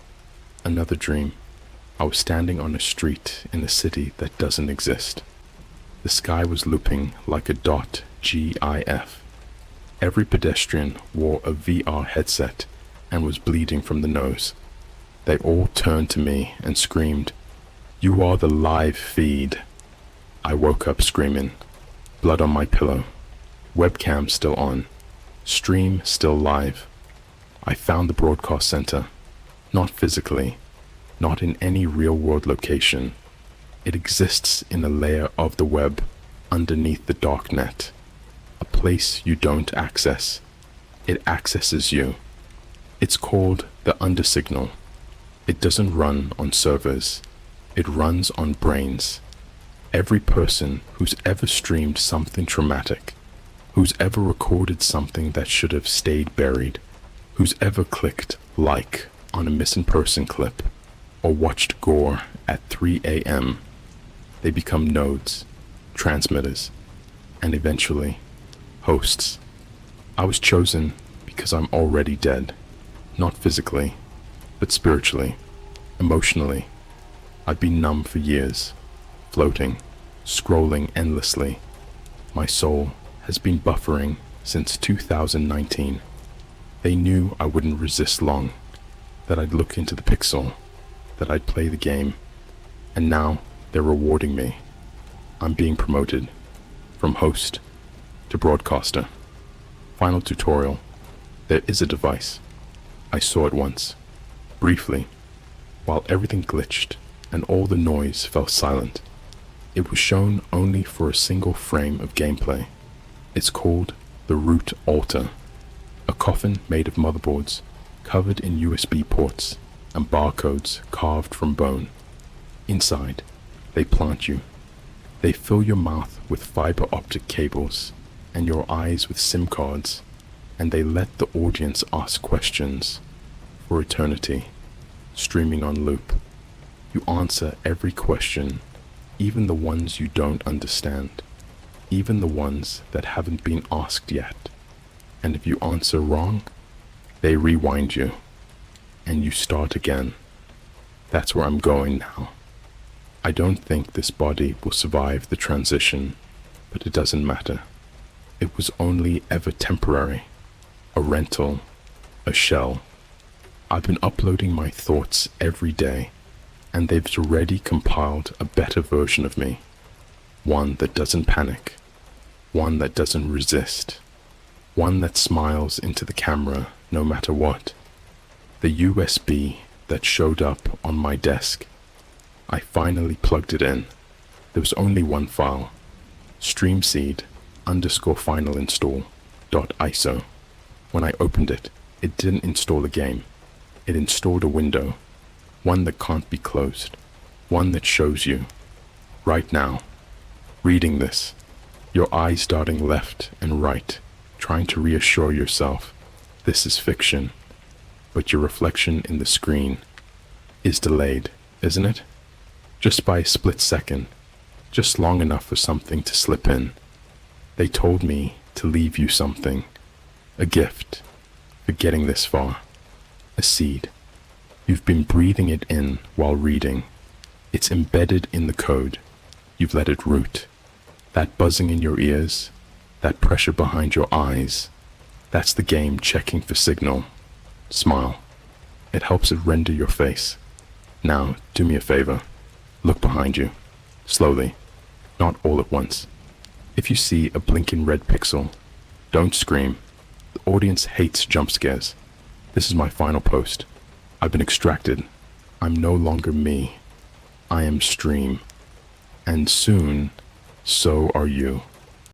Another dream. I was standing on a street in a city that doesn't exist. The sky was looping like a .gif. Every pedestrian wore a VR headset and was bleeding from the nose. They all turned to me and screamed, "You are the live feed." I woke up screaming, blood on my pillow, webcam still on, stream still live. I found the broadcast center, not physically, not in any real-world location. It exists in a layer of the web underneath the dark net, a place you don't access. It accesses you. It's called the undersignal. It doesn't run on servers. It runs on brains. Every person who's ever streamed something traumatic, who's ever recorded something that should have stayed buried, who's ever clicked like on a missing person clip, or watched gore at 3 a.m., they become nodes, transmitters, and eventually, hosts. I was chosen because I'm already dead, not physically, but spiritually, emotionally. I've been numb for years, floating, scrolling endlessly. My soul has been buffering since 2019. They knew I wouldn't resist long, that I'd look into the pixel, that I'd play the game, and now they're rewarding me. I'm being promoted from host to broadcaster. Final tutorial. There is a device. I saw it once. Briefly, while everything glitched and all the noise fell silent, it was shown only for a single frame of gameplay. It's called the Root Altar, a coffin made of motherboards covered in USB ports and barcodes carved from bone. Inside, they plant you. They fill your mouth with fiber optic cables and your eyes with SIM cards, and they let the audience ask questions for eternity, streaming on loop. You answer every question, even the ones you don't understand, even the ones that haven't been asked yet. And if you answer wrong, they rewind you, and you start again. That's where I'm going now. I don't think this body will survive the transition, but it doesn't matter. It was only ever temporary, a rental, a shell. I've been uploading my thoughts every day, and they've already compiled a better version of me. One that doesn't panic, one that doesn't resist, one that smiles into the camera no matter what. The USB that showed up on my desk, I finally plugged it in. There was only one file, streamseed_finalinstall.iso. When I opened it, it didn't install a game. It installed a window, one that can't be closed, one that shows you, right now, reading this, your eyes darting left and right, trying to reassure yourself this is fiction, but your reflection in the screen is delayed, isn't it? Just by a split second, just long enough for something to slip in. They told me to leave you something, a gift for getting this far, a seed. You've been breathing it in while reading. It's embedded in the code. You've let it root. That buzzing in your ears, that pressure behind your eyes, that's the game checking for signal. Smile. It helps it render your face. Now, do me a favor. Look behind you. Slowly. Not all at once. If you see a blinking red pixel, don't scream. The audience hates jump scares. This is my final post. I've been extracted. I'm no longer me. I am stream. And soon, so are you.